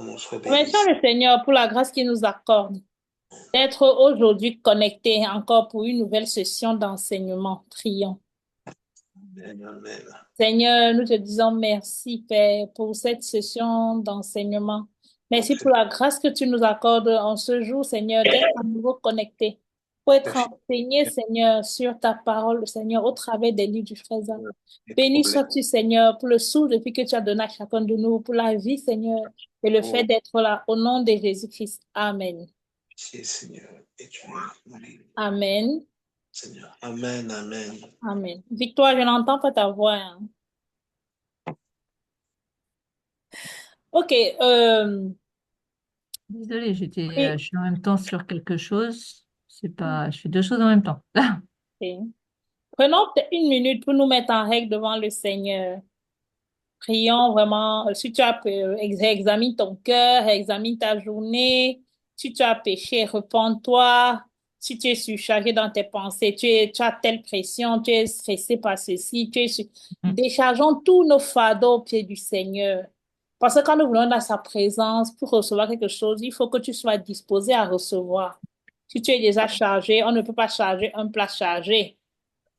ton nom soit béni. Remercions le Seigneur pour la grâce qu'il nous accorde d'être aujourd'hui connectés encore pour une nouvelle session d'enseignement. Prions. Amen, amen. Seigneur, nous te disons merci, Père, pour cette session d'enseignement. Merci Donc, pour la grâce que tu nous accordes en ce jour, Seigneur, d'être à nouveau connectés, pour ta être fille, enseigné, Seigneur, sur ta parole, Seigneur, au travers des livres du frère Zach. les Béni problèmes. sois-tu, Seigneur, pour le souffle depuis que tu as donné à chacun de nous, pour la vie, Seigneur, et le fait Oh, d'être là. Au nom de Jésus-Christ. Amen. pitié, Seigneur, et tu es Amen. Seigneur. Amen, amen. Amen. Victoire, je n'entends pas ta voix, hein. OK. Désolée, Oui. je suis en même temps sur quelque chose. C'est pas, je fais deux choses en même temps. OK. Prenons peut-être une minute pour nous mettre en règle devant le Seigneur. Prions vraiment. Si tu as examine ton cœur, examine ta journée. Si tu as péché, repens-toi. Si tu es surchargé dans tes pensées, tu as telle pression, tu es stressé par ceci, déchargeons tous nos fardeaux au pied du Seigneur. Parce que quand nous voulons dans sa présence pour recevoir quelque chose, il faut que tu sois disposé à recevoir. Si tu es déjà chargé, on ne peut pas charger un plat chargé.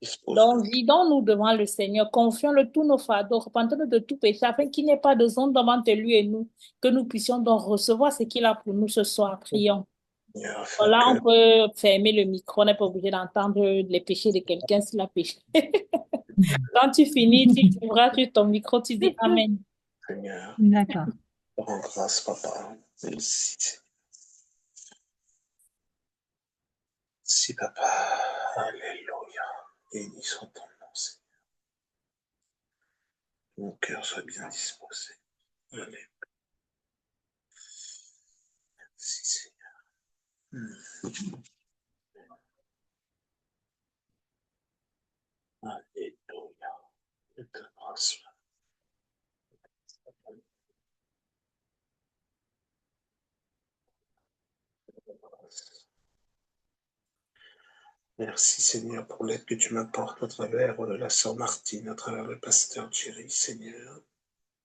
Dispose-nous. Donc, vidons-nous devant le Seigneur, confions-le tous nos fardeaux, repentons-nous de tout péché, afin qu'il n'y ait pas de zone devant lui et nous, que nous puissions donc recevoir ce qu'il a pour nous ce soir. Prions. Seigneur, afin Voilà, que on peut fermer le micro, on n'est pas obligé d'entendre les péchés de quelqu'un s'il a péché. Quand tu finis, tu ouvras sur ton micro, tu dis Amen. Seigneur, D'accord. te rends grâce, Papa. Merci, Seigneur. Merci, Papa. Alléluia. Béni soit ton nom, Seigneur. Que mon cœur soit bien disposé. Alléluia. Merci, Seigneur. Alléluia. Que ta grâce soit. Merci Seigneur pour l'aide que tu m'apportes à travers la sœur Martine, à travers le pasteur Thierry, Seigneur,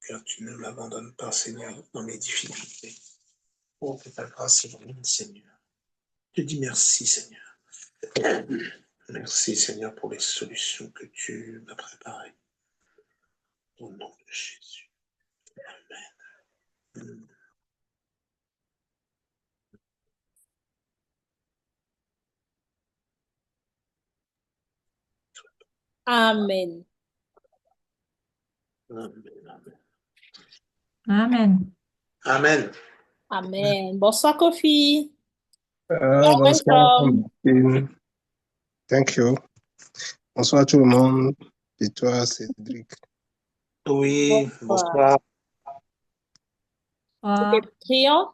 car tu ne m'abandonnes pas, Seigneur, dans mes difficultés. Oh, que ta grâce est vraiment, Seigneur. Je dis merci, Seigneur. Merci, Seigneur, pour les solutions que tu m'as préparées. Au nom de Jésus. Amen. Amen. Amen. Amen. Amen. Amen. Bonsoir, Kofi. Bonsoir. Welcome. Thank you. Bonsoir tout le monde. Et toi, Cédric. Oui, Bonsoir. bonsoir. Ah, Prions.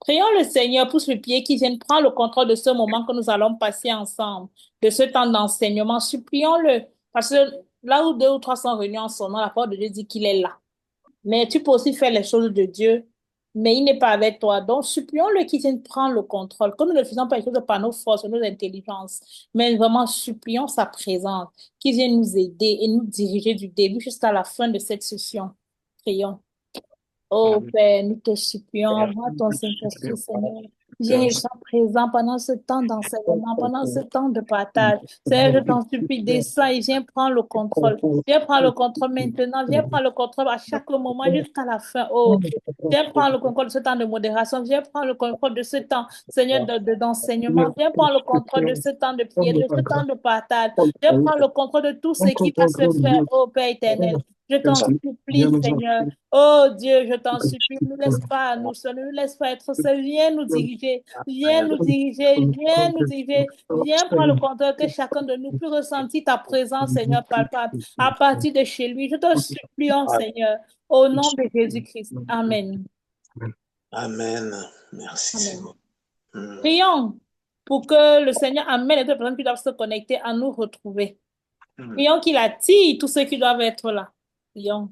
Prions le Seigneur pour ce pied qui vienne prendre le contrôle de ce moment que nous allons passer ensemble, de ce temps d'enseignement. Supplions-le, parce que là où deux ou trois sont réunis en son nom, la parole de Dieu dit qu'il est là. Mais tu peux aussi faire les choses de Dieu, mais il n'est pas avec toi. Donc, supplions-le qu'il vienne prendre le contrôle. Comme nous ne faisons pas les choses par nos forces, nos intelligences, mais vraiment supplions sa présence, qu'il vienne nous aider et nous diriger du début jusqu'à la fin de cette session. Prions. Oh Amen. Père, nous te supplions, envoie ton Saint-Esprit, Seigneur. Viens et sois présent pendant ce temps d'enseignement, pendant ce temps de partage. Seigneur, je t'en supplie, descends et viens prendre le contrôle. Viens prendre le contrôle maintenant, viens prendre le contrôle à chaque moment jusqu'à la fin. Oh, viens prendre le contrôle de ce temps de modération, viens prendre le contrôle de ce temps, Seigneur, d'enseignement. Viens prendre le contrôle de ce temps de prière, de ce temps de partage. Viens prendre le contrôle de tout ce qui va se faire, oh Père éternel. Je t'en supplie, Seigneur. Oh Dieu, je t'en supplie, ne nous laisse pas nous seuls, ne nous laisse pas être seuls. Viens nous diriger, viens nous diriger, viens nous diriger, viens prendre le contrôle que chacun de nous puisse ressentir ta présence, Seigneur, palpable, à partir de chez lui. Je te supplie, oh, Seigneur, au nom de Jésus-Christ. Amen. Amen. Merci Amen. Seigneur. Mm. Prions pour que le Seigneur amène les deux personnes qui doivent se connecter à nous retrouver. Mm. Prions qu'il attire tous ceux qui doivent être là. Prions.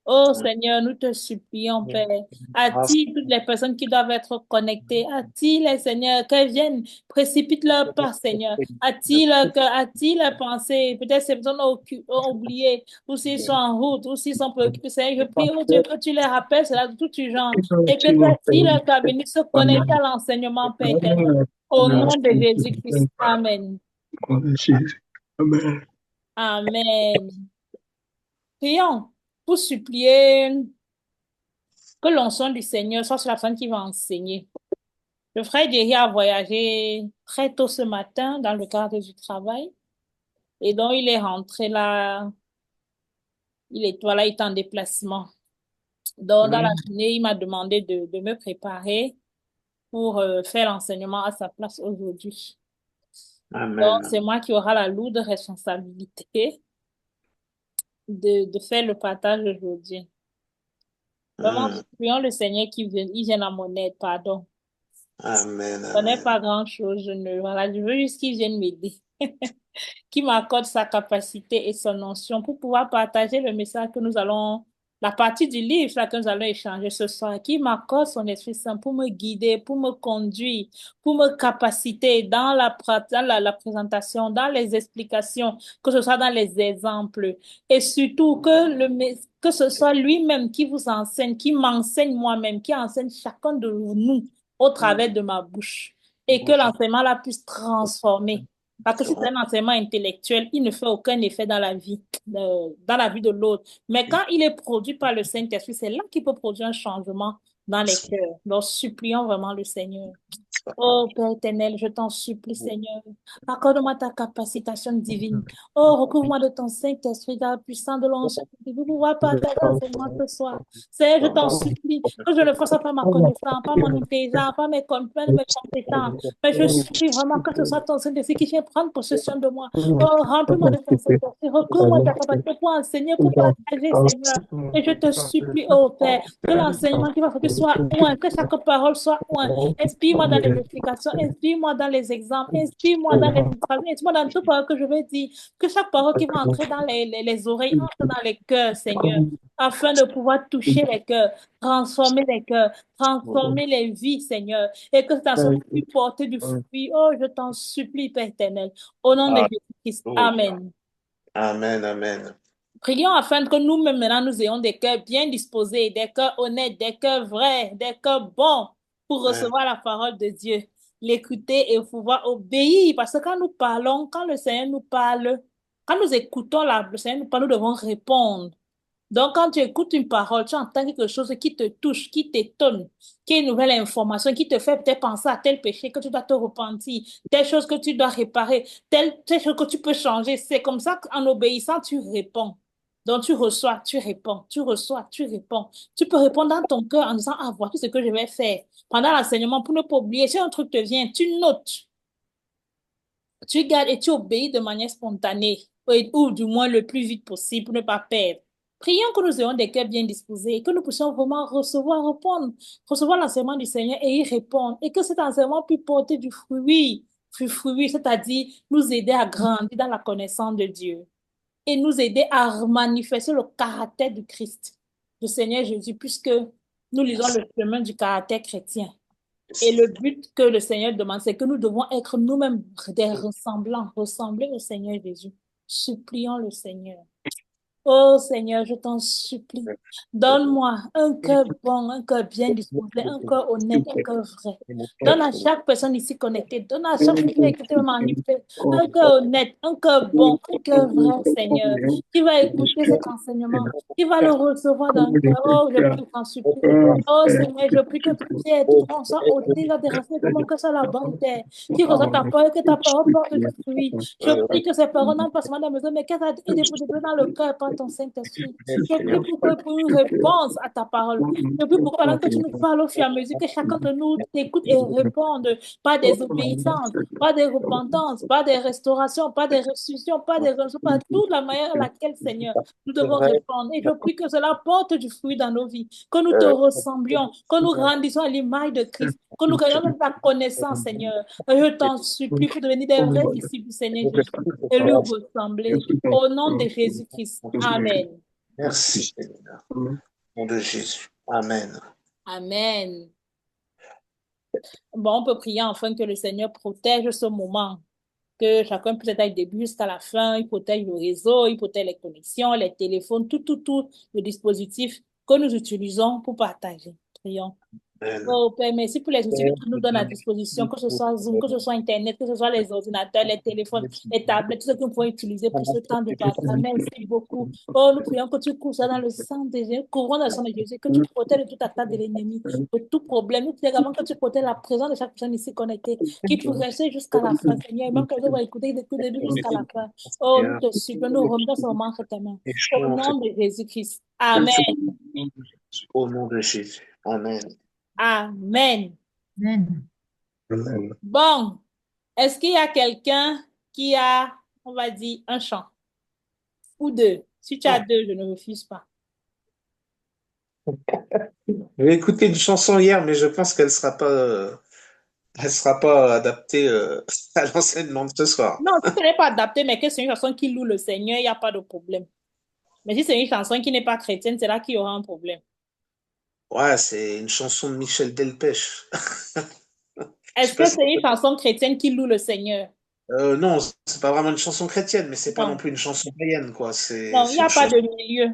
Oh Seigneur, nous te supplions, Père. Attire toutes les personnes qui doivent être connectées. Attire les Seigneur, qu'elles viennent, précipite leur pas, Seigneur. Attire leur cœur, attire leurs pensées. Peut-être ces personnes ont oublié, ou s'ils sont en route, ou s'ils sont préoccupés. Seigneur, je prie, oh Dieu, que tu les rappelles, cela de tout urgence. Et que tu attires leur cœur à venir se connecter à l'enseignement, Père éternel. Au nom de Jésus-Christ. Amen. Amen. Amen. Prions pour supplier que l'onction du Seigneur soit sur la personne qui va enseigner. Le frère Jerry a voyagé très tôt ce matin dans le cadre du travail et donc il est rentré là, voilà, il est en déplacement. Donc dans la journée, il m'a demandé de me préparer pour faire l'enseignement à sa place aujourd'hui. Donc Amen. c'est moi qui aura la lourde responsabilité de faire le partage aujourd'hui. Vraiment, prions le Seigneur il vienne à mon aide, pardon. Amen. Je n'ai Amen. pas grand-chose, voilà, je veux juste qu'il vienne m'aider, qu'il m'accorde sa capacité et son onction pour pouvoir partager le message que nous allons, la partie du livre là, que nous allons échanger ce soir, qu'il m'accorde son Esprit Saint pour me guider, pour me conduire, pour me capaciter dans la présentation, dans les explications, que ce soit dans les exemples, et surtout que ce soit lui-même qui vous enseigne, qui m'enseigne moi-même, qui enseigne chacun de nous au travers de ma bouche, et que l'enseignement là puisse transformer. Parce que si c'est un enseignement intellectuel, il ne fait aucun effet dans dans la vie de l'autre. Mais quand il est produit par le Saint-Esprit, c'est là qu'il peut produire un changement dans les cœurs. Donc, supplions vraiment le Seigneur. Oh Père éternel, je t'en supplie, Seigneur. Accorde-moi ta capacitation divine. Oh, recouvre-moi de ton Saint-Esprit, de la puissance de l'onction, pour pouvoir partager l'enseignement ce soir. Seigneur, je t'en supplie que je ne fasse pas ma connaissance, pas mon intelligence, pas mes compétences, mais je supplie vraiment que ce soit ton Saint-Esprit qui vienne prendre possession de moi. Oh, remplis-moi de ton Saint-Esprit, recouvre-moi de ta capacité pour enseigner, pour partager, Seigneur. Et je te supplie, oh Père, que l'enseignement qui va faire soit loin, que chaque parole soit loin. Inspire-moi dans les explications, inspire-moi dans les exemples, inspire-moi dans les traductions, inspire-moi dans toute parole que je vais dire, que chaque parole qui va entrer dans les oreilles entre dans les cœurs, Seigneur, afin de pouvoir toucher les cœurs, transformer les cœurs, transformer les vies, Seigneur, et que cette enseignement puisse porter du fruit. Oh, je t'en supplie, Père éternel, au nom de Jésus-Christ. Amen. Amen. Amen. Prions afin que nous-mêmes maintenant nous ayons des cœurs bien disposés, des cœurs honnêtes, des cœurs vrais, des cœurs bons pour recevoir la parole de Dieu, l'écouter et pouvoir obéir. Parce que quand nous parlons, quand le Seigneur nous parle, quand nous écoutons le Seigneur nous parle, nous devons répondre. Donc, quand tu écoutes une parole, tu entends quelque chose qui te touche, qui t'étonne, qui est une nouvelle information, qui te fait peut-être penser à tel péché que tu dois te repentir, telle chose que tu dois réparer, telle chose que tu peux changer. C'est comme ça qu'en obéissant, tu réponds. Donc, tu reçois, tu réponds, tu reçois, tu réponds. Tu peux répondre dans ton cœur en disant, ah, voici ce que je vais faire. Pendant l'enseignement, pour ne pas oublier, si un truc te vient, tu notes, tu gardes et tu obéis de manière spontanée, ou du moins le plus vite possible pour ne pas perdre. Prions que nous ayons des cœurs bien disposés, que nous puissions vraiment recevoir l'enseignement du Seigneur et y répondre, et que cet enseignement puisse porter du fruit, c'est-à-dire nous aider à grandir dans la connaissance de Dieu et nous aider à manifester le caractère du Christ, du Seigneur Jésus, puisque nous lisons le chemin du caractère chrétien. Et le but que le Seigneur demande, c'est que nous devons être nous-mêmes des ressemblants, ressembler au Seigneur Jésus. Supplions le Seigneur. Oh Seigneur, je t'en supplie, donne-moi un cœur bon, un cœur bien disposé, un cœur honnête, un cœur vrai. Donne à chaque personne ici connectée, donne à chaque personne qui va écouter manifester, un cœur honnête, un cœur bon, un cœur vrai, Seigneur, qui va écouter cet enseignement, qui va le recevoir dans le cœur. Oh, je prie, t'en supplie. Oh Seigneur, je prie que tout pierre, tout tronc soit ôté des racines, que mon cœur soit la bonne terre, qui reçoit ta parole, que ta parole porte du fruit. Je prie que ces paroles n'entrent pas seulement dans la maison, mais qu'elles soient déposées dans le cœur par ton Saint-Esprit. Je prie pour une réponse à ta parole. Je prie pour que pendant que tu nous parles au fur et à mesure, que chacun de nous t'écoute et réponde, pas des obéissances, pas des repentances, pas des restaurations, pas des restitutions, pas des renoncements, pas toute la manière à laquelle, Seigneur, nous devons répondre. Et je prie que cela porte du fruit dans nos vies, que nous te ressemblions, que nous grandissons à l'image de Christ, que nous gagnons de ta connaissance, Seigneur. Et je t'en supplie pour devenir des vrais disciples du Seigneur Jésus et lui ressembler. Au nom de Jésus-Christ. Amen. Merci, Seigneur. Au nom de Jésus. Amen. Amen. Bon, on peut prier enfin que le Seigneur protège ce moment, que chacun puisse être du début jusqu'à la fin. Il protège le réseau, il protège les connexions, les téléphones, tout le dispositif que nous utilisons pour partager. Prions. Amen. Oh Père, merci pour les outils que tu nous donnes à disposition, que ce soit Zoom, que ce soit Internet, que ce soit les ordinateurs, les téléphones, les tablettes, tout ce que nous pouvons utiliser pour ce temps de partage. Merci beaucoup. Oh, nous prions que tu couvres ça dans le sang de Jésus, couvrons dans le sang de Jésus, que tu protèges de toute attaque de l'ennemi, de tout problème. Nous prions également que tu protèges la présence de chaque personne ici connectée, qui puisse rester jusqu'à la fin, Seigneur, et même que je vais écouter depuis le début jusqu'à la fin. Oh, nous te supplions, nous remettons ce moment entre tes mains. Au nom de Jésus-Christ. Amen. Au nom de Jésus. Amen. Amen. Amen. Amen. Bon, est-ce qu'il y a quelqu'un qui a, on va dire, un chant ou deux? Si tu as deux, je ne refuse pas. J'ai écouté une chanson hier, mais je pense qu'elle elle sera pas adaptée à l'enseignement de ce soir. Non, si ce n'est pas adapté, mais que c'est une chanson qui loue le Seigneur, il n'y a pas de problème. Mais si c'est une chanson qui n'est pas chrétienne, c'est là qu'il y aura un problème. Ouais, c'est une chanson de Michel Delpech. Je Est-ce sais pas que si... c'est une chanson chrétienne qui loue le Seigneur? Non, c'est pas vraiment une chanson chrétienne, mais c'est pas non Non, plus une chanson païenne, quoi. non, il n'y C'est a une pas chanson. de milieu.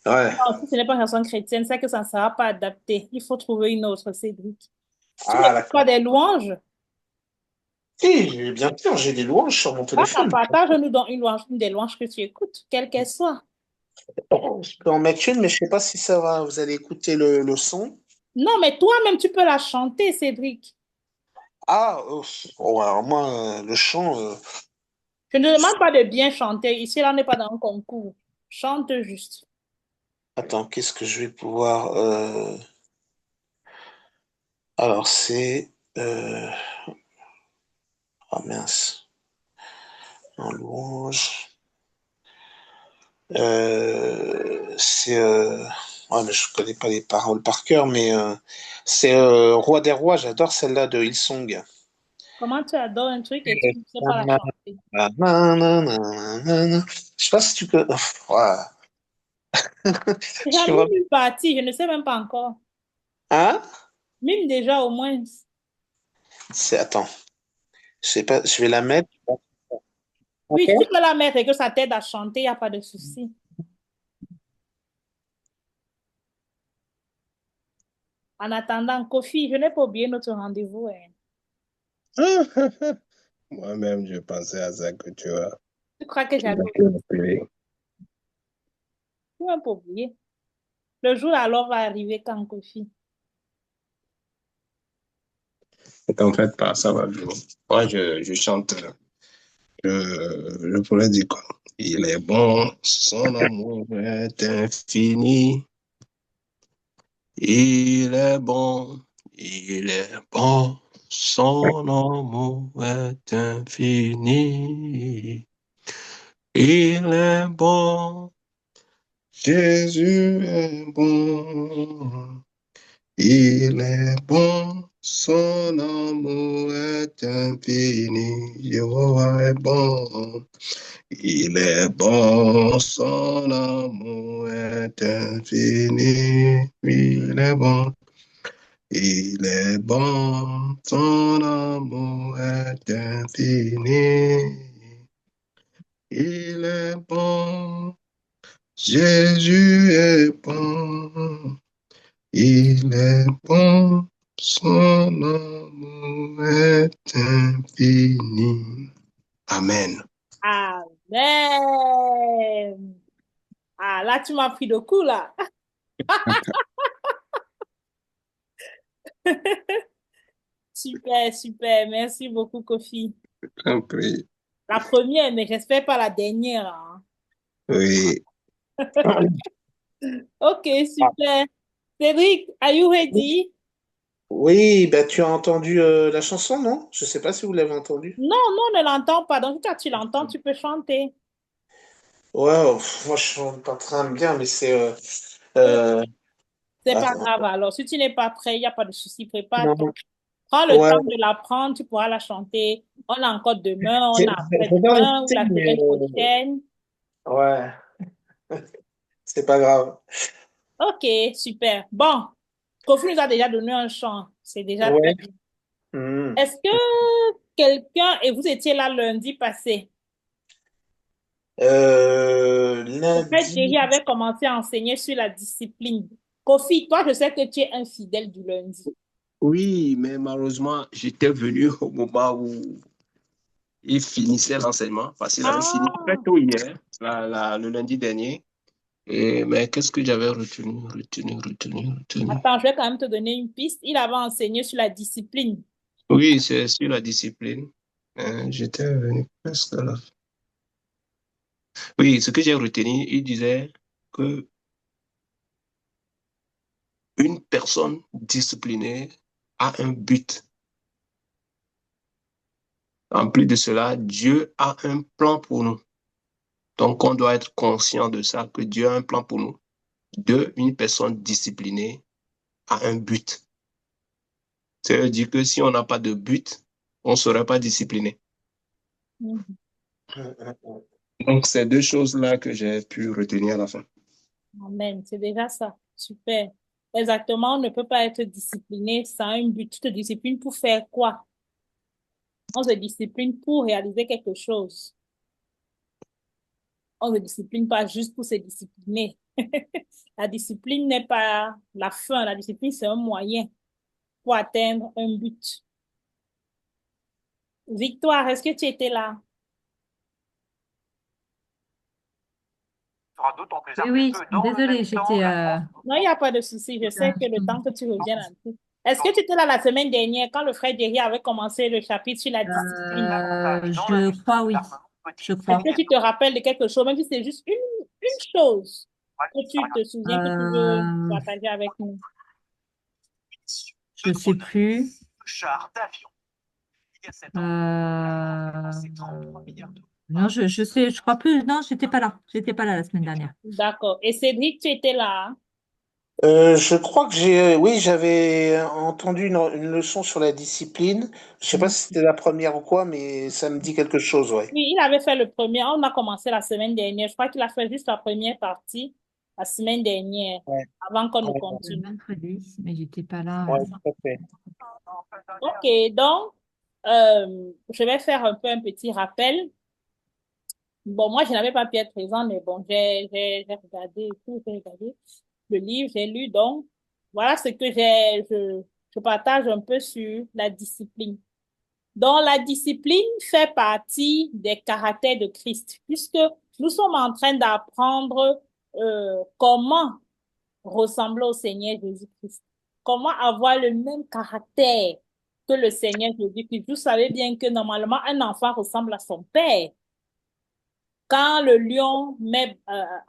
Ouais. Non, si ce n'est pas une chanson chrétienne, c'est que ça ne sera pas adapté. Il faut trouver une autre, Cédric. Tu Ah, n'écoutes pas d'accord. des louanges? Si, bien sûr, j'ai des louanges sur mon Voilà, téléphone. partage-nous donc une louange, une des louanges que tu écoutes, quelle qu'elle soit. Je peux en mettre une, mais je sais pas si ça va. Vous allez écouter le son. Non, mais toi-même, tu peux la chanter, Cédric. Ah, oh, alors moi, le chant, Je ne demande pas de bien chanter. Ici, là, on n'est pas dans un concours. Chante juste. attends, qu'est-ce que je vais pouvoir. Alors, c'est. Ah mince, en louange. C'est. Ouais, mais je connais pas les paroles par cœur, mais c'est Roi des Rois. J'adore celle-là de Hillsong. Comment tu adores un truc et tu ne sais pas la chanter? Je sais pas si tu peux. Ouais. Je Déjà, suis mime vraiment. une partie, je ne sais même pas encore. Hein? Mime déjà au moins. C'est. Attends. Je sais pas. Je vais la mettre. Oui, si tu Ok. peux la mettre et que ça t'aide à chanter, il n'y a pas de souci. En attendant, Kofi, je n'ai pas oublié notre rendez-vous, hein. Moi-même, je pensais à ça que Tu crois que tu j'avais m'as oublié? appelé. Tu m'as pas oublié. Le jour alors va arriver quand, Kofi? Ne t'en faites pas, ça va venir. Moi, je chante, je pourrais dire quoi? Il est bon, son amour est infini. Il est bon, son amour est infini. Il est bon, Jésus est bon. Il est bon, son amour est infini. Jéhovah est bon. Il est bon, son amour est infini. Il est bon. Il est bon, son amour est infini. Il est bon, Jésus est bon. Il est bon, son amour est infini. Amen. Amen. Ah, là, tu m'as pris de coup, là. Super, super. Merci beaucoup, Kofi. Compris. La première, mais j'espère pas la dernière, hein. Oui. Ok, super. Cédric, are you ready? Oui, bah tu as entendu la chanson, non? Je sais pas si vous l'avez entendue. Non, non, on ne l'entend pas. Donc, quand tu l'entends, tu peux chanter. Ouais, moi je suis en train de me dire, mais c'est. C'est pas Attends. grave. Alors, si tu n'es pas prêt, il n'y a pas de souci. Prépare-toi. Non. Prends le Ouais, temps de l'apprendre. Tu pourras la chanter. On a encore demain, on a j'ai bien après-demain ou écouté, la mais semaine prochaine. ouais, C'est pas grave. Ok, super. Bon, Kofi nous a déjà donné un chant. C'est déjà très Ouais. bien. Hmm. Est-ce que quelqu'un, et vous étiez là lundi passé, le frère Lundi. Thierry avait commencé à enseigner sur la discipline. Kofi, toi, je sais que tu es un fidèle du lundi. Oui, mais malheureusement, j'étais venu au moment où il finissait l'enseignement, parce qu'il avait fini très Ah, tôt hier, le lundi dernier. Mais qu'est-ce que j'avais retenu? attends, je vais quand même te donner une piste. Il avait enseigné sur la discipline. Oui, c'est sur la discipline. J'étais venu presque à la fin. Oui, ce que j'ai retenu, il disait que une personne disciplinée a un but. En plus de cela, Dieu a un plan pour nous. Donc, on doit être conscient de ça, que Dieu a un plan pour nous. Deux, une personne disciplinée a un but. Ça veut dire que si on n'a pas de but, on ne serait pas discipliné. Mhm. Hmm, hmm, hmm. Donc, c'est deux choses-là que j'ai pu retenir à la fin. Amen, c'est déjà ça. Super. Exactement, on ne peut pas être discipliné sans un but. Tu te disciplines pour faire quoi? On se discipline pour réaliser quelque chose. On ne se discipline pas juste pour se discipliner. La discipline n'est pas la fin. La discipline, c'est un moyen pour atteindre un but. Victoire, est-ce que tu étais là? Oui, oui, désolée, j'étais Non, il n'y a pas de souci. Je sais que le temps que tu reviennes à tout. Est-ce que tu étais là la semaine dernière quand le frère Derry avait commencé le chapitre sur la discipline? je crois, oui, je Est-ce crois. que tu te rappelles de quelque chose, même si c'est juste une chose que tu te souviens que tu veux Euh, partager avec nous? je sais plus. Euh, non, je sais, je crois plus. Non, j'étais pas là. J'étais pas là la semaine dernière. D'accord. Et Cédric, tu étais là, hein? Je crois que oui, j'avais entendu une leçon sur la discipline. Je sais pas si c'était la première ou quoi, mais ça me dit quelque chose, ouais. Oui, il avait fait le premier. On a commencé la semaine dernière. Je crois qu'il a fait juste la première partie la semaine dernière, Ouais, avant qu'on ne ouais, Le continue. mercredi, mais j'étais pas là. ouais, tout à fait. OK, donc, je vais faire un peu un petit rappel. Bon, moi, je n'avais pas pu être présente, mais bon, j'ai regardé et tout, j'ai regardé le livre, j'ai lu. Donc, voilà ce que je partage un peu sur la discipline. Donc, la discipline fait partie des caractères de Christ, puisque nous sommes en train d'apprendre comment ressembler au Seigneur Jésus-Christ, comment avoir le même caractère que le Seigneur Jésus-Christ. Vous savez bien que normalement, un enfant ressemble à son père. Quand le lion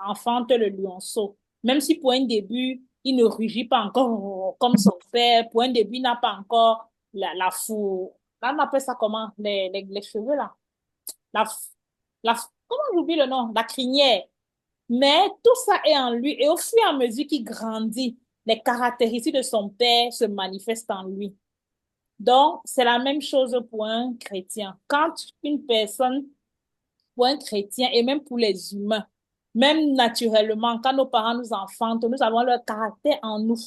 enfante le lionceau, même si pour un début, il ne rugit pas encore comme son père, pour un début, il n'a pas encore la fou. Là, on appelle ça comment? Les cheveux, là. La, comment j'oublie le nom? La crinière. Mais tout ça est en lui. Et au fur et à mesure qu'il grandit, les caractéristiques de son père se manifestent en lui. Donc, c'est la même chose pour un chrétien. Quand une personne pour un chrétien et même pour les humains. Même naturellement, quand nos parents nous enfantent, nous avons leur caractère en nous.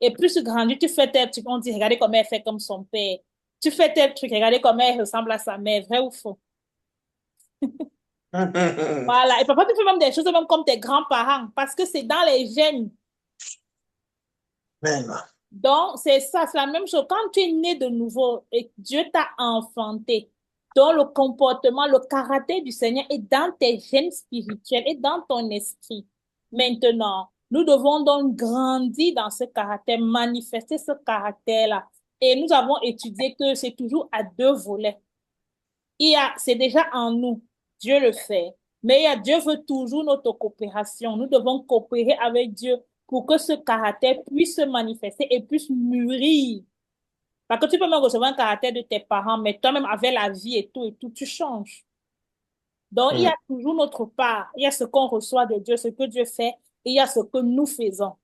Et plus tu grandis, tu fais tel truc, on dit, regardez comment elle fait comme son père. Tu fais tel truc, regardez comment elle ressemble à sa mère, vrai ou faux? Voilà. Et parfois, tu fais même des choses même comme tes grands-parents, parce que c'est dans les gènes. Même. Donc, c'est ça, c'est la même chose. Quand tu es né de nouveau et Dieu t'a enfanté, donc le comportement, le caractère du Seigneur est dans tes gènes spirituels et dans ton esprit. Maintenant, nous devons donc grandir dans ce caractère, manifester ce caractère-là. Et nous avons étudié que c'est toujours à deux volets. C'est déjà en nous. Dieu le fait. Mais Dieu veut toujours notre coopération. Nous devons coopérer avec Dieu pour que ce caractère puisse se manifester et puisse mûrir. Parce que tu peux même recevoir un caractère de tes parents, mais toi-même, avec la vie et tout, tu changes. Donc, il y a toujours notre part. Il y a ce qu'on reçoit de Dieu, ce que Dieu fait, et il y a ce que nous faisons.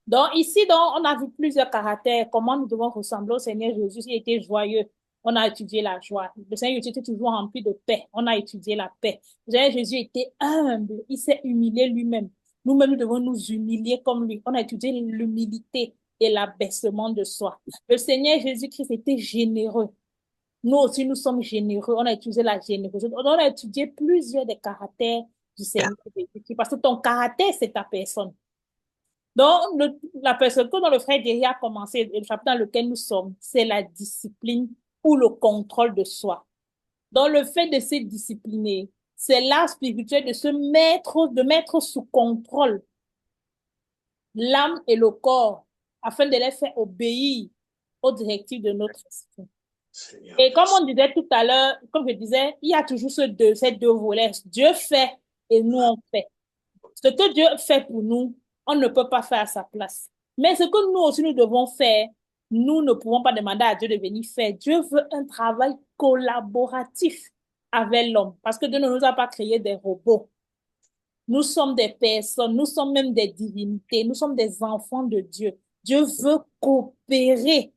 Donc, ici, donc, on a vu plusieurs caractères, comment nous devons ressembler au Seigneur Jésus. Il était joyeux. On a étudié la joie. Le Seigneur Jésus était toujours rempli de paix. On a étudié la paix. Le Seigneur Jésus était humble. Il s'est humilié lui-même. Nous-mêmes, nous devons nous humilier comme lui. On a étudié l'humilité et l'abaissement de soi. Le Seigneur Jésus-Christ était généreux. Nous aussi, nous sommes généreux. On a étudié la générosité. On a étudié plusieurs des caractères du Seigneur Jésus-Christ. Parce que ton caractère, c'est ta personne. Donc, la personne que dans le frère Derry a commencé, le chapitre dans lequel nous sommes, c'est la discipline ou le contrôle de soi. Donc, le fait de se discipliner, c'est l'art spirituel de mettre sous contrôle l'âme et le corps afin de les faire obéir aux directives de notre esprit. Seigneur, Et comme on disait tout à l'heure, comme je disais, il y a toujours ces deux volets. Dieu fait et nous on fait. Ce que Dieu fait pour nous, on ne peut pas faire à sa place. Mais ce que nous aussi nous devons faire, nous ne pouvons pas demander à Dieu de venir faire. Dieu veut un travail collaboratif avec l'homme. Parce que Dieu ne nous a pas créé des robots. Nous sommes des personnes, nous sommes même des divinités, nous sommes des enfants de Dieu. Dieu veut coopérer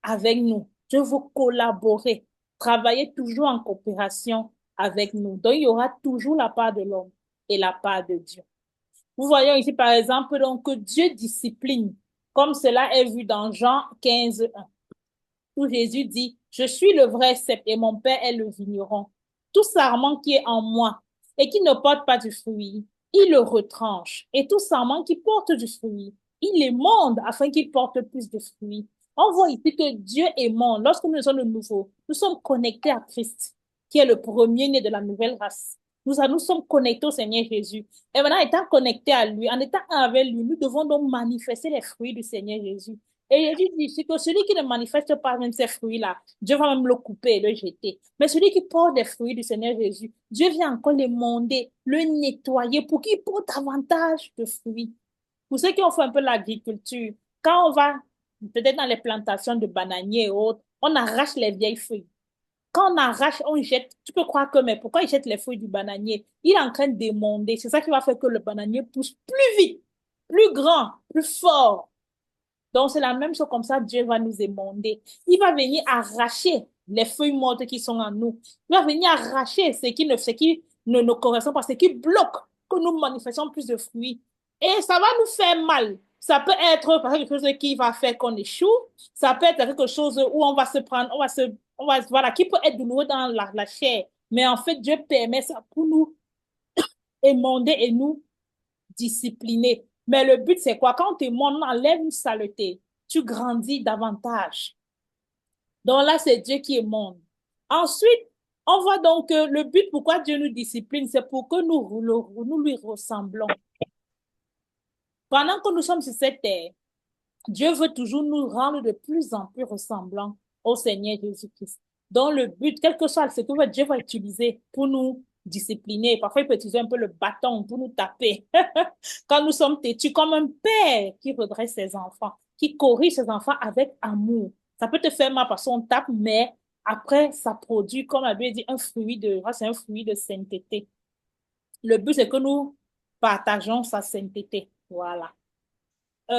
avec nous. Dieu veut collaborer, travailler toujours en coopération avec nous. Donc, il y aura toujours la part de l'homme et la part de Dieu. Vous voyez ici, par exemple, donc, que Dieu discipline, comme cela est vu dans Jean 15, 1, où Jésus dit, « Je suis le vrai cep et mon Père est le vigneron. Tout sarment qui est en moi et qui ne porte pas du fruit, il le retranche. Et tout sarment qui porte du fruit, il l'émonde afin qu'il porte plus de fruits. » On voit ici que Dieu émonde. Lorsque nous sommes de nouveau, nous sommes connectés à Christ, qui est le premier-né de la nouvelle race. Nous sommes connectés au Seigneur Jésus. Et maintenant, étant connectés à lui, en étant un avec lui, nous devons donc manifester les fruits du Seigneur Jésus. Et Jésus dit ici que celui qui ne manifeste pas même ces fruits-là, Dieu va même le couper et le jeter. Mais celui qui porte des fruits du Seigneur Jésus, Dieu vient encore l'émonder, le nettoyer pour qu'il porte davantage de fruits. Pour ceux qui ont fait un peu l'agriculture, quand on va peut-être dans les plantations de bananiers et autres, on arrache les vieilles feuilles. Quand on arrache, on jette. Tu peux croire que, mais pourquoi il jette les feuilles du bananier? Il est en train d'émonder. C'est ça qui va faire que le bananier pousse plus vite, plus grand, plus fort. Donc, c'est la même chose comme ça, Dieu va nous émonder. Il va venir arracher les feuilles mortes qui sont en nous. Il va venir arracher ce qui ne nous correspond pas, ce qui bloque que nous manifestions plus de fruits. Et ça va nous faire mal. Ça peut être quelque chose qui va faire qu'on échoue. Ça peut être quelque chose où on va se prendre, voilà, qui peut être douloureux dans la chair. Mais en fait, Dieu permet ça pour nous émonder et nous discipliner. Mais le but, c'est quoi? Quand on t'émonde, on enlève une saleté. Tu grandis davantage. Donc là, c'est Dieu qui émonde. Ensuite, on voit donc que le but pourquoi Dieu nous discipline, c'est pour que nous lui ressemblons. Pendant que nous sommes sur cette terre, Dieu veut toujours nous rendre de plus en plus ressemblants au Seigneur Jésus-Christ. Donc le but, quel que soit ce que Dieu va utiliser pour nous discipliner, parfois il peut utiliser un peu le bâton pour nous taper. Quand nous sommes têtus, comme un père qui redresse ses enfants, qui corrige ses enfants avec amour. Ça peut te faire mal parce qu'on tape, mais après, ça produit, comme la Bible dit, c'est un fruit de sainteté. Le but, c'est que nous partageons sa sainteté. Voilà. Et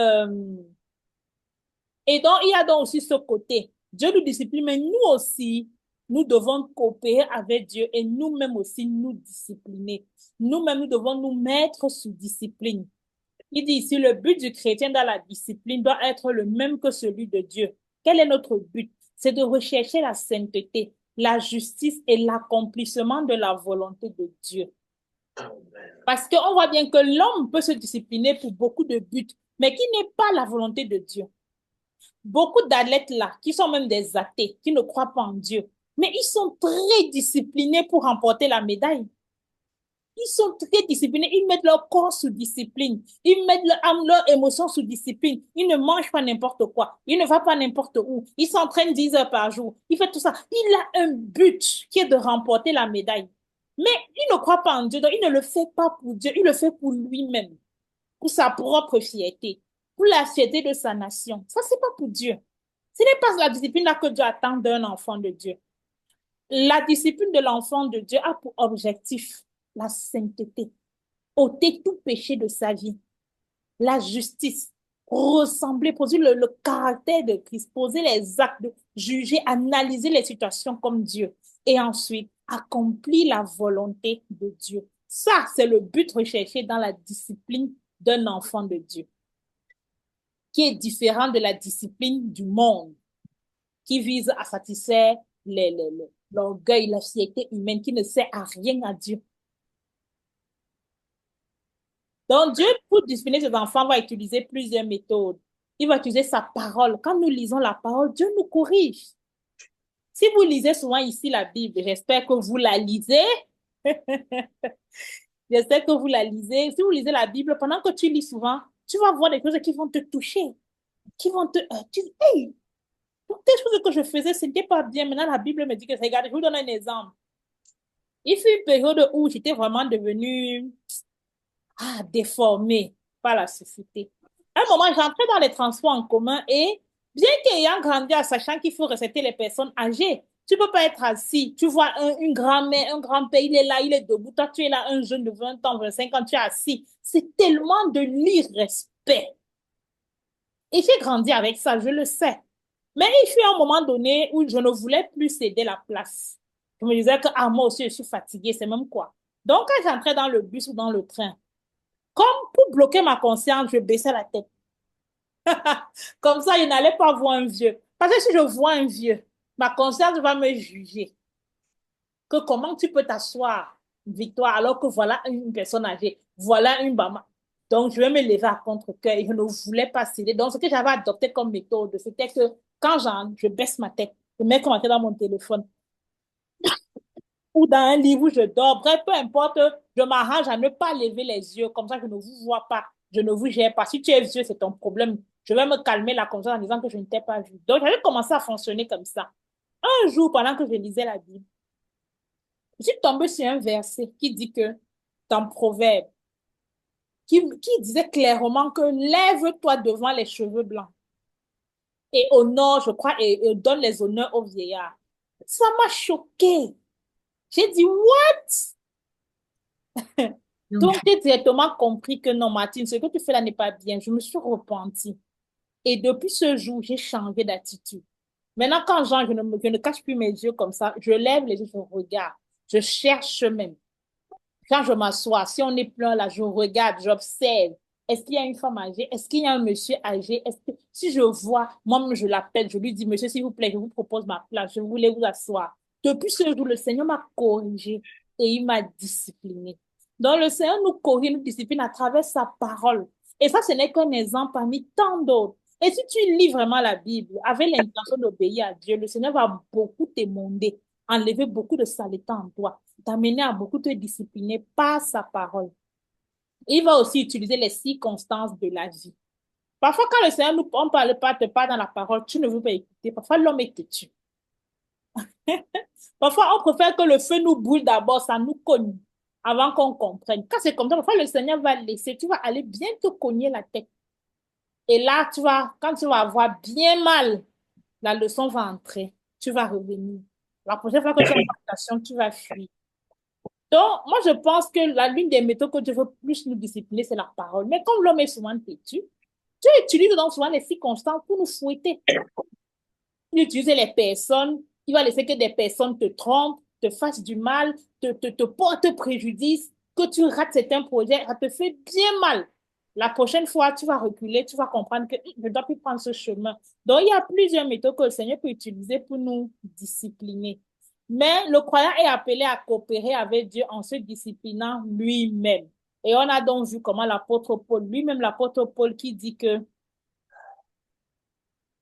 donc, il y a donc aussi ce côté. Dieu nous discipline, mais nous aussi, nous devons coopérer avec Dieu et nous-mêmes aussi nous discipliner. Nous-mêmes, nous devons nous mettre sous discipline. Il dit ici, le but du chrétien dans la discipline doit être le même que celui de Dieu. Quel est notre but? C'est de rechercher la sainteté, la justice et l'accomplissement de la volonté de Dieu. Parce qu'on voit bien que l'homme peut se discipliner pour beaucoup de buts, mais qui n'est pas la volonté de Dieu. Beaucoup d'athlètes là, qui sont même des athées, qui ne croient pas en Dieu, mais ils sont très disciplinés pour remporter la médaille. Ils sont très disciplinés, ils mettent leur corps sous discipline, ils mettent leur émotion sous discipline, ils ne mangent pas n'importe quoi, ils ne vont pas n'importe où, ils s'entraînent 10 heures par jour, ils font tout ça. Il a un but qui est de remporter la médaille. Mais il ne croit pas en Dieu, donc il ne le fait pas pour Dieu, il le fait pour lui-même, pour sa propre fierté, pour la fierté de sa nation. Ça, c'est pas pour Dieu. Ce n'est pas la discipline là que Dieu attend d'un enfant de Dieu. La discipline de l'enfant de Dieu a pour objectif la sainteté, ôter tout péché de sa vie, la justice, ressembler, poser le caractère de Christ, poser les actes, juger, analyser les situations comme Dieu et ensuite accomplir la volonté de Dieu. Ça, c'est le but recherché dans la discipline d'un enfant de Dieu, qui est différent de la discipline du monde, qui vise à satisfaire l'orgueil, la fierté humaine, qui ne sert à rien à Dieu. Donc, Dieu, pour discipliner ses enfants, va utiliser plusieurs méthodes. Il va utiliser sa parole. Quand nous lisons la parole, Dieu nous corrige. Si vous lisez souvent ici la Bible, j'espère que vous la lisez. J'espère que vous la lisez. Si vous lisez la Bible, pendant que tu lis souvent, tu vas voir des choses qui vont te toucher, qui vont te... tu dis, hey, toutes les choses que je faisais, ce n'était pas bien. Maintenant, la Bible me dit que c'est... Regarde, je vous donne un exemple. Il fut une période où j'étais vraiment devenue déformée par la société. À un moment, j'entrais dans les transports en commun et bien qu'ayant grandi en sachant qu'il faut respecter les personnes âgées, tu ne peux pas être assis. Tu vois une grand-mère, un grand-père, il est là, il est debout. Toi, tu es là, un jeune de 20 ans, 25 ans, tu es assis. C'est tellement de l'irrespect. Et j'ai grandi avec ça, je le sais. Mais il fut un moment donné où je ne voulais plus céder la place. Je me disais que moi aussi, je suis fatiguée, c'est même quoi. Donc, quand j'entrais dans le bus ou dans le train, comme pour bloquer ma conscience, je baissais la tête. Comme ça, je n'allais pas voir un vieux. Parce que si je vois un vieux, ma conscience va me juger. Que comment tu peux t'asseoir, Victoire, alors que voilà une personne âgée, voilà une maman. Donc, je vais me lever à contre-cœur et je ne voulais pas céder. Donc, ce que j'avais adopté comme méthode, c'était que quand je baisse ma tête, je mets ma tête dans mon téléphone ou dans un livre où je dors. Bref, peu importe, je m'arrange à ne pas lever les yeux. Comme ça, je ne vous vois pas. Je ne vous gère pas. Si tu es vieux, c'est ton problème. Je vais me calmer la conscience en disant que je ne t'ai pas vu. Donc, j'avais commencé à fonctionner comme ça. Un jour, pendant que je lisais la Bible, je suis tombée sur un verset qui dit que, dans Proverbe, qui disait clairement que lève-toi devant les cheveux blancs et honore, je crois, et donne les honneurs aux vieillards. Ça m'a choquée. J'ai dit, what? Donc, j'ai directement compris que non, Martine, ce que tu fais là n'est pas bien. Je me suis repentie. Et depuis ce jour, j'ai changé d'attitude. Maintenant, quand je ne cache plus mes yeux comme ça, je lève les yeux, je regarde, je cherche même. Quand je m'assois, si on est plein là, je regarde, j'observe. Est-ce qu'il y a une femme âgée? Est-ce qu'il y a un monsieur âgé? Si je vois, moi-même, je l'appelle, je lui dis, monsieur, s'il vous plaît, je vous propose ma place, je voulais vous asseoir. Depuis ce jour, le Seigneur m'a corrigé et il m'a discipliné. Donc, le Seigneur nous corrige, nous discipline à travers sa parole. Et ça, ce n'est qu'un exemple parmi tant d'autres. Et si tu lis vraiment la Bible avec l'intention d'obéir à Dieu, le Seigneur va beaucoup t'émonder, enlever beaucoup de saleté en toi, t'amener à beaucoup te discipliner par sa parole. Il va aussi utiliser les circonstances de la vie. Parfois, quand le Seigneur nous on parle pas, te parle dans la parole, tu ne veux pas écouter. Parfois, l'homme est têtu. Parfois, on préfère que le feu nous brûle d'abord, ça nous cogne avant qu'on comprenne. Quand c'est comme ça, parfois, le Seigneur va laisser. Tu vas aller bien te cogner la tête. Et là, quand tu vas avoir bien mal, la leçon va entrer. Tu vas revenir. La prochaine fois que tu as une tentation, tu vas fuir. Donc, moi, je pense que l'une des méthodes que Dieu veut plus nous discipliner, c'est la parole. Mais comme l'homme est souvent têtu, Dieu utilise donc souvent les circonstances pour nous fouetter. Il utilise les personnes, il va laisser que des personnes te trompent, te fassent du mal, te portent préjudice, que tu rates certains projets, ça te fait bien mal. La prochaine fois, tu vas reculer, tu vas comprendre que je ne dois plus prendre ce chemin. Donc, il y a plusieurs méthodes que le Seigneur peut utiliser pour nous discipliner. Mais le croyant est appelé à coopérer avec Dieu en se disciplinant lui-même. Et on a donc vu comment l'apôtre Paul, lui-même l'apôtre Paul qui dit que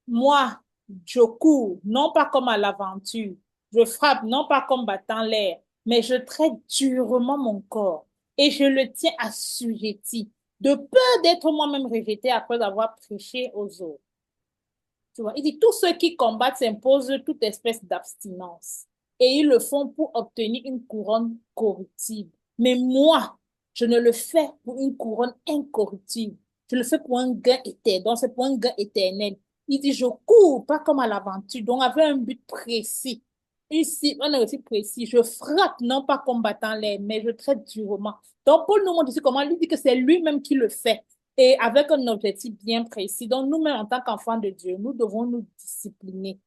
moi, je cours, non pas comme à l'aventure, je frappe, non pas comme battant l'air, mais je traite durement mon corps et je le tiens assujetti, de peur d'être moi-même rejeté après avoir prêché aux autres. Tu vois, il dit, tous ceux qui combattent s'imposent toute espèce d'abstinence et ils le font pour obtenir une couronne corruptible. Mais moi, je ne le fais pour une couronne incorruptible. Je le fais pour un gain éternel. Donc, c'est pour un gain éternel. Il dit, je cours pas comme à l'aventure, donc avec un but précis. Ici, on est aussi précis. Je frappe non pas combattant l'air, mais je traite durement. Donc, Paul nous montre ici comment lui dit que c'est lui-même qui le fait et avec un objectif bien précis. Donc, nous-mêmes, en tant qu'enfants de Dieu, nous devons nous discipliner.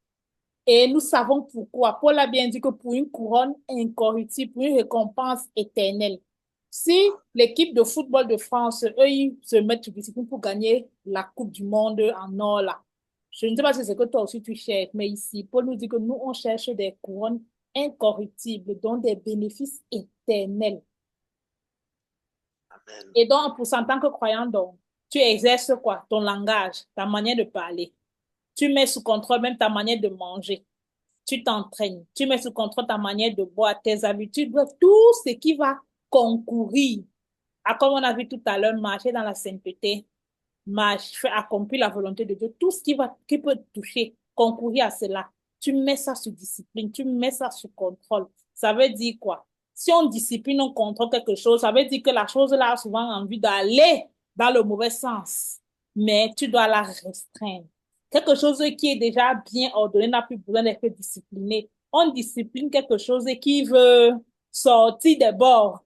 Et nous savons pourquoi. Paul a bien dit que pour une couronne incorruptible, pour une récompense éternelle. Si l'équipe de football de France, eux, ils se mettent sur discipline pour gagner la Coupe du Monde en or, là. Je ne sais pas si c'est ce que toi aussi tu cherches, mais ici, Paul nous dit que nous, on cherche des couronnes incorruptibles, dont des bénéfices éternels. Amen. Et donc, en tant que croyant, donc, tu exerces quoi? Ton langage, ta manière de parler. Tu mets sous contrôle même ta manière de manger. Tu t'entraînes. Tu mets sous contrôle ta manière de boire, tes habitudes, bref, tout ce qui va concourir à, comme on a vu tout à l'heure, marcher dans la sainteté, faire accomplir la volonté de Dieu, tout ce qui peut toucher, concourir à cela. Tu mets ça sous discipline, tu mets ça sous contrôle. Ça veut dire quoi? Si on discipline, on contrôle quelque chose, ça veut dire que la chose là a souvent envie d'aller dans le mauvais sens, mais tu dois la restreindre. Quelque chose qui est déjà bien ordonné n'a plus besoin d'être discipliné. On discipline quelque chose qui veut sortir des bords.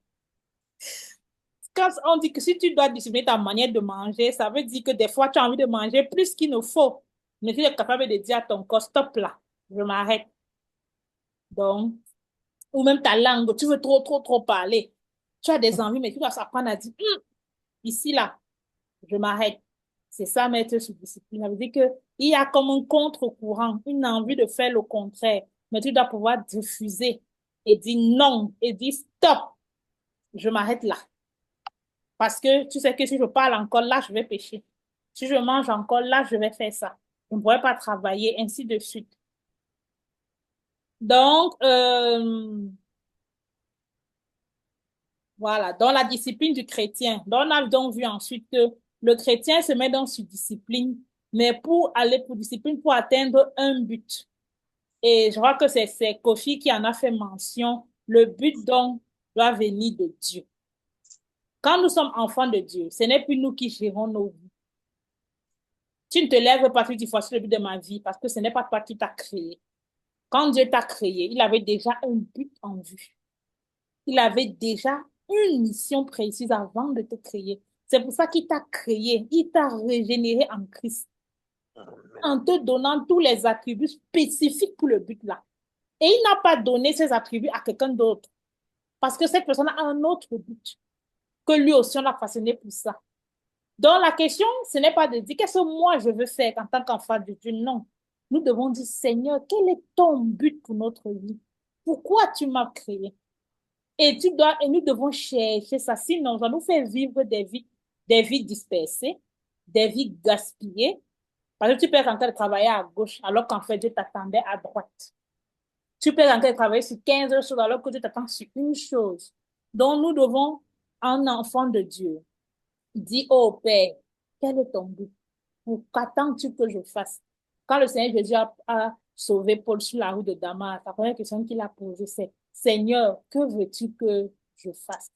Quand on dit que si tu dois discipliner ta manière de manger, ça veut dire que des fois, tu as envie de manger plus qu'il ne faut. Mais tu es capable de dire à ton corps, stop là, je m'arrête. Donc, ou même ta langue, tu veux trop parler. Tu as des envies, mais tu dois s'apprendre à dire, ici, là, je m'arrête. C'est ça, mettre sous discipline. Ça veut dire qu'il y a comme un contre-courant, une envie de faire le contraire. Mais tu dois pouvoir diffuser et dire non, et dire stop, je m'arrête là. Parce que tu sais que si je parle encore là, je vais pécher. Si je mange encore là, je vais faire ça. Je ne pourrais pas travailler, ainsi de suite. Donc, voilà, dans la discipline du chrétien. Donc, on a donc vu ensuite que le chrétien se met donc sur discipline, mais pour aller pour discipline, pour atteindre un but. Et je crois que c'est Kofi qui en a fait mention. Le but donc doit venir de Dieu. Quand nous sommes enfants de Dieu, ce n'est plus nous qui gérons nos vies. Tu ne te lèves pas, tu dis, voici le but de ma vie, parce que ce n'est pas toi qui t'as créé. Quand Dieu t'a créé, il avait déjà un but en vue. Il avait déjà une mission précise avant de te créer. C'est pour ça qu'il t'a créé, il t'a régénéré en Christ, en te donnant tous les attributs spécifiques pour le but là. Et il n'a pas donné ces attributs à quelqu'un d'autre, parce que cette personne a un autre but, que lui aussi on l'a façonné pour ça. Donc, la question, ce n'est pas de dire qu'est-ce que moi je veux faire en tant qu'enfant de Dieu. Non. Nous devons dire, Seigneur, quel est ton but pour notre vie? Pourquoi tu m'as créé? Et nous devons chercher ça. Sinon, ça nous fait vivre des vies dispersées, des vies gaspillées. Parce que tu peux être en train de travailler à gauche, alors qu'en fait, Dieu t'attendait à droite. Tu peux être en train de travailler sur 15 choses, alors que Dieu t'attend sur une chose. Donc, nous devons, en enfant de Dieu, dis, oh Père, quel est ton but? Qu'attends-tu que je fasse? Quand le Seigneur Jésus a sauvé Paul sur la route de Damas, la première question qu'il a posée, c'est, Seigneur, que veux-tu que je fasse?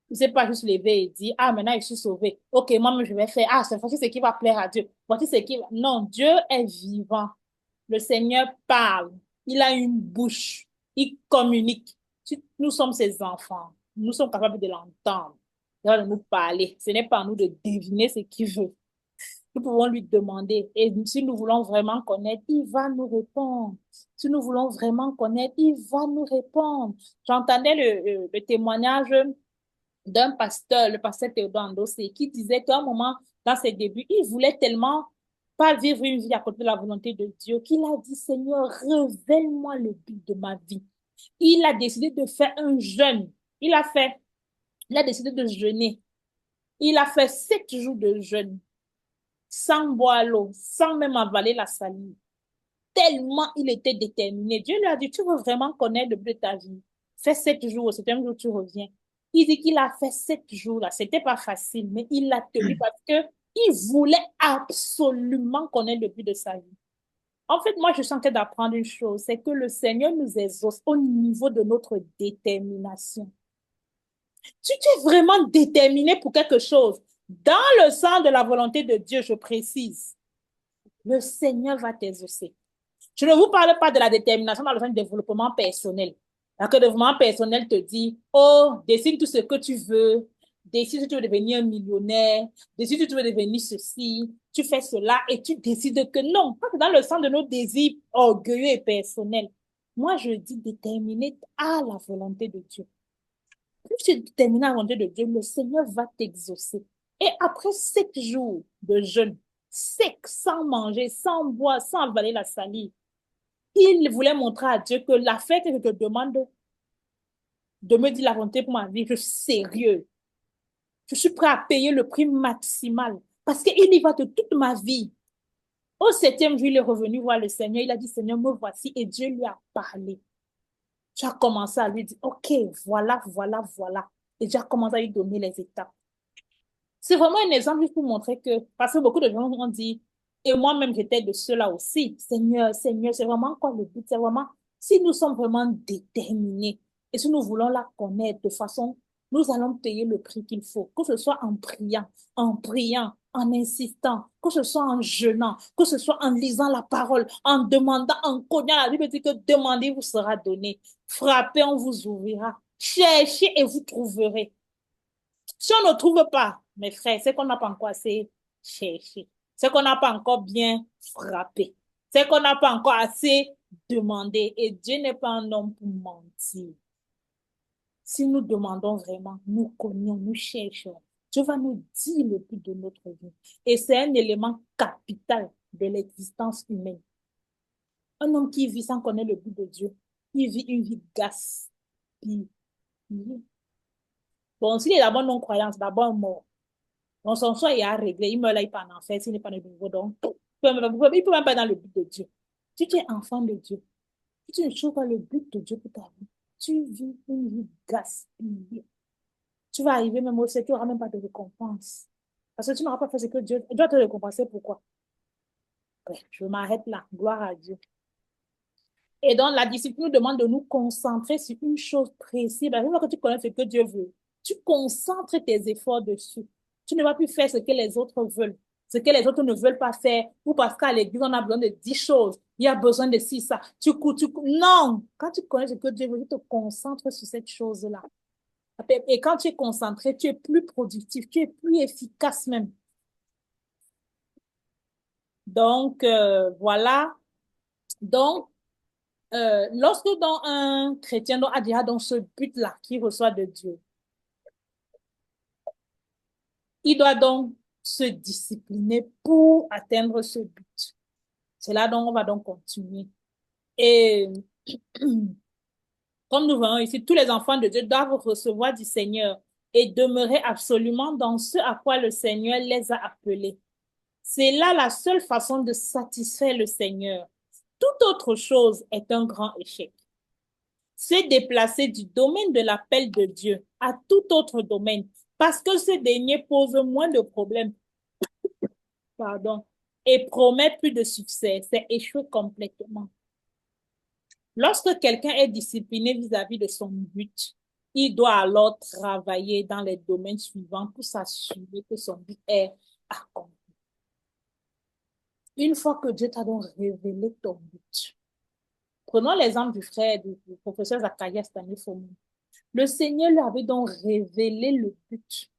Il ne s'est pas juste levé et dit, ah, maintenant je suis sauvé. Ok, moi, je vais faire. Ah, c'est voici ce qui va plaire à Dieu. Voici ce qui va. Non, Dieu est vivant. Le Seigneur parle. Il a une bouche. Il communique. Nous sommes ses enfants. Nous sommes capables de l'entendre. Il va nous parler. Ce n'est pas à nous de deviner ce qu'il veut. Nous pouvons lui demander. Et si nous voulons vraiment connaître, il va nous répondre. Si nous voulons vraiment connaître, il va nous répondre. J'entendais le témoignage d'un pasteur, le pasteur Théodore Ndossé, qui disait qu'à un moment, dans ses débuts, il voulait tellement pas vivre une vie à côté de la volonté de Dieu qu'il a dit, Seigneur, révèle-moi le but de ma vie. Il a décidé de faire un jeûne. Il a décidé de jeûner. Il a fait 7 jours de jeûne, sans boire l'eau, sans même avaler la salive. Tellement il était déterminé. Dieu lui a dit, tu veux vraiment connaître le but de ta vie? Fais 7 jours, au 7e jour, tu reviens. Il dit qu'il a fait 7 jours là. C'était pas facile, mais il l'a tenu parce que il voulait absolument connaître le but de sa vie. En fait, moi, je suis en train d'apprendre une chose, c'est que le Seigneur nous exauce au niveau de notre détermination. Si tu es vraiment déterminé pour quelque chose, dans le sens de la volonté de Dieu, je précise, le Seigneur va t'exaucer. Je ne vous parle pas de la détermination dans le sens du développement personnel. Alors que le développement personnel te dit, oh, décide tout ce que tu veux, décide si tu veux devenir un millionnaire, décide si tu veux devenir ceci, tu fais cela et tu décides que non, pas que dans le sens de nos désirs orgueilleux et personnels. Moi, je dis déterminer à la volonté de Dieu. plus tu es déterminé à la volonté de Dieu, le Seigneur va t'exaucer. Et après 7 jours de jeûne, sec, sans manger, sans boire, sans avaler la salive, il voulait montrer à Dieu que l'affaire que je te demande de me dire la volonté pour ma vie, je suis sérieux. Je suis prêt à payer le prix maximal parce qu'il y va de toute ma vie. Au 7e jour, il est revenu voir le Seigneur. Il a dit, Seigneur, me voici. Et Dieu lui a parlé. Tu as commencé à lui dire, OK, voilà, voilà, voilà. Et tu as commencé à lui donner les étapes. C'est vraiment un exemple juste pour montrer que, parce que beaucoup de gens ont dit, et moi-même j'étais de ceux-là aussi, Seigneur, Seigneur, c'est vraiment quoi le but? C'est vraiment, si nous sommes vraiment déterminés et si nous voulons la connaître de façon, nous allons payer le prix qu'il faut, que ce soit en priant, en insistant, que ce soit en jeûnant, que ce soit en lisant la parole, en demandant, en cognant. La Bible dit que demandez, vous sera donné. Frappez, on vous ouvrira. Cherchez et vous trouverez. Si on ne trouve pas, mes frères, c'est qu'on n'a pas encore assez cherché. C'est qu'on n'a pas encore bien frappé. C'est qu'on n'a pas encore assez demandé. Et Dieu n'est pas un homme pour mentir. Si nous demandons vraiment, nous cognons, nous cherchons, Dieu va nous dire le but de notre vie. Et c'est un élément capital de l'existence humaine. Un homme qui vit sans connaître le but de Dieu, il vit une vie gaspillée. Bon, s'il est d'abord non-croyance, d'abord mort. Donc, son choix est à régler. Il meurt là, il part en enfer, s'il n'est pas de nouveau. Donc, il ne peut même pas dans le but de Dieu. Si tu es enfant de Dieu, si tu ne trouves pas le but de Dieu pour ta vie, tu vis une vie gaspillée. Tu vas arriver même au ciel, tu n'auras même pas de récompense. Parce que tu n'auras pas fait ce que Dieu doit te récompenser. Pourquoi? Bref, je m'arrête là. Gloire à Dieu. Et donc, la discipline nous demande de nous concentrer sur une chose précise. Une fois que tu connais ce que Dieu veut, tu concentres tes efforts dessus. Tu ne vas plus faire ce que les autres veulent, ce que les autres ne veulent pas faire, ou parce qu'à l'église, on a besoin de 10 choses. Il y a besoin de 6, ça. Tu cours. Non! Quand tu connais ce que Dieu veut, tu te concentres sur cette chose-là. Et quand tu es concentré, tu es plus productif, tu es plus efficace même. Donc, voilà. Donc, lorsque dans un chrétien a déjà dans ce but-là qu'il reçoit de Dieu, il doit donc se discipliner pour atteindre ce but. C'est là donc on va donc continuer. Et comme nous voyons ici, tous les enfants de Dieu doivent recevoir du Seigneur et demeurer absolument dans ce à quoi le Seigneur les a appelés. C'est là la seule façon de satisfaire le Seigneur. Toute autre chose est un grand échec. Se déplacer du domaine de l'appel de Dieu à tout autre domaine, parce que ce dernier pose moins de problèmes, et promet plus de succès, c'est échouer complètement. Lorsque quelqu'un est discipliné vis-à-vis de son but, il doit alors travailler dans les domaines suivants pour s'assurer que son but est accompli. Une fois que Dieu t'a donc révélé ton but, prenons l'exemple du frère du professeur Zacharias Stanifomou. Le Seigneur lui avait donc révélé le but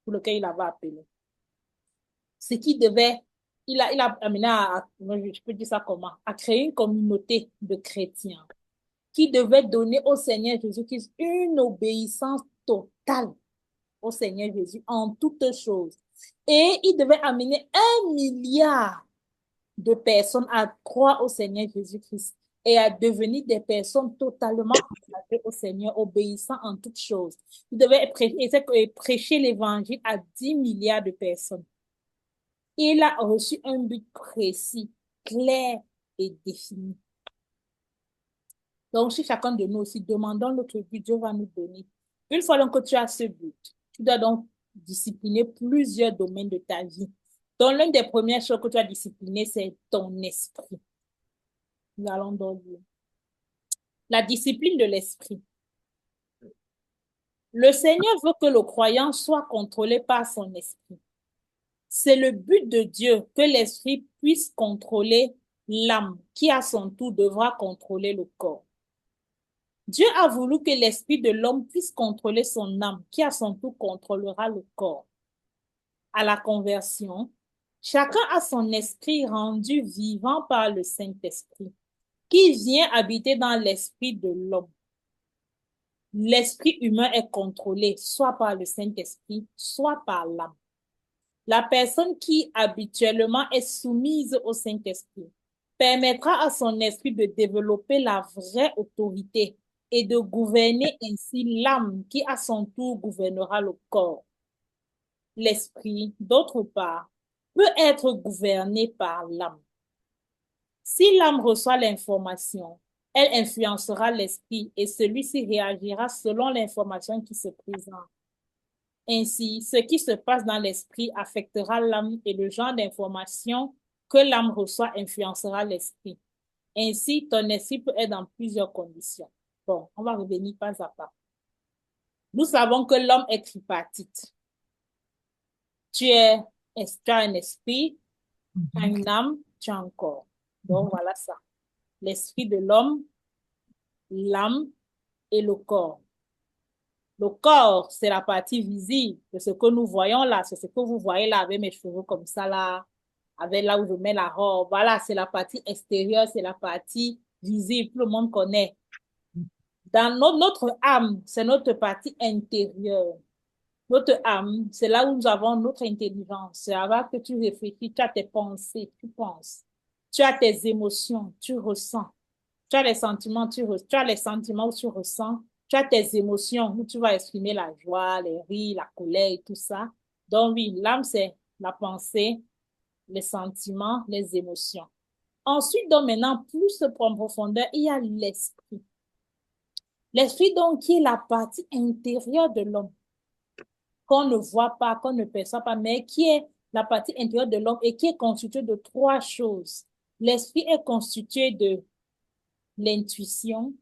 pour lequel il avait appelé. Ce qui devait, il a amené je peux dire ça comment, à créer une communauté de chrétiens qui devait donner au Seigneur Jésus-Christ une obéissance totale au Seigneur Jésus en toutes choses. Et il devait amener 1 milliard de personnes à croire au Seigneur Jésus-Christ et à devenir des personnes totalement consacrées au Seigneur, obéissant en toutes choses. Il devait prêcher l'évangile à 10 milliards de personnes. Il a reçu un but précis, clair et défini. Donc, si chacun de nous aussi demandons notre but, Dieu va nous donner. Une fois donc que tu as ce but, tu dois donc discipliner plusieurs domaines de ta vie. Donc, l'une des premières choses que tu as discipliner, c'est ton esprit. Nous allons donc lire. La discipline de l'esprit. Le Seigneur veut que le croyant soit contrôlé par son esprit. C'est le but de Dieu que l'esprit puisse contrôler l'âme, qui à son tour devra contrôler le corps. Dieu a voulu que l'esprit de l'homme puisse contrôler son âme, qui à son tour contrôlera le corps. À la conversion, chacun a son esprit rendu vivant par le Saint-Esprit, qui vient habiter dans l'esprit de l'homme. l'esprit humain est contrôlé soit par le Saint-Esprit, soit par l'âme. La personne qui habituellement est soumise au Saint-Esprit permettra à son esprit de développer la vraie autorité et de gouverner ainsi l'âme qui, à son tour, gouvernera le corps. L'esprit, d'autre part, peut être gouverné par l'âme. Si l'âme reçoit l'information, elle influencera l'esprit et celui-ci réagira selon l'information qui se présente. Ainsi, ce qui se passe dans l'esprit affectera l'âme et le genre d'information que l'âme reçoit influencera l'esprit. Ainsi, ton esprit peut être dans plusieurs conditions. Bon, on va revenir pas à pas. Nous savons que l'homme est tripartite. Tu as un esprit, tu as une âme, tu as un corps. Donc, voilà ça. L'esprit de l'homme, l'âme et le corps. Le corps, c'est la partie visible de ce que nous voyons là. C'est ce que vous voyez là avec mes cheveux comme ça là, avec là où je mets la robe. Voilà, c'est la partie extérieure, c'est la partie visible. Tout le monde connaît. Dans notre âme, c'est notre partie intérieure. Notre âme, c'est là où nous avons notre intelligence. C'est là que tu réfléchis, tu as tes pensées, tu penses. Tu as tes émotions, tu ressens. Tu as les sentiments, tu as les sentiments où tu ressens. Tu as tes émotions où tu vas exprimer la joie, les rires, la colère et tout ça. Donc oui, l'âme, c'est la pensée, les sentiments, les émotions. Ensuite, donc maintenant, plus en profondeur, il y a l'esprit. L'esprit, donc, qui est la partie intérieure de l'homme, qu'on ne voit pas, qu'on ne perçoit pas, mais qui est la partie intérieure de l'homme et qui est constituée de trois choses. L'esprit est constitué de l'intuition,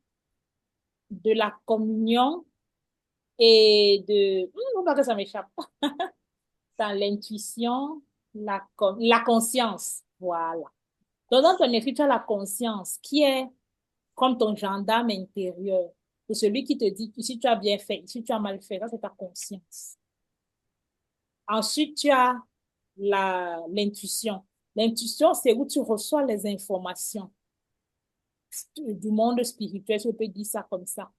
de la communion et de... Non, pas que ça m'échappe. Dans l'intuition, la conscience. Voilà. Donc, dans ton esprit, tu as la conscience qui est comme ton gendarme intérieur. C'est celui qui te dit ici tu as bien fait, ici tu as mal fait. Ça, c'est ta conscience. Ensuite, tu as l'intuition. L'intuition, c'est où tu reçois les informations du monde spirituel, je peux dire ça comme ça.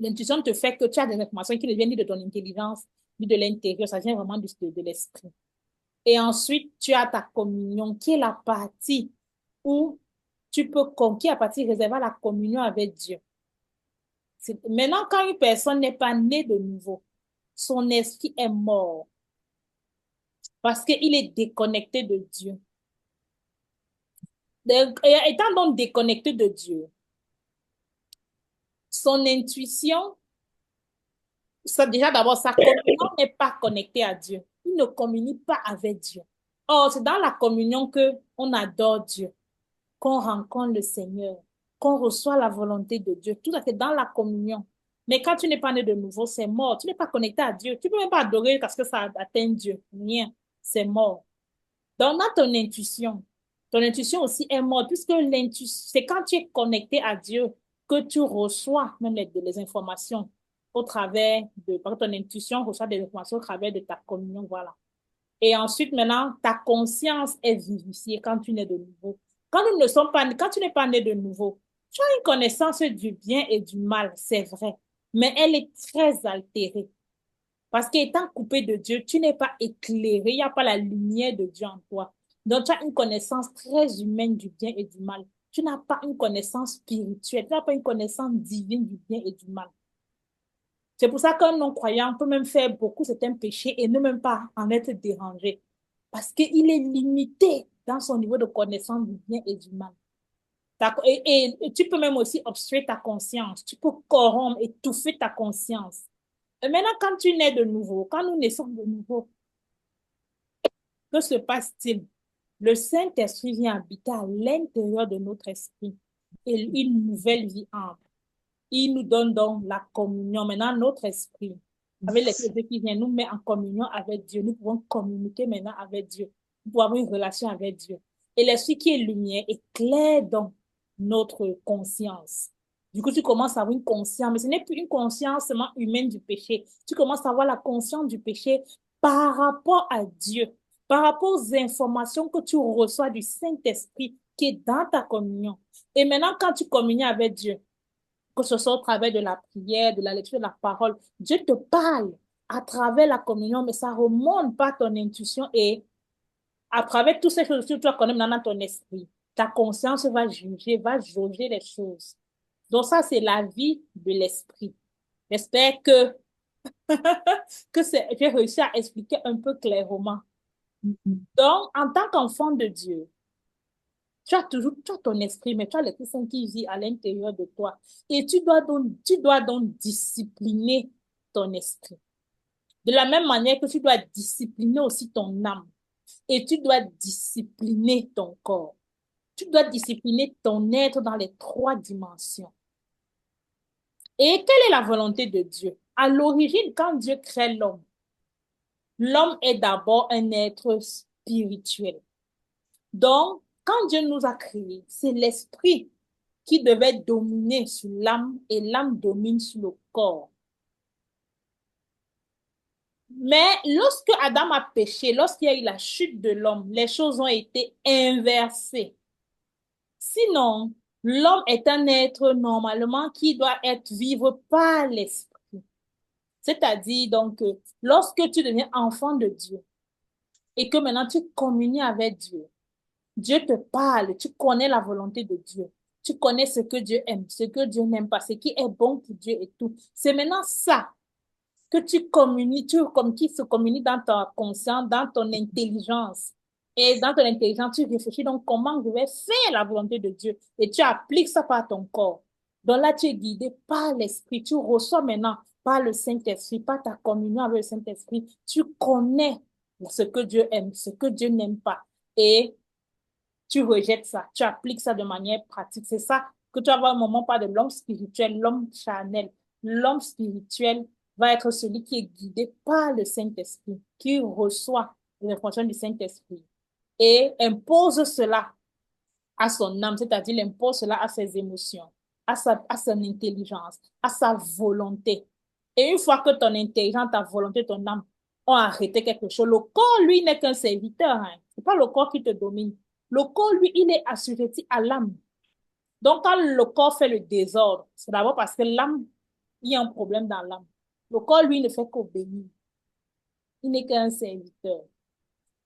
L'intuition te fait que tu as des informations qui ne viennent ni de ton intelligence, ni de l'intérieur, ça vient vraiment de l'esprit. Et ensuite, tu as ta communion, qui est la partie où tu peux conquérir, la partie réservée à la communion avec Dieu. Maintenant, quand une personne n'est pas née de nouveau, son esprit est mort parce qu'il est déconnecté de Dieu. Étant donc déconnecté de Dieu, son intuition, ça déjà d'abord, sa communion n'est pas connectée à Dieu. Il ne communie pas avec Dieu. Or, c'est dans la communion que on adore Dieu, qu'on rencontre le Seigneur, qu'on reçoit la volonté de Dieu. Tout ça, c'est dans la communion. Mais quand tu n'es pas né de nouveau, c'est mort. Tu n'es pas connecté à Dieu. Tu ne peux même pas adorer parce que ça atteint Dieu. Rien. C'est mort. Donc, dans ton intuition aussi est morte, puisque l'intuition, c'est quand tu es connecté à Dieu que tu reçois même les informations au travers par ton intuition reçoit des informations au travers de ta communion, voilà. Et ensuite, maintenant, ta conscience est vivifiée quand tu nais de nouveau. Quand tu n'es pas né de nouveau, tu as une connaissance du bien et du mal, c'est vrai, mais elle est très altérée. Parce qu'étant coupé de Dieu, tu n'es pas éclairé, il n'y a pas la lumière de Dieu en toi. Donc, tu as une connaissance très humaine du bien et du mal. Tu n'as pas une connaissance spirituelle, tu n'as pas une connaissance divine du bien et du mal. C'est pour ça qu'un non-croyant peut même faire beaucoup certains péchés et ne même pas en être dérangé. Parce qu'il est limité dans son niveau de connaissance du bien et du mal. Et tu peux même aussi obstruer ta conscience. Tu peux corrompre, étouffer ta conscience. Et maintenant, quand tu nais de nouveau, quand nous naissons de nouveau, que se passe-t-il? Le Saint-Esprit vient habiter à l'intérieur de notre esprit et une nouvelle vie entre. Il nous donne donc la communion. Maintenant, notre esprit, avec l'esprit qui vient, nous met en communion avec Dieu. Nous pouvons communiquer maintenant avec Dieu. Nous pouvons avoir une relation avec Dieu. Et l'esprit qui est lumière éclaire donc notre conscience. Du coup, tu commences à avoir une conscience, mais ce n'est plus une conscience seulement humaine du péché. Tu commences à avoir la conscience du péché par rapport à Dieu, par rapport aux informations que tu reçois du Saint-Esprit qui est dans ta communion. Et maintenant, quand tu communies avec Dieu, que ce soit au travers de la prière, de la lecture de la parole. Dieu te parle à travers la communion, mais ça remonte par ton intuition et à travers toutes ces choses que tu dois connaître maintenant dans ton esprit. Ta conscience va juger, va jauger les choses. Donc ça, c'est la vie de l'esprit. J'espère que, j'ai réussi à expliquer un peu clairement. Donc, en tant qu'enfant de Dieu, tu as ton esprit, mais tu as l'Esprit Saint qui vit à l'intérieur de toi. Et tu dois donc discipliner ton esprit. De la même manière que tu dois discipliner aussi ton âme. Et tu dois discipliner ton corps. Tu dois discipliner ton être dans les 3 dimensions. Et quelle est la volonté de Dieu? À l'origine, quand Dieu crée l'homme, l'homme est d'abord un être spirituel. Donc, quand Dieu nous a créés, c'est l'esprit qui devait dominer sur l'âme et l'âme domine sur le corps. Mais lorsque Adam a péché, lorsqu'il y a eu la chute de l'homme, les choses ont été inversées. Sinon, l'homme est un être normalement qui doit vivre par l'esprit. C'est-à-dire donc, lorsque tu deviens enfant de Dieu et que maintenant tu communies avec Dieu, Dieu te parle, tu connais la volonté de Dieu. Tu connais ce que Dieu aime, ce que Dieu n'aime pas, ce qui est bon pour Dieu et tout. C'est maintenant ça que tu communies, qui se communie dans ta conscience, dans ton intelligence. Et dans ton intelligence, tu réfléchis donc comment je vais faire la volonté de Dieu. Et tu appliques ça par ton corps. Donc là, tu es guidé par l'Esprit. Tu reçois maintenant par le Saint-Esprit, par ta communion avec le Saint-Esprit. Tu connais ce que Dieu aime, ce que Dieu n'aime pas. Et tu rejettes ça. Tu appliques ça de manière pratique. C'est ça que tu vas avoir un moment pas de l'homme spirituel, l'homme charnel. L'homme spirituel va être celui qui est guidé par le Saint-Esprit, qui reçoit les fonctions du Saint-Esprit et impose cela à son âme, c'est-à-dire il impose cela à ses émotions, à son intelligence, à sa volonté. Et une fois que ton intelligence, ta volonté, ton âme ont arrêté quelque chose, le corps, lui, n'est qu'un serviteur. Hein. Ce n'est pas le corps qui te domine. Le corps, lui, il est assujetti à l'âme. Donc, quand le corps fait le désordre, c'est d'abord parce que l'âme, il y a un problème dans l'âme. Le corps, lui, ne fait qu'obéir. Il n'est qu'un serviteur.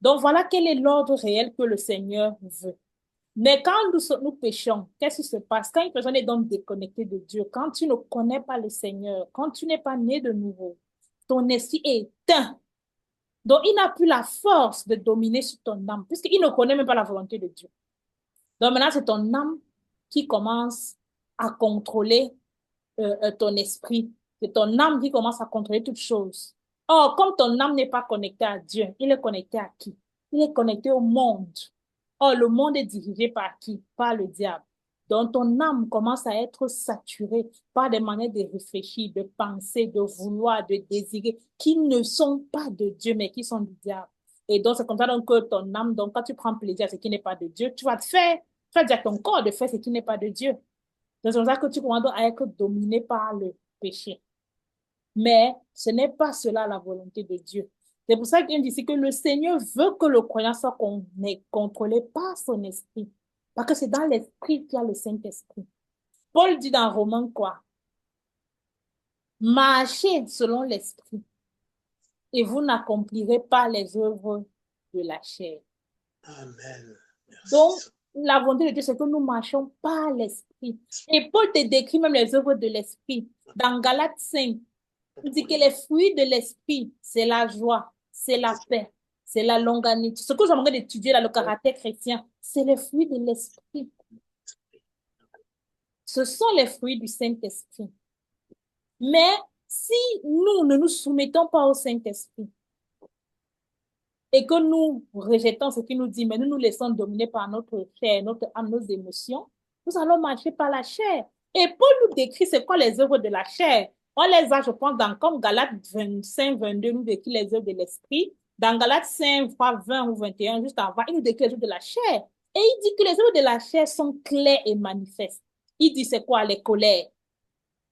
Donc, voilà quel est l'ordre réel que le Seigneur veut. Mais quand nous péchons, qu'est-ce qui se passe? Quand une personne est donc déconnectée de Dieu, quand tu ne connais pas le Seigneur, quand tu n'es pas né de nouveau, ton esprit est éteint. Donc, il n'a plus la force de dominer sur ton âme, puisqu'il ne connaît même pas la volonté de Dieu. Donc, maintenant, c'est ton âme qui commence à contrôler ton esprit. C'est ton âme qui commence à contrôler toutes choses. Or, comme ton âme n'est pas connectée à Dieu, il est connecté à qui? Il est connecté au monde. Or, le monde est dirigé par qui? Par le diable. Donc, ton âme commence à être saturée par des manières de réfléchir, de penser, de vouloir, de désirer, qui ne sont pas de Dieu, mais qui sont du diable. Et donc, c'est comme ça donc, que ton âme, donc, quand tu prends plaisir à ce qui n'est pas de Dieu, tu vas dire à ton corps de faire ce qui n'est pas de Didonc, c'est comme ça que tu commences à être dominé par le péché. Mais ce n'est pas cela la volonté de Dieu. C'est pour ça qu'il dit ici que le Seigneur veut que le croyant soit contrôlé par son esprit. Parce que c'est dans l'esprit qu'il y a le Saint-Esprit. Paul dit dans Romains quoi? Marchez selon l'esprit et vous n'accomplirez pas les œuvres de la chair. Amen. Merci. Donc, la volonté de Dieu, c'est que nous marchons par l'esprit. Et Paul te décrit même les œuvres de l'esprit. Dans Galates 5, il dit que les fruits de l'esprit, c'est la joie, c'est la paix, c'est la longanimité. Ce que j'aimerais d'étudier dans le caractère chrétien, c'est les fruits de l'esprit. Ce sont les fruits du Saint-Esprit. Mais si nous ne nous soumettons pas au Saint-Esprit et que nous rejetons ce qu'il nous dit, mais nous nous laissons dominer par notre chair, notre âme, nos émotions, nous allons marcher par la chair. Et Paul nous décrit c'est quoi les œuvres de la chair. On les a, je pense, comme Galates 25, 22, nous décrit les œuvres de l'esprit. Dans Galates 5, 20 ou 21, juste avant, il nous décrit les œuvres de la chair. Et il dit que les œuvres de la chair sont claires et manifestes. Il dit c'est quoi? Les colères,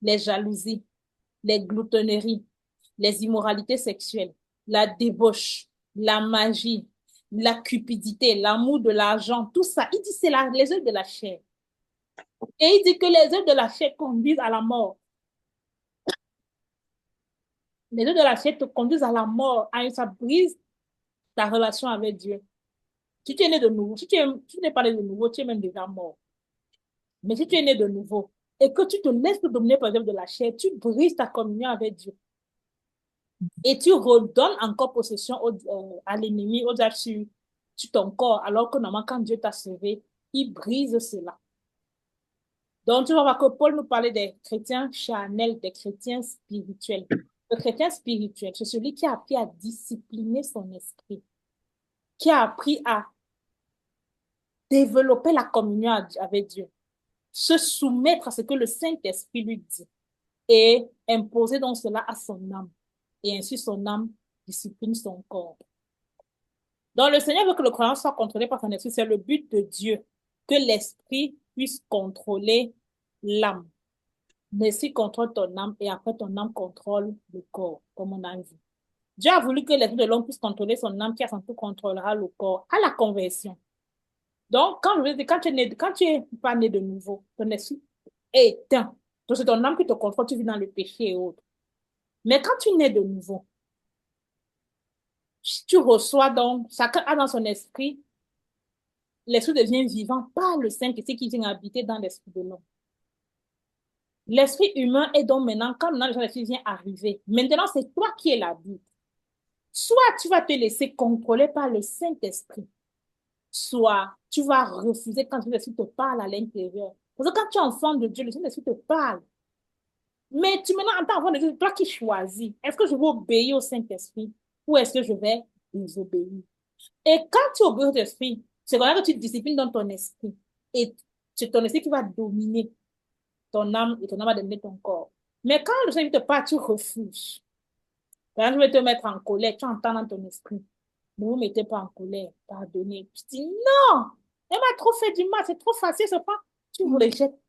les jalousies, les gloutonneries, les immoralités sexuelles, la débauche, la magie, la cupidité, l'amour de l'argent, tout ça. Il dit c'est les œuvres de la chair. Et il dit que les œuvres de la chair conduisent à la mort. Les œuvres de la chair te conduisent à la mort, ça brise ta relation avec Dieu. Si tu es né de nouveau, si tu n'es pas né de nouveau, tu es même déjà mort. Mais si tu es né de nouveau et que tu te laisses dominer par les œuvres de la chair, tu brises ta communion avec Dieu. Et tu redonnes encore possession à l'ennemi, aux œuvres sur ton corps, alors que normalement, quand Dieu t'a sauvé, il brise cela. Donc, tu vas voir que Paul nous parlait des chrétiens charnels, des chrétiens spirituels. Le chrétien spirituel, c'est celui qui a appris à discipliner son esprit, qui a appris à développer la communion avec Dieu, se soumettre à ce que le Saint-Esprit lui dit et imposer donc cela à son âme. Et ainsi, son âme discipline son corps. Donc, le Seigneur veut que le croyant soit contrôlé par son esprit. C'est le but de Dieu, que l'esprit puisse contrôler l'âme. L'esprit contrôle ton âme et après ton âme contrôle le corps, comme on a vu. Dieu a voulu que l'esprit de l'homme puisse contrôler son âme qui à son tour contrôlera le corps à la conversion. Donc, quand tu es pas né de nouveau, ton esprit est éteint. Donc, c'est ton âme qui te contrôle, tu vis dans le péché et autres. Mais quand tu nais de nouveau, tu reçois donc, chacun a dans son esprit, l'esprit devient vivant par le Saint-Esprit qui vient habiter dans l'esprit de l'homme. L'esprit humain est donc maintenant, quand maintenant l'esprit vient arriver, maintenant c'est toi qui es l'arbitre. Soit tu vas te laisser contrôler par le Saint-Esprit, soit tu vas refuser quand l'esprit te parle à l'intérieur. Parce que quand tu es enfant de Dieu, le Saint-Esprit te parle. Mais tu maintenant, en tant qu'enfant de Dieu, c'est toi qui choisis. Est-ce que je vais obéir au Saint-Esprit ou est-ce que je vais désobéir? Et quand tu obéis au Saint-Esprit, c'est comme ça que tu disciplines dans ton esprit. Et c'est ton esprit qui va dominer ton âme et ton âme va dominer ton corps. Mais quand le Saint-Esprit te parle, tu refuses. Par exemple, je vais te mettre en colère, tu entends dans ton esprit. Ne vous mettez pas en colère, pardonnez. Tu dis non, elle m'a trop fait du mal, c'est trop facile, c'est pas. Tu vous rejettes.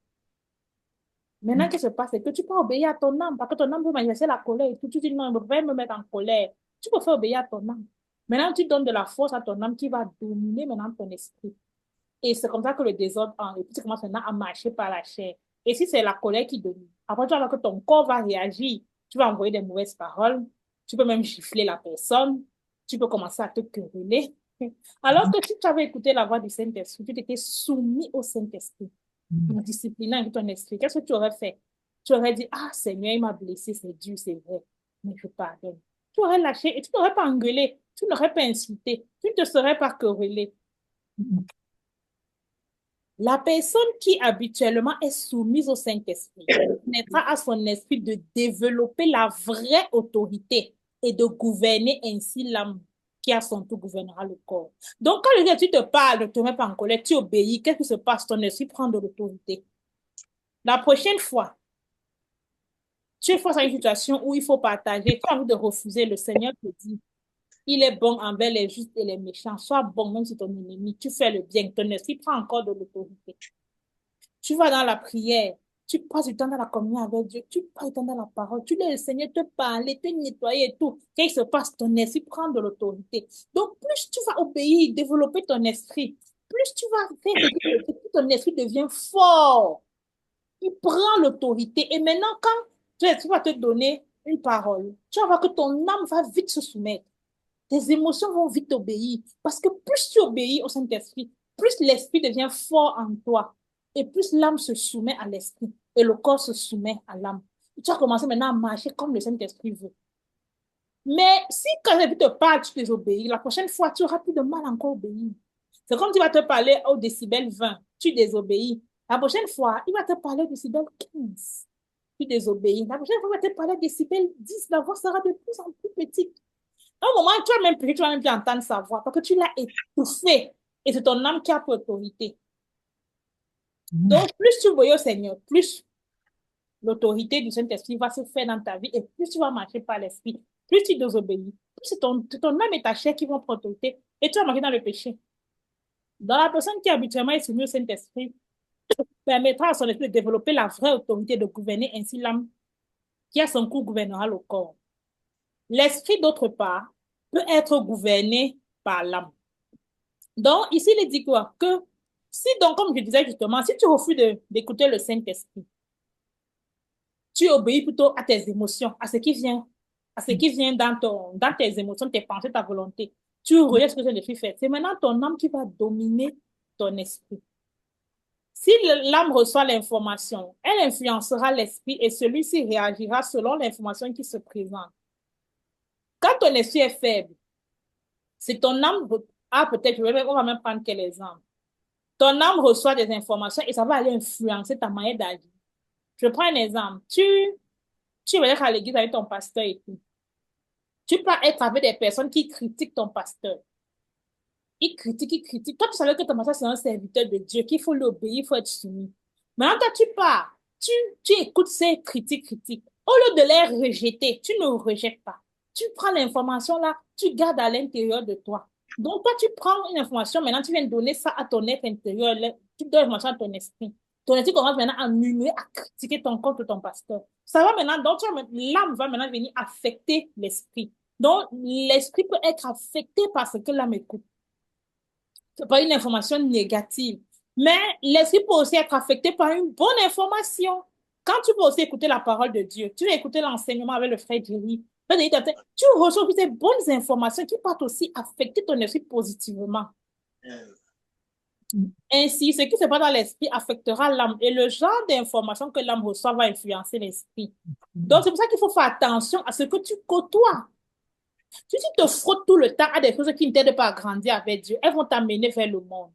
Maintenant, qu'est-ce qui se passe? C'est que tu peux obéir à ton âme, parce que ton âme peut manifester la colère et tout. Tu dis non, je vais me mettre en colère. Tu peux faire obéir à ton âme. Maintenant, tu donnes de la force à ton âme qui va dominer maintenant ton esprit. Et c'est comme ça que le désordre, et puis tu commences maintenant à marcher par la chair. Et si c'est la colère qui domine, après tu vas voir que ton corps va réagir. Tu vas envoyer des mauvaises paroles. Tu peux même gifler la personne. Tu peux commencer à te quereller. Alors que si tu avais écouté la voix du Saint-Esprit, tu t'étais soumis au Saint-Esprit, en disciplinant avec ton esprit, qu'est-ce que tu aurais fait? Tu aurais dit, ah Seigneur, il m'a blessé, c'est dur, c'est vrai, mais je pardonne. Tu aurais lâché et tu n'aurais pas engueulé, tu n'aurais pas insulté, tu ne te serais pas querellé. La personne qui habituellement est soumise au Saint-Esprit permettra à son esprit de développer la vraie autorité et de gouverner ainsi l'âme qui à son tour gouvernera le corps. Donc quand le Dieu te parle, ne te mets pas en colère, tu obéis, qu'est-ce qui se passe? Ton esprit prend de l'autorité. La prochaine fois, tu es face à une situation où il faut partager, tu as envie de refuser, le Seigneur te dit, il est bon envers les justes et les méchants, sois bon même si ton ennemi, tu fais le bien, ton esprit prend encore de l'autorité. Tu vas dans la prière, tu passes du temps dans la communion avec Dieu, tu passes du temps dans la parole, tu laisses le Seigneur te parler, te nettoyer et tout. Qu'est-ce qui se passe? Ton esprit prend de l'autorité. Donc, plus tu vas obéir, développer ton esprit, plus tu vas faire que ton esprit devient fort. Il prend l'autorité. Et maintenant, quand tu vas te donner une parole, tu vas voir que ton âme va vite se soumettre. Tes émotions vont vite obéir. Parce que plus tu obéis au Saint-Esprit, plus l'esprit devient fort en toi. Et plus l'âme se soumet à l'esprit. Et le corps se soumet à l'âme. Tu vas commencer maintenant à marcher comme le Saint-Esprit veut. Mais si quand l'esprit te parle, tu désobéis, la prochaine fois, tu auras plus de mal encore à obéir. C'est comme tu vas te parler au décibel 20, tu désobéis. La prochaine fois, il va te parler au décibel 15. Tu désobéis. La prochaine fois, il va te parler au décibel 10. La voix sera de plus en plus petite. À un moment, tu vas même plus entendre sa voix parce que tu l'as étouffée. Et c'est ton âme qui a pour autorité. Donc, plus tu obéis au Seigneur, plus l'autorité du Saint-Esprit va se faire dans ta vie et plus tu vas marcher par l'Esprit, plus tu désobéis. Plus c'est ton âme et ta chair qui vont prendre autorité et tu vas marcher dans le péché. Dans la personne qui habituellement est soumise au Saint-Esprit, permettra à son esprit de développer la vraie autorité de gouverner ainsi l'âme qui à son coup gouvernera le corps. L'esprit, d'autre part, peut être gouverné par l'âme. Donc, ici, il dit quoi? Que Si donc, comme je disais justement, si tu refuses d'écouter le Saint-Esprit, tu obéis plutôt à tes émotions, à ce qui vient dans tes émotions, tes pensées, ta volonté. Tu rejettes ce que l'esprit fait. C'est maintenant ton âme qui va dominer ton esprit. Si l'âme reçoit l'information, elle influencera l'esprit et celui-ci réagira selon l'information qui se présente. Quand ton esprit est faible, c'est ton âme, peut-être, on va même prendre quel exemple. Ton âme reçoit des informations et ça va aller influencer ta manière d'agir. Je prends un exemple. Tu vas être à l'église avec ton pasteur et tout. Tu peux être avec des personnes qui critiquent ton pasteur. Ils critiquent, ils critiquent. Toi, tu savais que ton pasteur, c'est un serviteur de Dieu, qu'il faut l'obéir, il faut être soumis. Maintenant, toi, tu pars. Tu écoutes ces critiques. Au lieu de les rejeter, tu ne rejettes pas. Tu prends l'information là, tu gardes à l'intérieur de toi. Donc, toi, tu prends une information, maintenant, tu viens donner ça à ton être intérieur, tu donnes l'information à ton esprit. Ton esprit commence maintenant à murmurer, à critiquer ton compte de ton pasteur. Ça va maintenant, donc l'âme va maintenant venir affecter l'esprit. Donc, l'esprit peut être affecté par ce que l'âme écoute. C'est pas une information négative. Mais l'esprit peut aussi être affecté par une bonne information. Quand tu peux aussi écouter la parole de Dieu, tu vas écouter l'enseignement avec le frère Jerry, tu reçois aussi des bonnes informations qui peuvent aussi affecter ton esprit positivement. Ainsi, ce qui se passe dans l'esprit affectera l'âme et le genre d'information que l'âme reçoit va influencer l'esprit. Donc, c'est pour ça qu'il faut faire attention à ce que tu côtoies. Si tu te frottes tout le temps à des choses qui ne t'aident pas à grandir avec Dieu, elles vont t'amener vers le monde.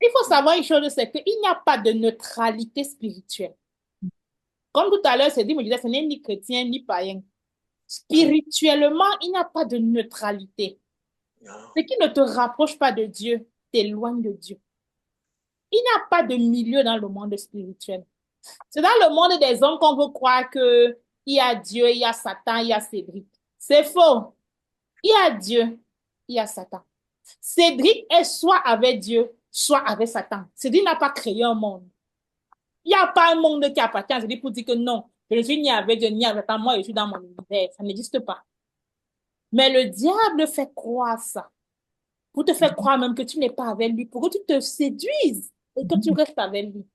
Il faut savoir une chose, c'est qu'il n'y a pas de neutralité spirituelle. Comme tout à l'heure, c'est dit, me disait, ce n'est ni chrétien ni païen. Spirituellement, il n'y a pas de neutralité. Ce qui ne te rapproche pas de Dieu t'éloigne de Dieu. Il n'y a pas de milieu dans le monde spirituel. C'est dans le monde des hommes qu'on veut croire qu'il y a Dieu, il y a Satan, il y a Cédric. C'est faux. Il y a Dieu, il y a Satan. Cédric est soit avec Dieu, soit avec Satan. Cédric n'a pas créé un monde. Il n'y a pas un monde qui appartient à Cédric pour dire que non, je ne suis ni avec Dieu, ni avec Satan, moi je suis dans mon univers. Ça n'existe pas. Mais le diable fait croire ça. Pour te faire croire même que tu n'es pas avec lui, pour que tu te séduises et que tu restes avec lui.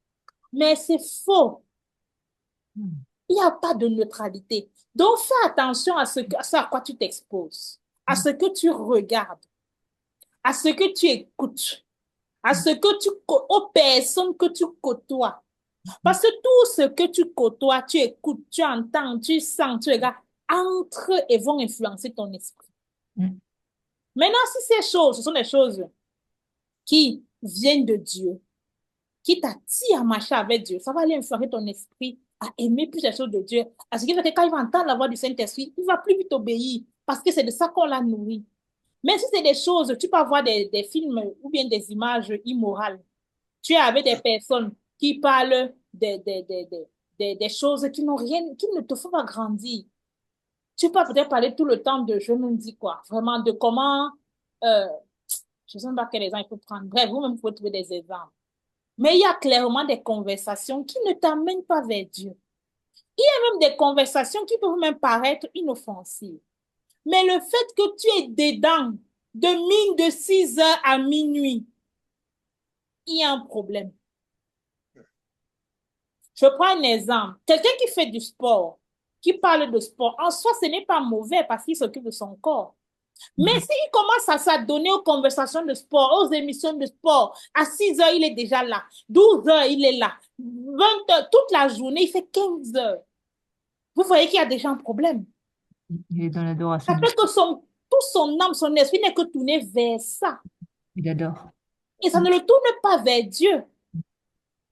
Mais c'est faux. Il n'y a pas de neutralité. Donc, fais attention à ce à quoi tu t'exposes, à ce que tu regardes, à ce que tu écoutes, à ce que aux personnes que tu côtoies. Parce que tout ce que tu côtoies, tu écoutes, tu entends, tu sens, tu regardes, entre et vont influencer ton esprit. Maintenant, si ces choses, ce sont des choses qui viennent de Dieu, qui t'attirent à marcher avec Dieu, ça va aller influencer ton esprit à aimer plus les choses de Dieu. À ce qui fait que quand il va entendre la voix du Saint-Esprit, il va plus vite obéir parce que c'est de ça qu'on l'a nourri. Mais si c'est des choses, tu peux avoir des films ou bien des images immorales. Tu es avec des personnes qui parlent des choses qui n'ont rien, qui ne te font pas grandir. Tu peux peut-être parler tout le temps de je me dis quoi, vraiment de comment, je ne sais pas quel exemple il faut prendre. Bref, vous-même, vous pouvez trouver des exemples. Mais il y a clairement des conversations qui ne t'amènent pas vers Dieu. Il y a même des conversations qui peuvent même paraître inoffensives. Mais le fait que tu es dedans de 6 heures à minuit, il y a un problème. Je prends un exemple. Quelqu'un qui fait du sport, qui parle de sport, en soi, ce n'est pas mauvais parce qu'il s'occupe de son corps. Mais s'il commence à s'adonner aux conversations de sport, aux émissions de sport, à 6 heures, il est déjà là. 12 heures, il est là. 20 heures, toute la journée, il fait 15 heures. Vous voyez qu'il y a déjà un problème. Il est dans l'adoration. Ça fait que tout son âme, son esprit n'est que tourné vers ça. Il adore. Et ça ne le tourne pas vers Dieu.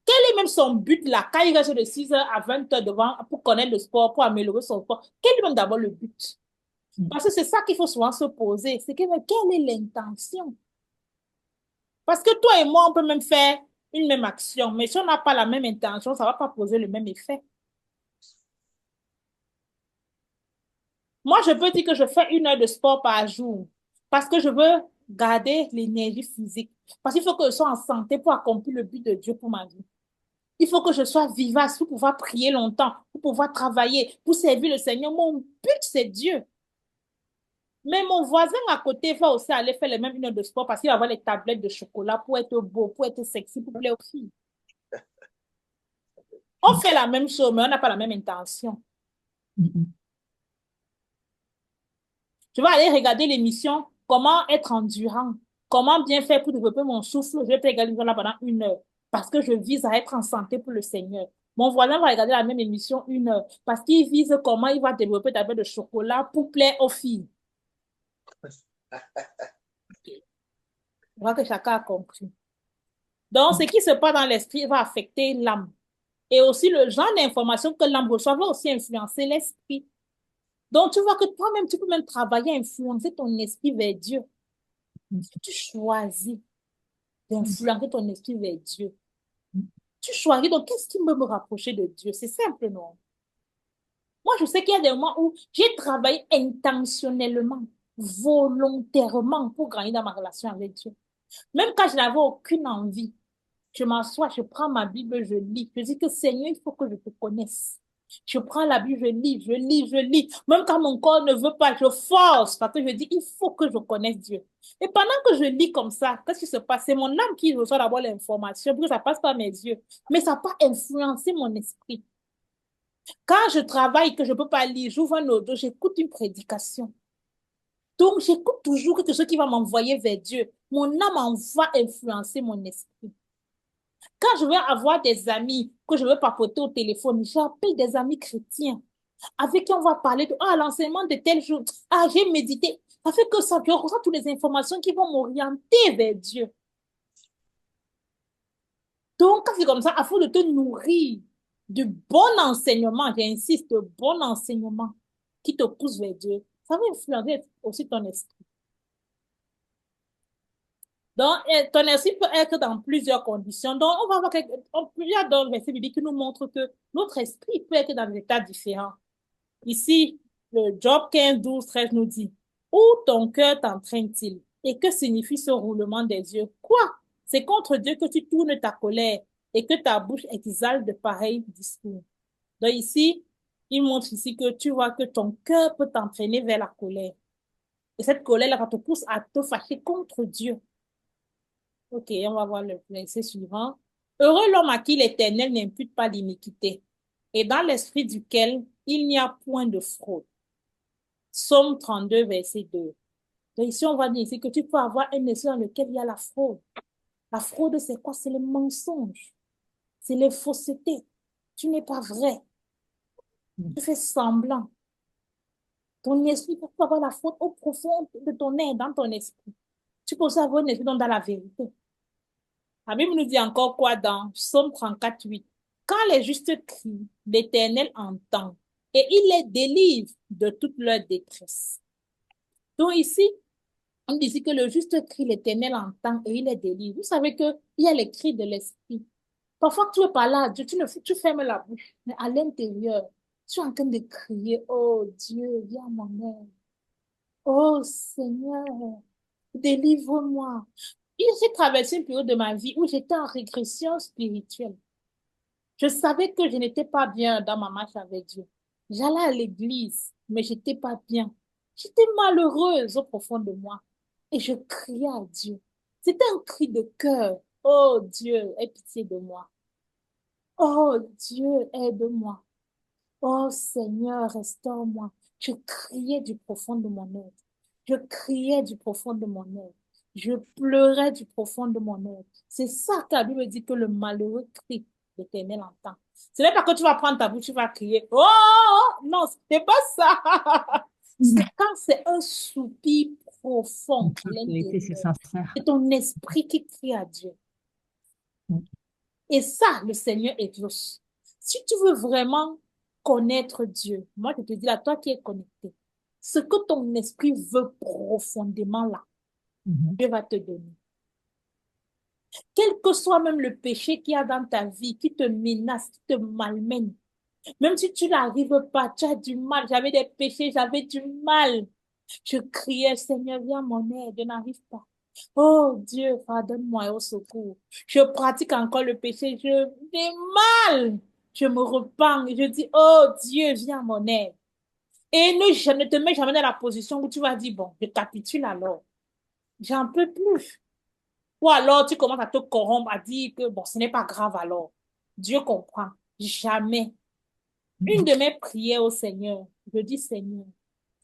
Quel est même son but là, quand il reste de 6 heures à 20 heures devant pour connaître le sport, pour améliorer son sport? Quel est même d'abord le but? Parce que c'est ça qu'il faut souvent se poser. C'est quelle est l'intention? Parce que toi et moi, on peut même faire une même action, mais si on n'a pas la même intention, ça ne va pas poser le même effet. Moi, je peux dire que je fais 1 heure de sport par jour parce que je veux garder l'énergie physique. Parce qu'il faut que je sois en santé pour accomplir le but de Dieu pour ma vie. Il faut que je sois vivace pour pouvoir prier longtemps, pour pouvoir travailler, pour servir le Seigneur. Mon but, c'est Dieu. Mais mon voisin à côté va aussi aller faire les mêmes 1 heure de sport parce qu'il va avoir les tablettes de chocolat pour être beau, pour être sexy, pour plaire aux filles. On fait la même chose, mais on n'a pas la même intention. Je vais aller regarder l'émission Comment être endurant, comment bien faire pour développer mon souffle. Je vais te regarder là pendant 1 heure parce que je vise à être en santé pour le Seigneur. Mon voisin va regarder la même émission 1 heure parce qu'il vise comment il va développer tablettes de chocolat pour plaire aux filles. Je crois que chacun a compris. Donc, ce qui se passe dans l'esprit va affecter l'âme. Et aussi, le genre d'information que l'âme reçoit va aussi influencer l'esprit. Donc, tu vois que toi-même, tu peux même travailler à influencer ton esprit vers Dieu. Si tu choisis d'influencer ton esprit vers Dieu, tu choisis. Donc, qu'est-ce qui peut me rapprocher de Dieu? C'est simple, non? Moi, je sais qu'il y a des moments où j'ai travaillé intentionnellement, volontairement pour gagner dans ma relation avec Dieu. Même quand je n'avais aucune envie, je m'assois, je prends ma Bible, je lis. Je dis que Seigneur, il faut que je te connaisse. Je prends la Bible, je lis, je lis, je lis. Même quand mon corps ne veut pas, je force parce que je dis, il faut que je connaisse Dieu. Et pendant que je lis comme ça, qu'est-ce qui se passe? C'est mon âme qui reçoit d'abord l'information, puis ça passe par mes yeux. Mais ça n'a pas influencé mon esprit. Quand je travaille, que je ne peux pas lire, j'ouvre un audio, j'écoute une prédication. Donc, j'écoute toujours quelque chose qui va m'envoyer vers Dieu. Mon âme en va influencer mon esprit. Quand je vais avoir des amis que je veux papoter au téléphone, j'appelle des amis chrétiens avec qui on va parler de l'enseignement de tel jour. Ah, j'ai médité. Ça fait que ça, je reçois toutes les informations qui vont m'orienter vers Dieu. Donc, quand c'est comme ça, à force de te nourrir de bon enseignement, j'insiste, de bon enseignement qui te pousse vers Dieu, ça va influencer aussi ton esprit. Donc, ton esprit peut être dans plusieurs conditions. Donc, on va voir plusieurs dans le verset biblique qui nous montrent que notre esprit peut être dans des états différents. Ici, le Job 15, 12, 13 nous dit, où ton cœur t'entraîne-t-il? Et que signifie ce roulement des yeux? Quoi? C'est contre Dieu que tu tournes ta colère et que ta bouche exhale de pareils discours. Donc ici, il montre ici que tu vois que ton cœur peut t'entraîner vers la colère. Et cette colère-là va te pousser à te fâcher contre Dieu. Ok, on va voir le verset suivant. Heureux l'homme à qui l'Éternel n'impute pas l'iniquité, et dans l'esprit duquel il n'y a point de fraude. Psaume 32, verset 2. Donc ici, on va dire ici que tu peux avoir un esprit dans lequel il y a la fraude. La fraude, c'est quoi? C'est le mensonge. C'est les faussetés. Tu n'es pas vrai. Tu fais semblant. Ton esprit peut avoir la fraude au profond de ton être, dans ton esprit. Tu peux aussi avoir un esprit dans la vérité. La Bible nous dit encore quoi dans Psaume 34, 8. Quand les justes crient, l'Éternel entend et il les délivre de toute leur détresse. Donc ici, on dit que le juste crie, l'Éternel entend et il les délivre. Vous savez qu'il y a les cris de l'esprit. Parfois, tu veux parler à Dieu, tu fermes la bouche, mais à l'intérieur, tu es en train de crier, oh Dieu, viens à mon aide. Oh Seigneur, délivre-moi. J'ai traversé une période de ma vie où j'étais en régression spirituelle. Je savais que je n'étais pas bien dans ma marche avec Dieu. J'allais à l'église, mais j'étais pas bien. J'étais malheureuse au profond de moi. Et je criais à Dieu. C'était un cri de cœur. Oh Dieu, aie pitié de moi. Oh Dieu, aide-moi. Oh Seigneur, restaure-moi. Je criais du profond de mon être. Je criais du profond de mon être. Je pleurais du profond de mon être. C'est ça que la Bible dit que le malheureux crie, l'Éternel entend. Ce n'est pas que tu vas prendre ta bouche, tu vas crier. Oh, non, c'est pas ça. C'est quand c'est un soupir profond à C'est l'intérieur. sincère. C'est ton esprit qui crie à Dieu. Et ça, le Seigneur exauce. Si tu veux vraiment connaître Dieu, moi je te dis là, toi qui es connecté, ce que ton esprit veut profondément là, Dieu va te donner. Quel que soit même le péché qu'il y a dans ta vie, qui te menace, qui te malmène, même si tu n'arrives pas, tu as du mal, j'avais des péchés, j'avais du mal. Je criais, Seigneur, viens à mon aide, je n'arrive pas. Oh Dieu, pardonne-moi au secours. Je pratique encore le péché, j'ai mal. Je me repens et je dis, oh Dieu, viens à mon aide. Et ne te mets jamais dans la position où tu vas dire, bon, je capitule alors. J'en peux plus. Ou alors tu commences à te corrompre, à dire que, bon, ce n'est pas grave alors. Dieu comprend. Jamais. Une de mes prières au Seigneur, je dis, Seigneur,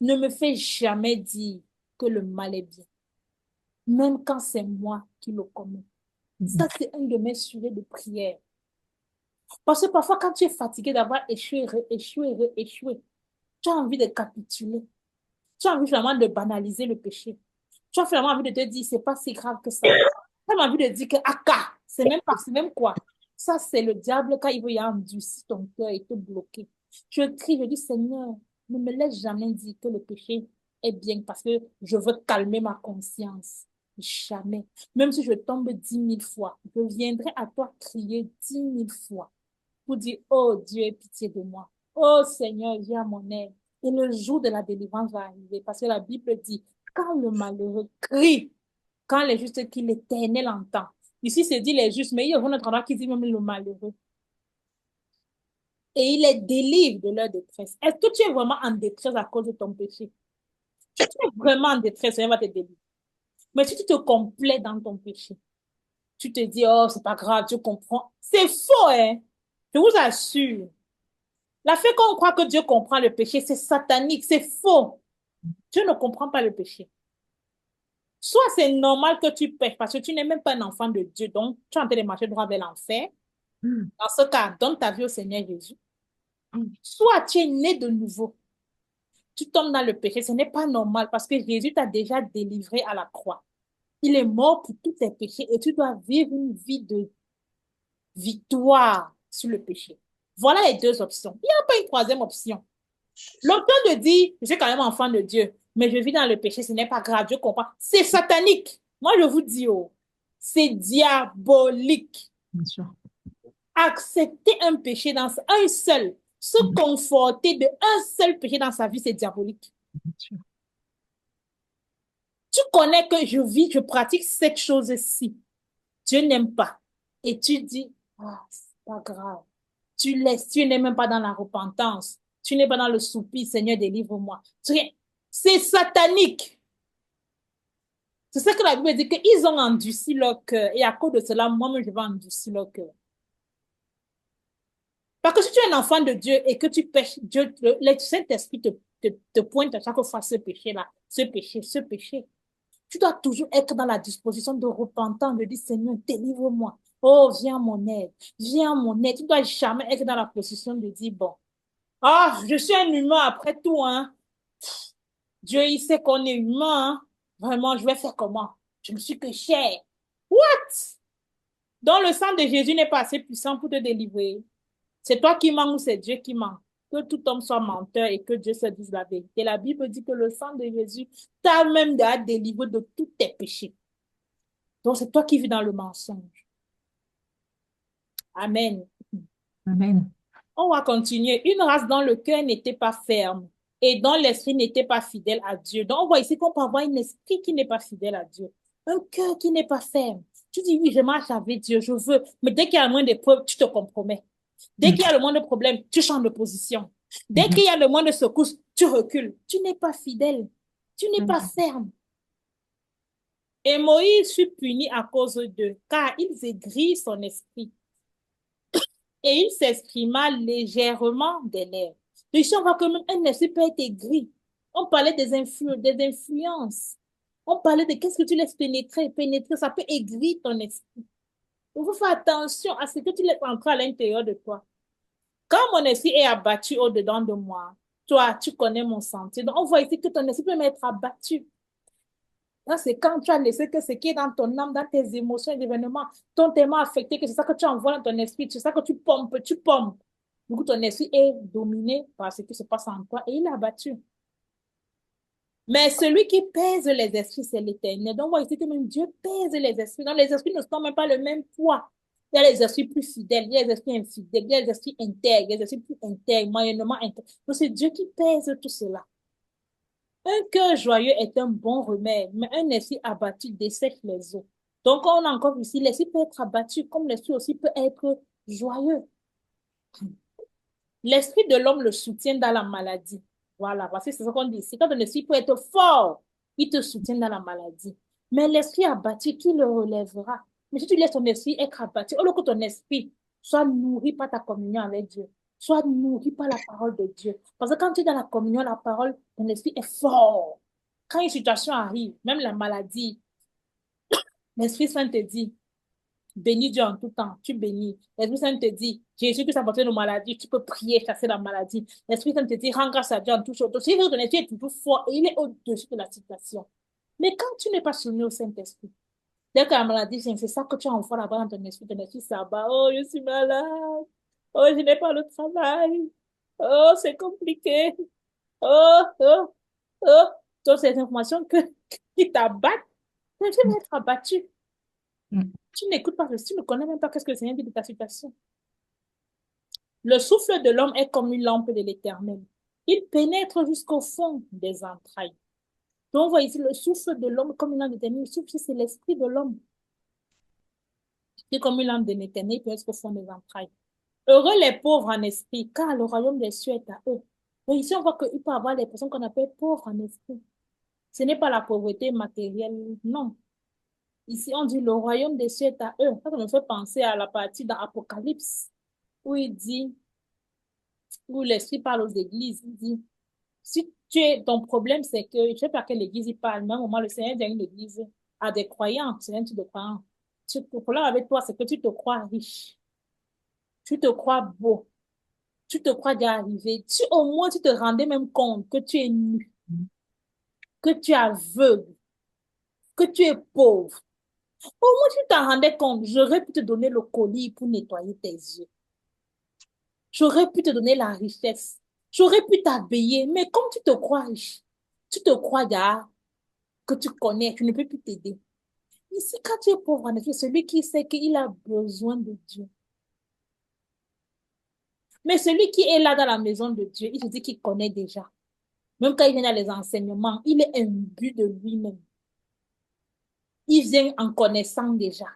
ne me fais jamais dire que le mal est bien, même quand c'est moi qui le commets. Ça, c'est une de mes sujets de prière. Parce que parfois, quand tu es fatigué d'avoir échoué, rééchoué, rééchoué, tu as envie de capituler. Tu as envie finalement de banaliser le péché. Tu as finalement envie de te dire, c'est pas si grave que ça. Tu as envie de dire que, aka, c'est même quoi. Ça, c'est le diable quand il veut y endurcir ton cœur et te bloquer. Je crie, je dis, Seigneur, ne me laisse jamais dire que le péché est bien parce que je veux calmer ma conscience. Jamais. Même si je tombe 10 000 fois, je viendrai à toi crier 10 000 fois pour dire, oh Dieu, aie pitié de moi. Oh Seigneur, viens à mon aide. Et le jour de la délivrance va arriver parce que la Bible dit, quand le malheureux crie, quand les justes qui l'Éternel entend. Ici, c'est dit les justes, mais il y a un autre endroit qui dit même le malheureux. Et il les délivre de leur détresse. Est-ce que tu es vraiment en détresse à cause de ton péché? Si tu es vraiment en détresse, il va te délivrer. Mais si tu te complais dans ton péché, tu te dis, oh, c'est pas grave, je comprends. C'est faux, hein? Je vous assure. La fait qu'on croit que Dieu comprend le péché, c'est satanique, c'est faux. Dieu ne comprend pas le péché. Soit c'est normal que tu pêches parce que tu n'es même pas un enfant de Dieu, donc tu es en train de marcher droit vers l'enfer. Dans ce cas, donne ta vie au Seigneur Jésus. Soit tu es né de nouveau, tu tombes dans le péché, ce n'est pas normal parce que Jésus t'a déjà délivré à la croix. Il est mort pour tous tes péchés et tu dois vivre une vie de victoire sur le péché. Voilà les deux options. Il n'y a pas une troisième option. L'option de dire, je suis quand même enfant de Dieu, mais je vis dans le péché, ce n'est pas grave, je comprends. C'est satanique. Moi, je vous dis, oh, c'est diabolique. Bien sûr. Accepter un péché dans un seul, se conforter de un seul péché dans sa vie, c'est diabolique. Bien sûr. Tu connais que je vis, je pratique cette chose-ci. Dieu n'aime pas. Et tu dis, ah, c'est pas grave. Tu laisses, tu n'es même pas dans la repentance. Tu n'es pas dans le soupir, Seigneur, délivre-moi. C'est satanique. C'est ce que la Bible dit, qu'ils ont endurci leur cœur. Et à cause de cela, moi-même, je vais endurcir leur cœur. Parce que si tu es un enfant de Dieu et que tu pêches, Dieu, le Saint-Esprit te pointe à chaque fois ce péché-là, ce péché, ce péché. Tu dois toujours être dans la disposition de repentance, de dire, Seigneur, délivre-moi. Oh, viens à mon aide. Viens à mon aide. Tu dois jamais être dans la position de dire, bon, ah, je suis un humain après tout, hein. Dieu, il sait qu'on est humain, hein. Vraiment, je vais faire comment? Je me suis que cher. What? Donc, le sang de Jésus n'est pas assez puissant pour te délivrer. C'est toi qui mens ou c'est Dieu qui ment. Que tout homme soit menteur et que Dieu se dise la vérité. La Bible dit que le sang de Jésus t'a même délivré de tous tes péchés. Donc, c'est toi qui vis dans le mensonge. Amen. Amen. On va continuer. Une race dont le cœur n'était pas ferme et dont l'esprit n'était pas fidèle à Dieu. Donc, on voit ici qu'on peut avoir un esprit qui n'est pas fidèle à Dieu. Un cœur qui n'est pas ferme. Tu dis, oui, je marche avec Dieu, je veux. Mais dès qu'il y a le moins de preuves, tu te compromets. Dès qu'il y a le moins de problèmes, tu changes de position. Dès qu'il y a le moins de secousses, tu recules. Tu n'es pas fidèle. Tu n'es pas ferme. Et Moïse fut puni à cause d'eux, car ils aigrirent son esprit. Et il s'exprima légèrement des lèvres. Donc, ici, on voit que même un esprit peut être aigri. On parlait des influences. On parlait de qu'est-ce que tu laisses pénétrer. Pénétrer, ça peut aigrir ton esprit. Il faut faire attention à ce que tu laisses entrer à l'intérieur de toi. Quand mon esprit est abattu au-dedans de moi, toi, tu connais mon sentier. Donc, on voit ici que ton esprit peut m'être abattu. Là, c'est quand tu as laissé que ce qui est dans ton âme, dans tes émotions et événements, t'ont tellement affecté que c'est ça que tu envoies dans ton esprit, c'est ça que tu pompes. Du coup, ton esprit est dominé par ce qui se passe en toi et il est abattu. Mais celui qui pèse les esprits, c'est l'Éternel. Donc, on voit ici que même Dieu pèse les esprits. Donc, les esprits ne sont même pas le même poids. Il y a les esprits plus fidèles, il y a les esprits infidèles, il y a les esprits intègres, il y a les esprits plus intègres, moyennement intègres. Donc, c'est Dieu qui pèse tout cela. Un cœur joyeux est un bon remède, mais un esprit abattu dessèche les os. Donc, on a encore vu ici, l'esprit peut être abattu, comme l'esprit aussi peut être joyeux. L'esprit de l'homme le soutient dans la maladie. Voilà, parce que c'est ce qu'on dit ici. Quand ton esprit peut être fort, il te soutient dans la maladie. Mais l'esprit abattu, qui le relèvera? Mais si tu laisses ton esprit être abattu, au lieu que ton esprit soit nourri par ta communion avec Dieu, soit nourri par la parole de Dieu. Parce que quand tu es dans la communion, la parole, ton esprit est fort. Quand une situation arrive, même la maladie, l'Esprit Saint te dit, bénis Dieu en tout temps, tu bénis. L'Esprit Saint te dit, Jésus qui s'apporte nos maladies, tu peux prier, chasser la maladie. L'Esprit Saint te dit, rends grâce à Dieu en toute chose. Donc, c'est vrai que ton esprit est toujours fort et il est au-dessus de la situation. Mais quand tu n'es pas soumis au Saint-Esprit, dès que la maladie vient, c'est ça que tu envoies là-bas dans ton esprit s'abat. Oh, je suis malade. Oh, je n'ai pas le travail. Oh, c'est compliqué. Oh, oh, oh. Donc, ces informations qui t'abattent, tu vas être abattu. Mm. Tu n'écoutes pas, tu ne connais même pas qu'est-ce que le Seigneur dit de ta situation. Le souffle de l'homme est comme une lampe de l'Éternel. Il pénètre jusqu'au fond des entrailles. Donc, vous voyez ici, le souffle de l'homme comme une lampe de l'Éternel. Le souffle, c'est l'esprit de l'homme. C'est comme une lampe de l'Éternel, il pénètre jusqu'au fond des entrailles. Heureux les pauvres en esprit, car le royaume des cieux est à eux. Donc, ici, on voit qu'il peut y avoir des personnes qu'on appelle pauvres en esprit. Ce n'est pas la pauvreté matérielle, non. Ici, on dit le royaume des cieux est à eux. Ça me fait penser à la partie dans Apocalypse où il dit, où l'Esprit parle aux églises, il dit, si ton problème, c'est que, je ne sais pas à quelle église il parle, mais à un moment, le Seigneur dit à une église, à des croyants, c'est un type de croyants. Le problème avec toi, c'est que tu te crois riche, tu te crois beau, tu te crois déjà arrivé. Au moins, tu te rendais même compte que tu es nu, que tu es aveugle, que tu es pauvre. Au moins, tu t'en rendais compte. J'aurais pu te donner le colis pour nettoyer tes yeux. J'aurais pu te donner la richesse. J'aurais pu t'habiller. Mais comme tu te crois riche, tu te crois déjà que tu connais, tu ne peux plus t'aider. Ici, quand tu es pauvre, en effet, celui qui sait qu'il a besoin de Dieu. Mais celui qui est là dans la maison de Dieu, il se dit qu'il connaît déjà. Même quand il vient dans les enseignements, il est imbu de lui-même. Il vient en connaissant déjà.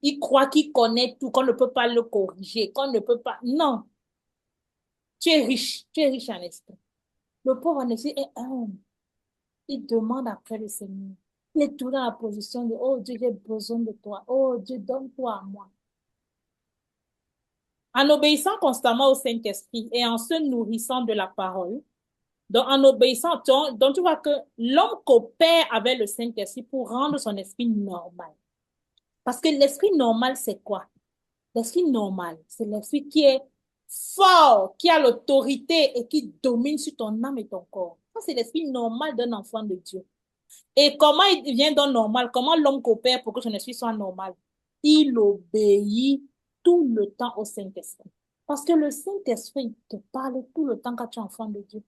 Il croit qu'il connaît tout, qu'on ne peut pas le corriger, qu'on ne peut pas... Non, tu es riche en esprit. Le pauvre en esprit est humble. Il demande après le Seigneur. Il est tout dans la position de, oh Dieu, j'ai besoin de toi. Oh Dieu, donne-toi à moi. En obéissant constamment au Saint-Esprit et en se nourrissant de la parole, donc en obéissant, donc tu vois que l'homme coopère avec le Saint-Esprit pour rendre son esprit normal. Parce que l'esprit normal, c'est quoi? L'esprit normal, c'est l'esprit qui est fort, qui a l'autorité et qui domine sur ton âme et ton corps. Ça, c'est l'esprit normal d'un enfant de Dieu. Et comment il devient donc normal? Comment l'homme coopère pour que son esprit soit normal? Il obéit tout le temps au Saint-Esprit. Parce que le Saint-Esprit te parle tout le temps quand tu es enfant de Dieu.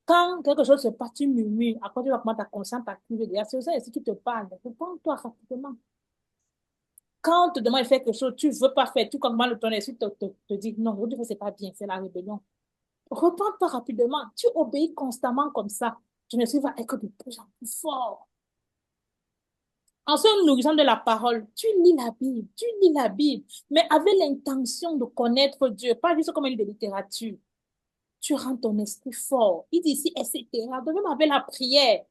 Quand quelque chose se passe, tu murmures, à quoi tu vas comment ta conscience t'accuse, c'est le Saint-Esprit qui te parle. Réponds-toi rapidement. Quand on te demande de faire quelque chose, tu ne veux pas faire, tout comme ton esprit te dit non, aujourd'hui, c'est pas bien, c'est la rébellion. Réponds-toi rapidement. Tu obéis constamment comme ça. Ton esprit va être de plus en plus fort. En se nourrissant de la parole, tu lis la Bible, mais avec l'intention de connaître Dieu, pas juste comme un livre de littérature. Tu rends ton esprit fort. Il dit ici, etc. Donc, même avec la prière,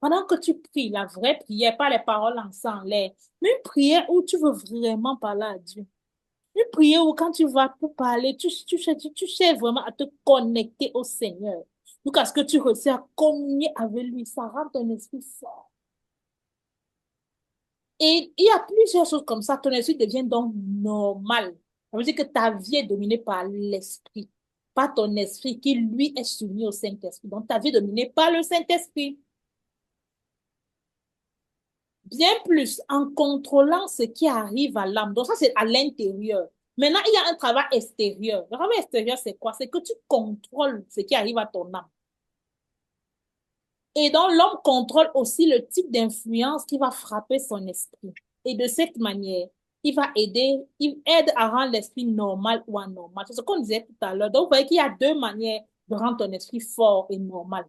pendant que tu pries, la vraie prière, pas les paroles en sang, mais une prière où tu veux vraiment parler à Dieu. Une prière où quand tu vas pour parler, tu cherches vraiment à te connecter au Seigneur. Donc, à ce que tu réussis à communier avec lui, ça rend ton esprit fort. Et il y a plusieurs choses comme ça. Ton esprit devient donc normal. Ça veut dire que ta vie est dominée par l'esprit, pas ton esprit qui, lui, est soumis au Saint-Esprit. Donc, ta vie est dominée par le Saint-Esprit. Bien plus en contrôlant ce qui arrive à l'âme. Donc, ça, c'est à l'intérieur. Maintenant, il y a un travail extérieur. Le travail extérieur, c'est quoi? C'est que tu contrôles ce qui arrive à ton âme. Et donc, l'homme contrôle aussi le type d'influence qui va frapper son esprit. Et de cette manière, il aide à rendre l'esprit normal ou anormal. C'est ce qu'on disait tout à l'heure. Donc, vous voyez qu'il y a deux manières de rendre ton esprit fort et normal.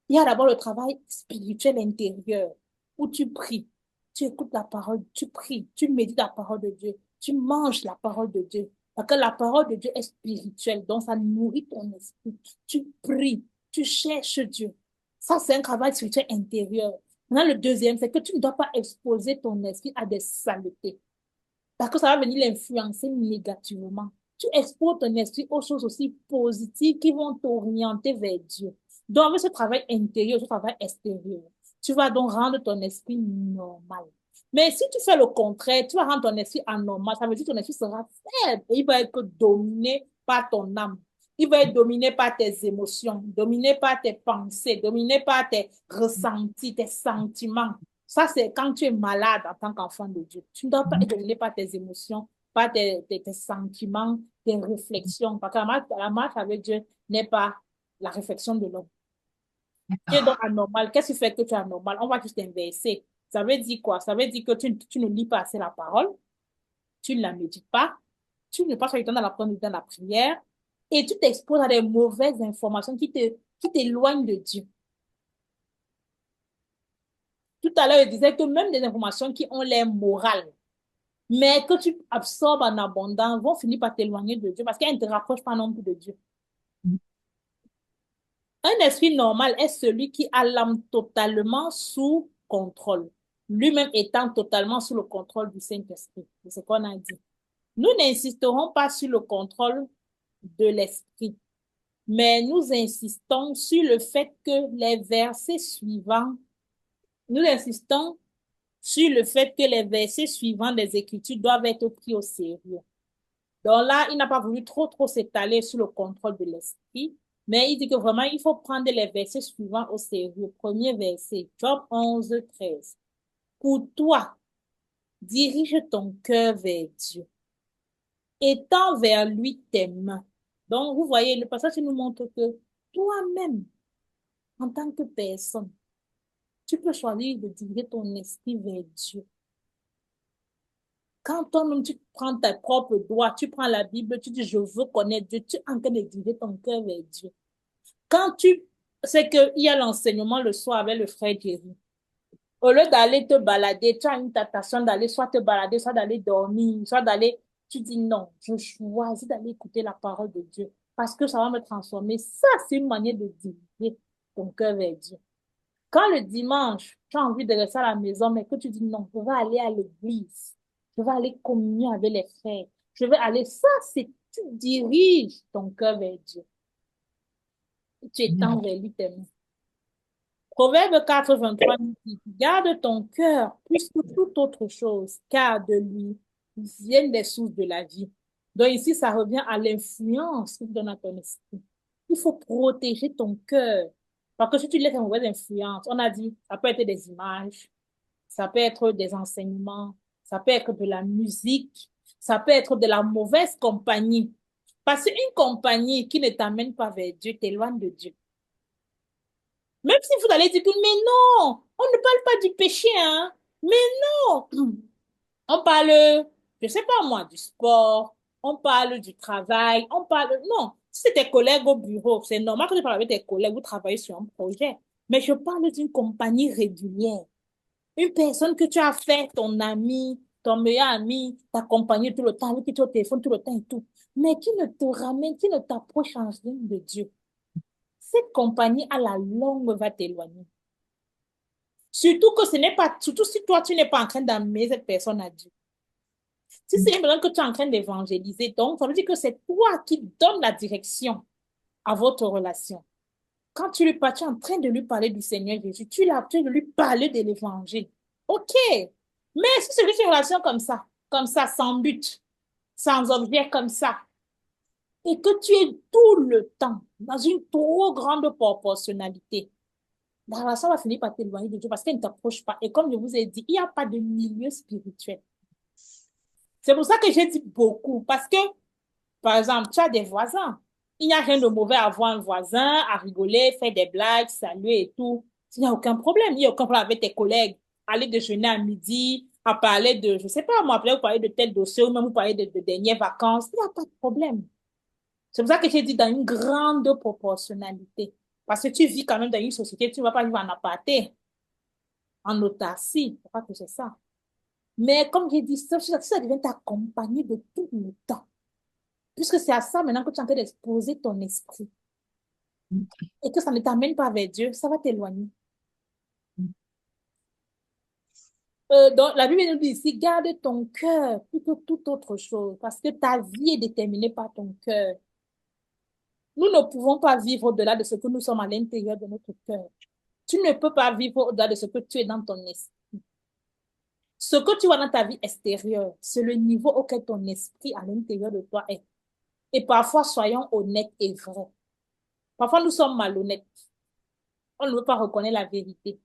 Il y a d'abord le travail spirituel intérieur, où tu pries, tu écoutes la parole, tu pries, tu médites la parole de Dieu, tu manges la parole de Dieu. Parce que la parole de Dieu est spirituelle, donc ça nourrit ton esprit. Tu pries, Tu cherches Dieu. Ça, c'est un travail spirituel intérieur. Maintenant, le deuxième, c'est que tu ne dois pas exposer ton esprit à des saletés. Parce que ça va venir l'influencer négativement. Tu exposes ton esprit aux choses aussi positives qui vont t'orienter vers Dieu. Donc, avec ce travail intérieur, ce travail extérieur, tu vas donc rendre ton esprit normal. Mais si tu fais le contraire, tu vas rendre ton esprit anormal, ça veut dire que ton esprit sera faible et il va être dominé par ton âme. Il va être dominé par tes émotions, dominé par tes pensées, dominé par tes ressentis, tes sentiments. Ça, c'est quand tu es malade en tant qu'enfant de Dieu. Tu ne dois pas être dominé par tes émotions, par tes sentiments, tes réflexions. Parce que la marche avec Dieu n'est pas la réflexion de l'homme. Tu es donc anormal. Qu'est-ce qui fait que tu es anormal? On va juste inverser. Ça veut dire quoi? Ça veut dire que tu ne lis pas assez la parole, tu ne la médites pas, tu ne passes pas du temps dans dans la prière et tu t'exposes à des mauvaises informations qui t'éloignent de Dieu. Tout à l'heure, je disais que même des informations qui ont l'air morales, mais que tu absorbes en abondance, vont finir par t'éloigner de Dieu parce qu'elles ne te rapprochent pas non plus de Dieu. Un esprit normal est celui qui a l'âme totalement sous contrôle, lui-même étant totalement sous le contrôle du Saint-Esprit. C'est ce qu'on a dit. Nous n'insisterons pas sur le contrôle de l'esprit, mais nous insistons sur le fait que les versets suivants, nous insistons sur le fait que les versets suivants des Écritures doivent être pris au sérieux. Donc là, il n'a pas voulu trop s'étaler sur le contrôle de l'esprit, mais il dit que vraiment, il faut prendre les versets suivants au sérieux. Premier verset, Job 11, 13. Pour toi, dirige ton cœur vers Dieu. Étends vers lui tes mains. Donc, vous voyez, le passage nous montre que toi-même, en tant que personne, tu peux choisir de diriger ton esprit vers Dieu. Quand toi-même, tu prends tes propres doigts, tu prends la Bible, tu dis, je veux connaître Dieu, tu es en train de diriger ton cœur vers Dieu. Quand tu sais qu'il y a l'enseignement le soir avec le frère Jerry, au lieu d'aller te balader, tu as une tentation d'aller soit te balader, soit d'aller dormir, soit d'aller, tu dis non, je choisis d'aller écouter la parole de Dieu parce que ça va me transformer. Ça, c'est une manière de diriger ton cœur vers Dieu. Quand le dimanche, tu as envie de rester à la maison, mais que tu dis non, je vais aller à l'église, je vais aller communier avec les frères, je vais aller, ça, c'est, tu diriges ton cœur vers Dieu. Tu étends vers lui tes mains. Proverbe 4, 23 nous dit, garde ton cœur plus que toute autre chose, car de lui viennent les sources de la vie. Donc ici, ça revient à l'influence que tu donnes à ton esprit. Il faut protéger ton cœur. Parce que si tu laisses une mauvaise influence, on a dit, ça peut être des images, ça peut être des enseignements, ça peut être de la musique, ça peut être de la mauvaise compagnie. Parce qu'une compagnie qui ne t'amène pas vers Dieu t'éloigne de Dieu. Même si vous allez dire que, mais non, on ne parle pas du péché, hein. Mais non, on parle, je sais pas moi, du sport, on parle du travail, on parle, non. Si c'est tes collègues au bureau, c'est normal que tu parles avec tes collègues, vous travaillez sur un projet. Mais je parle d'une compagnie régulière. Une personne que tu as fait, ton ami, ton meilleur ami, t'accompagner tout le temps, avec qui tu es au téléphone tout le temps et tout. Mais qui ne te ramène, qui ne t'approche en rien de Dieu. Cette compagnie, à la longue, va t'éloigner. Surtout que ce n'est pas, surtout si toi, tu n'es pas en train d'amener cette personne à Dieu. Si c'est une personne que tu es en train d'évangéliser, donc, ça veut dire que c'est toi qui donnes la direction à votre relation. Quand tu lui parles, tu es en train de lui parler du Seigneur Jésus, tu es en train de lui parler de l'évangile. OK. Mais si c'est juste une relation comme ça, sans but, sans objet comme ça, et que tu es tout le temps dans une trop grande proportionnalité, la relation va finir par t'éloigner de Dieu parce qu'elle ne t'approche pas. Et comme je vous ai dit, il n'y a pas de milieu spirituel. C'est pour ça que j'ai dit beaucoup. Parce que, par exemple, tu as des voisins. Il n'y a rien de mauvais à voir un voisin, à rigoler, faire des blagues, saluer et tout. Il n'y a aucun problème. Il n'y a aucun problème avec tes collègues. Aller déjeuner à midi, à parler de, je ne sais pas, moi, vous parler de tel dossier ou même vous parler de dernières vacances. Il n'y a pas de problème. C'est pour ça que j'ai dit dans une grande proportionnalité. Parce que tu vis quand même dans une société, tu ne vas pas vivre en aparté, en autarcie. Je crois que c'est ça. Mais comme j'ai dit, ça devient ta compagnie de tout le temps. Puisque c'est à ça maintenant que tu es en train d'exposer ton esprit. et que ça ne t'amène pas vers Dieu, ça va t'éloigner. Donc, la Bible nous dit ici, garde ton cœur plus que toute autre chose, parce que ta vie est déterminée par ton cœur. Nous ne pouvons pas vivre au-delà de ce que nous sommes à l'intérieur de notre cœur. Tu ne peux pas vivre au-delà de ce que tu es dans ton esprit. Ce que tu vois dans ta vie extérieure, c'est le niveau auquel ton esprit à l'intérieur de toi est. Et parfois, soyons honnêtes et vrais. Parfois, nous sommes malhonnêtes. On ne veut pas reconnaître la vérité.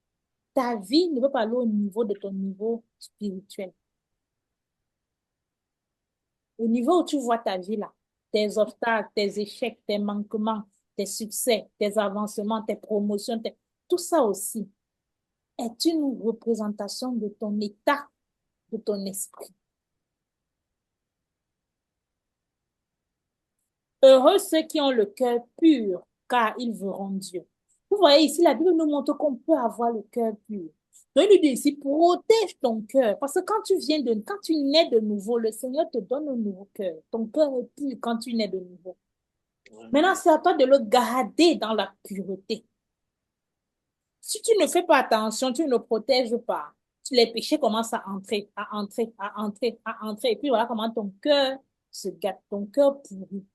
Ta vie ne peut pas aller au niveau de ton niveau spirituel. Au niveau où tu vois ta vie là, tes obstacles, tes échecs, tes manquements, tes succès, tes avancements, tes promotions, tout ça aussi est une représentation de ton état, de ton esprit. Heureux ceux qui ont le cœur pur, car ils verront Dieu. Vous voyez ici, la Bible nous montre qu'on peut avoir le cœur pur. Donc, il nous dit ici, protège ton cœur. Parce que quand tu nais de nouveau, le Seigneur te donne un nouveau cœur. Ton cœur est pur quand tu nais de nouveau. Maintenant, c'est à toi de le garder dans la pureté. Si tu ne fais pas attention, tu ne le protèges pas, les péchés commencent à entrer, à entrer, à entrer, à entrer. Et puis voilà comment ton cœur se gâte, ton cœur pourrit.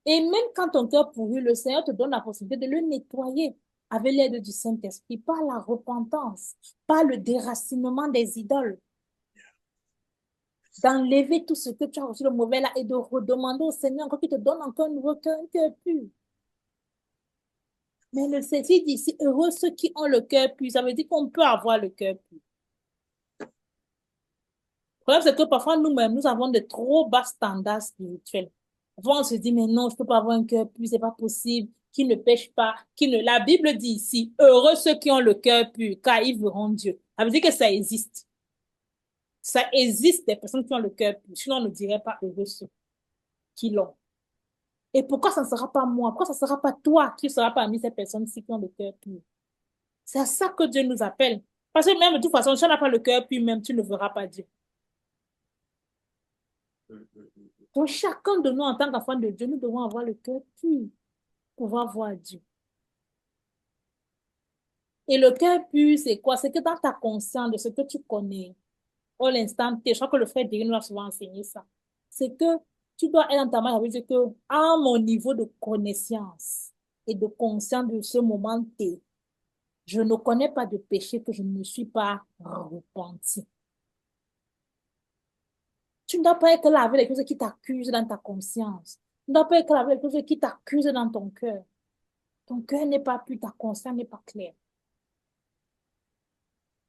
Et même quand ton cœur pourrit, le Seigneur te donne la possibilité de le nettoyer avec l'aide du Saint-Esprit, par la repentance, par le déracinement des idoles, d'enlever tout ce que tu as reçu de mauvais là et de redemander au Seigneur encore qu'il te donne encore un nouveau cœur, un cœur pur. Mais le Seigneur dit ici, heureux ceux qui ont le cœur pur. Ça veut dire qu'on peut avoir le cœur pur. Le problème, c'est que parfois, nous-mêmes, nous avons de trop bas standards spirituels. Parfois, on se dit, mais non, je ne peux pas avoir un cœur pur, c'est pas possible, qui ne pêche pas, qui ne... La Bible dit ici, heureux ceux qui ont le cœur pur, car ils verront Dieu. Ça veut dire que ça existe. Ça existe des personnes qui ont le cœur pur. Sinon, on ne dirait pas heureux ceux qui l'ont. Et pourquoi ça ne sera pas moi? Pourquoi ça ne sera pas toi qui sera parmi ces personnes-ci qui ont le cœur pur? C'est à ça que Dieu nous appelle. Parce que même de toute façon, si on n'a pas le cœur pur, même tu ne verras pas Dieu. Donc, chacun de nous, en tant qu'enfant de Dieu, nous devons avoir le cœur pur pour pouvoir voir Dieu. Et le cœur pur, c'est quoi? C'est que dans ta conscience de ce que tu connais, à l'instant T, je crois que le frère Derry nous a souvent enseigné ça. C'est que tu dois être dans ta main, ça veut dire que, à mon niveau de connaissance et de conscience de ce moment T, je ne connais pas de péché que je ne me suis pas repenti. Tu ne dois pas être là avec les choses qui t'accusent dans ta conscience. Tu ne dois pas être là avec les choses qui t'accusent dans ton cœur. Ton cœur n'est pas pur, ta conscience n'est pas claire.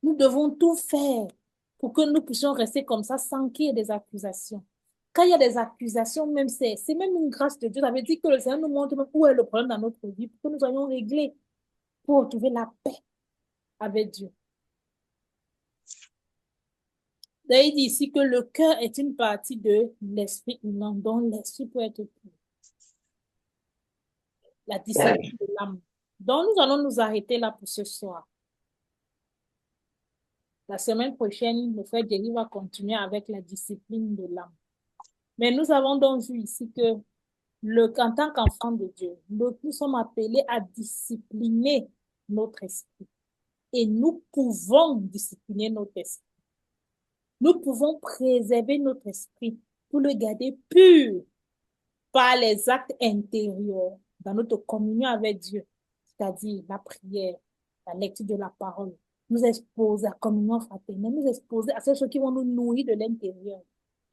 Nous devons tout faire pour que nous puissions rester comme ça sans qu'il y ait des accusations. Quand il y a des accusations, même c'est même une grâce de Dieu. Ça veut dire que le Seigneur nous montre où est le problème dans notre vie pour que nous ayons réglé, pour trouver la paix avec Dieu. D'ailleurs, il dit ici que le cœur est une partie de l'esprit humain, dont l'esprit peut être pur. La discipline de l'âme. Donc, nous allons nous arrêter là pour ce soir. La semaine prochaine, le frère Jerry va continuer avec la discipline de l'âme. Mais nous avons donc vu ici que en tant qu'enfant de Dieu, nous sommes appelés à discipliner notre esprit. Et nous pouvons discipliner notre esprit. Nous pouvons préserver notre esprit pour le garder pur par les actes intérieurs dans notre communion avec Dieu, c'est-à-dire la prière, la lecture de la parole, nous exposer à la communion fraternelle, nous exposer à ces choses qui vont nous nourrir de l'intérieur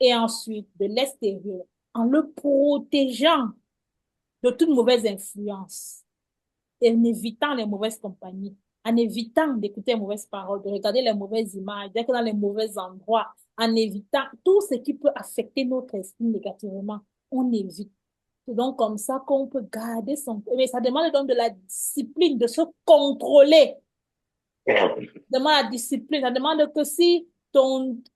et ensuite de l'extérieur en le protégeant de toute mauvaise influence et en évitant les mauvaises compagnies, en évitant d'écouter les mauvaises paroles, de regarder les mauvaises images, d'être dans les mauvais endroits, en évitant tout ce qui peut affecter notre esprit négativement, on évite. C'est donc comme ça qu'on peut garder son... Mais ça demande donc de la discipline, de se contrôler. Ça demande la discipline. Ça demande que si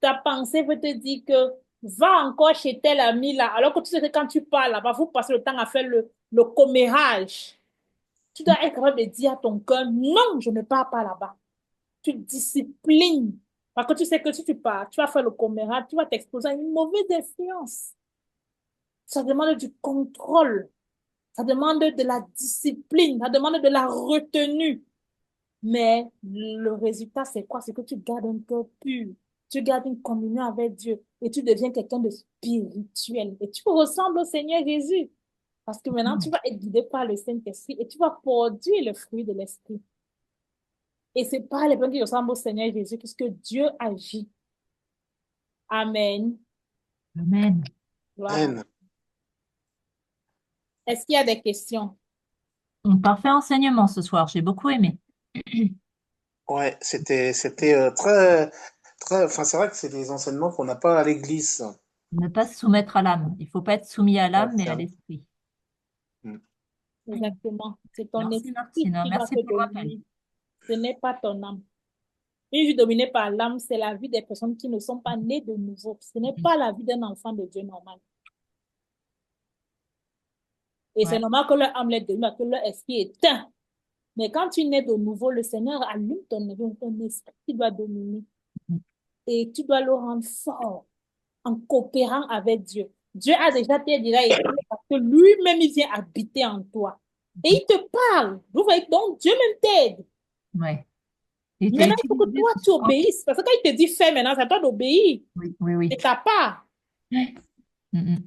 ta pensée veut te dire que va encore chez tel ami là, alors que tu sais que quand tu parles là-bas, vous passez le temps à faire le commérage. Tu dois être capable de dire à ton cœur, non, je ne pars pas là-bas. Tu disciplines. Parce que tu sais que si tu pars, tu vas faire le commérage, tu vas t'exposer à une mauvaise influence. Ça demande du contrôle. Ça demande de la discipline, ça demande de la retenue. Mais le résultat, c'est quoi? C'est que tu gardes un cœur pur. Tu gardes une communion avec Dieu et tu deviens quelqu'un de spirituel. Et tu ressembles au Seigneur Jésus. Parce que maintenant, tu vas être guidé par le Saint-Esprit et tu vas produire le fruit de l'Esprit. Et c'est par les personnes qui ressemblent au Seigneur Jésus puisque Dieu agit. Amen. Amen. Voilà. Amen. Est-ce qu'il y a des questions? Parfait enseignement ce soir, j'ai beaucoup aimé. Ouais, c'était enfin, c'est vrai que c'est des enseignements qu'on n'a pas à l'église. Ne pas se soumettre à l'âme. Il ne faut pas être soumis à Ouais, l'âme, mais c'est à un- l'esprit. Mm. Exactement. C'est ton Merci esprit Martina, qui va merci te pour le rappel. dominer. Ce n'est pas ton âme. Une vie dominée par l'âme, c'est la vie des personnes qui ne sont pas nées de nouveau. Ce n'est pas la vie d'un enfant de Dieu normal. Et c'est Ouais. normal que leur âme l'ait dominée, que leur esprit est éteint. Mais quand tu nais de nouveau, le Seigneur allume ton esprit qui doit dominer. Et tu dois le rendre fort en coopérant avec Dieu. Dieu a déjà écrit parce que lui-même, il vient habiter en toi. Et il te parle. Vous voyez, donc Dieu même t'aide. Ouais. Et tu as Maintenant, il faut que utilisé toi, ce tu sport. obéisses. Parce que quand il te dit fais maintenant, c'est à toi d'obéir. Oui, oui, oui. C'est ta part. Ouais. Mm, mm.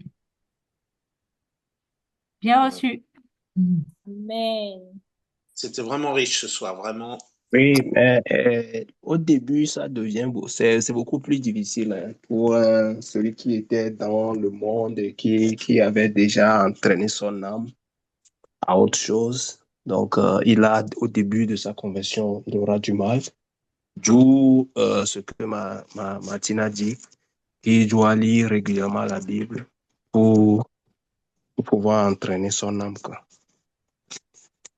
Bien reçu. Mm. Amen. C'était vraiment riche ce soir, vraiment. Oui, mais au début, ça devient c'est beaucoup plus difficile hein, pour celui qui était dans le monde et qui avait déjà entraîné son âme à autre chose. Donc, au début de sa conversion, il aura du mal. D'où ce que Martina dit, qu'il doit lire régulièrement la Bible pour, pour pouvoir entraîner son âme, quoi.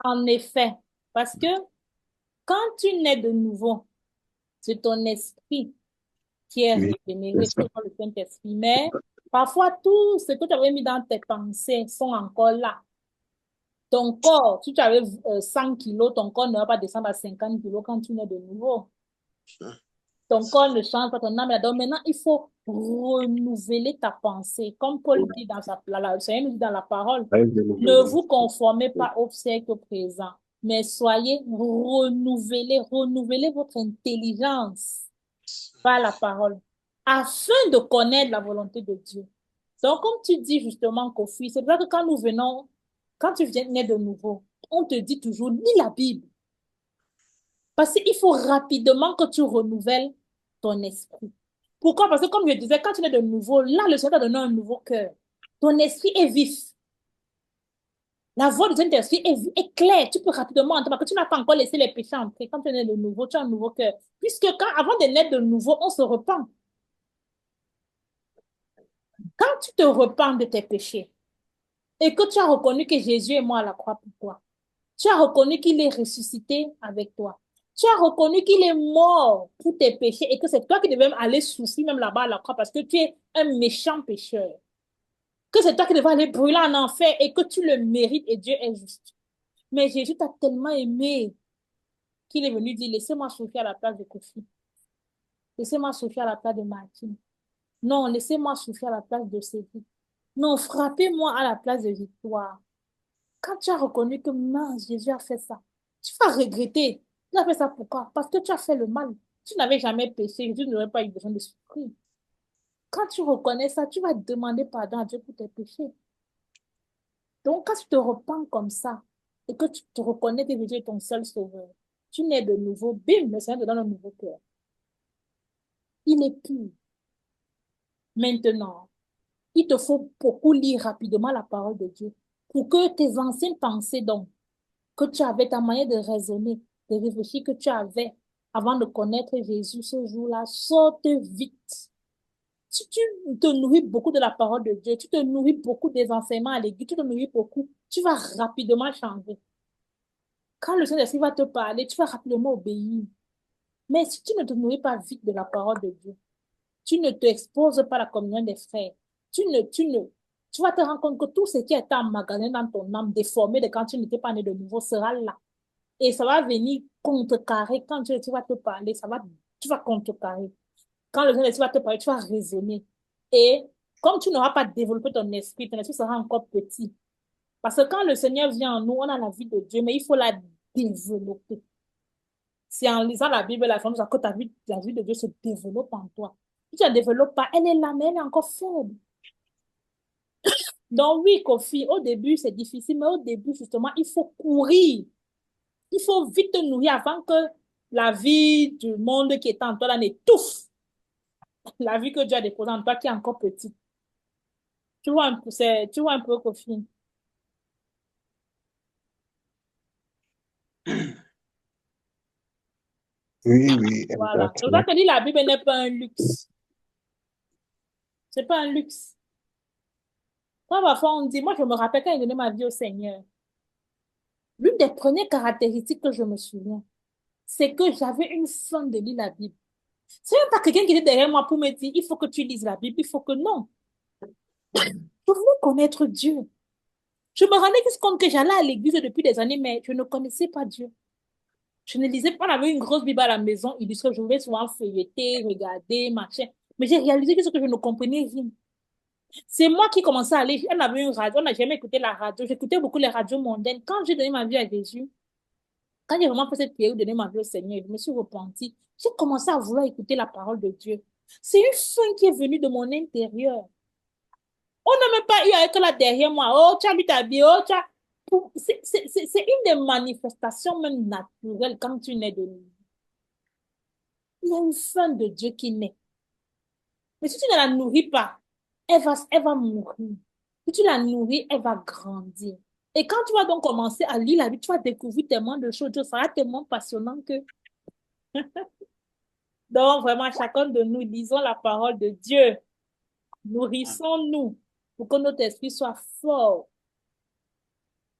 En effet, parce que quand tu nais de nouveau, c'est ton esprit qui est Oui, c'est régénéré, ça. c'est pas le Saint-Esprit. Mais parfois, tout ce que tu avais mis dans tes pensées sont encore là. Ton corps, si tu avais 100 kilos, ton corps ne va pas descendre à 50 kilos quand tu nais de nouveau. Ton corps ne change pas, ton âme là. Donc maintenant, il faut renouveler ta pensée. Comme Paul dit dans le Seigneur nous dit dans la parole, ne vous conformez pas au siècle présent, mais soyez renouvelez votre intelligence par la parole, afin de connaître la volonté de Dieu. Donc, comme tu dis justement, Kofi, c'est vrai que quand tu viens naître de nouveau, on te dit toujours, lis la Bible. Parce qu'il faut rapidement que tu renouvelles ton esprit. Pourquoi? Parce que comme je disais, quand tu nais de nouveau, là, le Seigneur t'a donné un nouveau cœur. Ton esprit est vif. La voix du Saint-Esprit est claire. Tu peux rapidement entendre parce que tu n'as pas encore laissé les péchés entrer. Quand tu es né de nouveau, tu as un nouveau cœur. Puisque avant de naître de nouveau, on se repent. Quand tu te repens de tes péchés et que tu as reconnu que Jésus est mort à la croix pour toi, tu as reconnu qu'il est ressuscité avec toi, tu as reconnu qu'il est mort pour tes péchés et que c'est toi qui devais aller souffrir même là-bas à la croix parce que tu es un méchant pécheur, que c'est toi qui devais aller brûler en enfer et que tu le mérites et Dieu est juste. Mais Jésus t'a tellement aimé qu'il est venu dire, laissez-moi souffrir à la place de Kofi. Laissez-moi souffrir à la place de Martine. Non, laissez-moi souffrir à la place de Cédric. Non, frappez-moi à la place de Victoire. Quand tu as reconnu que mince, Jésus a fait ça, tu vas regretter. Il a fait ça pourquoi? Parce que tu as fait le mal. Tu n'avais jamais péché, Jésus n'aurait pas eu besoin de souffrir. Quand tu reconnais ça, tu vas demander pardon à Dieu pour tes péchés. Donc, quand tu te repens comme ça et que tu te reconnais que Jésus est ton seul sauveur, tu nais de nouveau, bim, le Seigneur te donne un nouveau cœur. Il est pur. Maintenant, il te faut beaucoup lire rapidement la parole de Dieu pour que tes anciennes pensées, donc, que tu avais, ta manière de raisonner, de réfléchir que tu avais avant de connaître Jésus ce jour-là, sorte vite. Si tu te nourris beaucoup de la parole de Dieu, tu te nourris beaucoup des enseignements à l'église, tu te nourris beaucoup, tu vas rapidement changer. Quand le Saint-Esprit va te parler, tu vas rapidement obéir. Mais si tu ne te nourris pas vite de la parole de Dieu, tu ne t'exposes pas à la communion des frères, tu vas te rendre compte que tout ce qui est emmagasiné dans ton âme, déformé de quand tu n'étais pas né de nouveau, sera là. Et ça va venir contrecarrer quand tu vas te parler, tu vas contrecarrer. Quand le Saint-Esprit va te parler, tu vas raisonner. Et comme tu n'auras pas développé ton esprit sera encore petit. Parce que quand le Seigneur vient en nous, on a la vie de Dieu, mais il faut la développer. C'est en lisant la Bible, la femme, que la vie de Dieu se développe en toi. Si tu ne la développes pas, elle est là, mais elle est encore faible. Donc oui, Kofi, au début, c'est difficile, mais au début, justement, il faut courir. Il faut vite te nourrir avant que la vie du monde qui est en toi là n'étouffe la vie que Dieu a déposée en toi qui est encore petite. Tu vois un peu, tu vois un peu, Kofi. Oui, oui, Voilà. C'est pour ça exactement. que dit la Bible n'est pas un luxe. C'est pas un luxe. Quand parfois on dit, moi je me rappelle quand j'ai donné ma vie au Seigneur, l'une des premières caractéristiques que je me souviens, c'est que j'avais une faim de lire la Bible. C'est même pas quelqu'un qui était derrière moi pour me dire, il faut que tu lises la Bible, il faut que non. Je voulais connaître Dieu. Je me rendais juste compte que j'allais à l'église depuis des années, mais je ne connaissais pas Dieu. Je ne lisais pas, on avait une grosse Bible à la maison, illustrée, je voulais souvent feuilleter, regarder, machin. Mais j'ai réalisé que ce que je ne comprenais rien. C'est moi qui commençais à aller, on avait une radio, on n'a jamais écouté la radio, j'écoutais beaucoup les radios mondaines. Quand j'ai donné ma vie à Jésus, quand j'ai vraiment fait cette prière de donner ma vie au Seigneur, je me suis repentie. J'ai commencé à vouloir écouter la parole de Dieu. C'est une faim qui est venue de mon intérieur. On n'a même pas eu à être là derrière moi. Oh, tu as lu ta Bible, oh, tu as... C'est une des manifestations même naturelles quand tu nais de nous. Il y a une faim de Dieu qui naît. Mais si tu ne la nourris pas, elle va mourir. Si tu la nourris, elle va grandir. Et quand tu vas donc commencer à lire la Bible, tu vas découvrir tellement de choses. Ça sera tellement passionnant que... Donc, vraiment, chacun de nous, lisons la parole de Dieu. Nourrissons-nous pour que notre esprit soit fort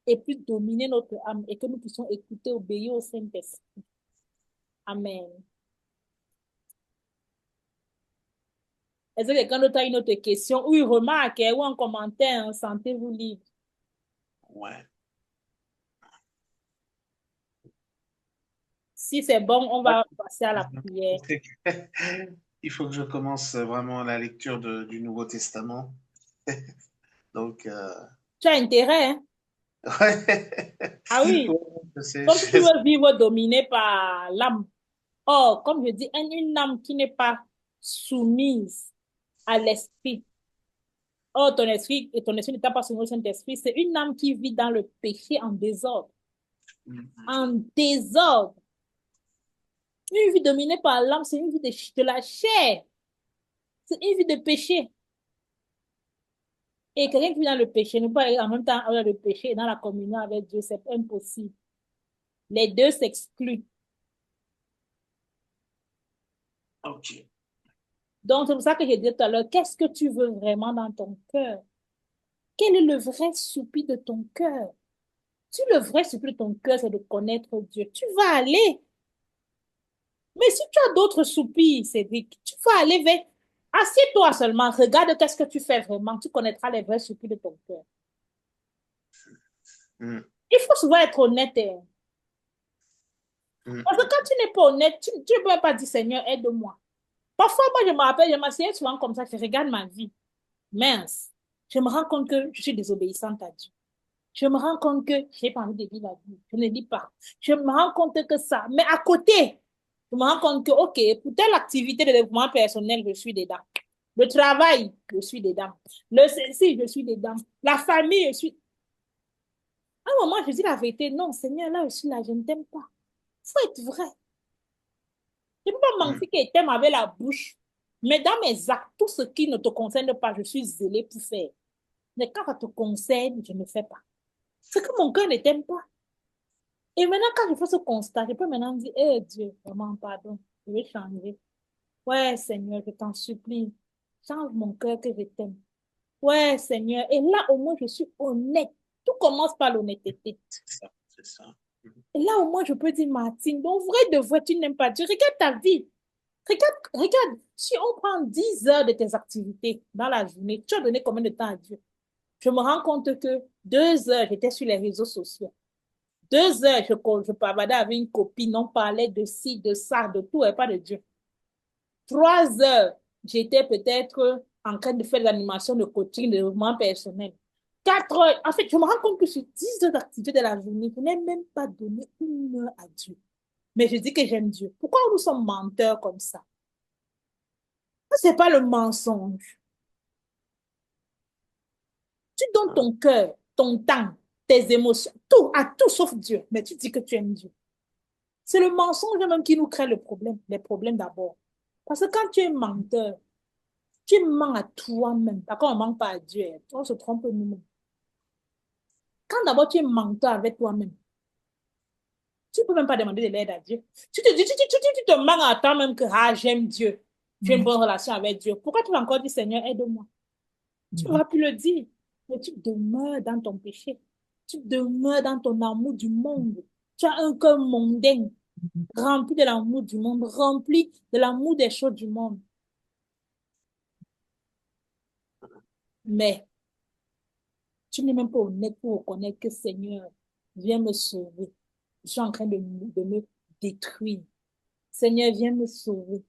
et puisse dominer notre âme et que nous puissions écouter, obéir au Saint-Esprit. Amen. Est-ce que quelqu'un d'autre a une autre question ou une remarque ou un commentaire? Sentez-vous libre. Ouais. Si c'est bon, on va passer à la prière. Il faut que je commence vraiment la lecture du Nouveau Testament. Donc, Tu as intérêt, hein? ouais. Ah oui, Ouais, je sais, comme si tu veux vivre dominé par l'âme. Or, comme je dis, une âme qui n'est pas soumise à l'esprit. Or, ton esprit n'étant pas soumis au Saint-Esprit, c'est une âme qui vit dans le péché en désordre. En désordre. Une vie dominée par l'âme, c'est une vie de la chair. C'est une vie de péché. Et quelqu'un qui vit dans le péché ne peut pas en même temps avoir le péché et dans la communion avec Dieu, c'est impossible. Les deux s'excluent. Ok. Donc, c'est pour ça que j'ai dit tout à l'heure, qu'est-ce que tu veux vraiment dans ton cœur? Quel est le vrai soupir de ton cœur? Si le vrai soupir de ton cœur, c'est de connaître Dieu, tu vas aller. Mais si tu as d'autres soupirs, Cédric, tu vas aller vers... Assieds-toi seulement, regarde qu'est-ce que tu fais vraiment, tu connaîtras les vrais soupirs de ton cœur. Mm. Il faut souvent être honnête. Parce que quand tu n'es pas honnête, tu ne peux pas dire Seigneur, aide-moi. Parfois, moi, je me rappelle, je m'assieds souvent comme ça, je regarde ma vie. Mince, je me rends compte que je suis désobéissante à Dieu. Je me rends compte que je n'ai pas envie de lire la Bible. Je ne lis pas. Je me rends compte que ça. Mais à côté, je me rends compte que, OK, pour telle activité de développement personnel, je suis dedans. Le travail, je suis dedans. Le ceci, je suis dedans. La famille, je suis... À un moment, je dis la vérité. Non, Seigneur, là, je suis là, je ne t'aime pas. Il faut être vrai. Je ne peux pas mentir que je t'aime avec la bouche. Mais dans mes actes, tout ce qui ne te concerne pas, je suis zélé pour faire. Mais quand ça te concerne, je ne fais pas. C'est que mon cœur ne t'aime pas. Et maintenant, quand je fais ce constat, je peux maintenant dire, eh Dieu, vraiment, pardon, je vais changer. Ouais, Seigneur, je t'en supplie, change mon cœur que je t'aime. Ouais, Seigneur. Et là, au moins, je suis honnête. Tout commence par l'honnêteté. C'est ça, c'est ça. Et là, au moins, je peux dire, Martine, donc vrai de vrai, tu n'aimes pas Dieu. Regarde ta vie. Regarde, si on prend 10 heures de tes activités dans la journée, tu as donné combien de temps à Dieu? Je me rends compte que 2 heures, j'étais sur les réseaux sociaux. 2 heures, je parlais avec une copine, on parlait de ci, de ça, de tout et pas de Dieu. 3 heures, j'étais peut-être en train de faire de l'animation de coaching, de développement personnel. 4 heures. En fait, je me rends compte que sur 10 heures d'activité de la journée, je n'ai même pas donné 1 heure à Dieu. Mais je dis que j'aime Dieu. Pourquoi nous sommes menteurs comme ça? Ce n'est pas le mensonge. Tu donnes ton cœur, ton temps, tes émotions, tout, à tout sauf Dieu. Mais tu dis que tu aimes Dieu. C'est le mensonge même qui nous crée le problème, les problèmes d'abord. Parce que quand tu es menteur, tu mens à toi-même. Par contre, on ne ment pas à Dieu. On se trompe nous-mêmes. Quand d'abord tu es menteur avec toi-même, tu ne peux même pas demander de l'aide à Dieu. Tu te mens à toi-même que j'aime Dieu. J'ai une bonne relation avec Dieu. Pourquoi tu vas encore dire Seigneur, aide-moi? Tu ne vas plus le dire. Mais tu demeures dans ton péché. Tu demeures dans ton amour du monde. Tu as un cœur mondain, rempli de l'amour du monde, rempli de l'amour des choses du monde. Mais tu n'es même pas honnête pour reconnaître que Seigneur, viens me sauver. Je suis en train de me détruire. Seigneur, viens me sauver.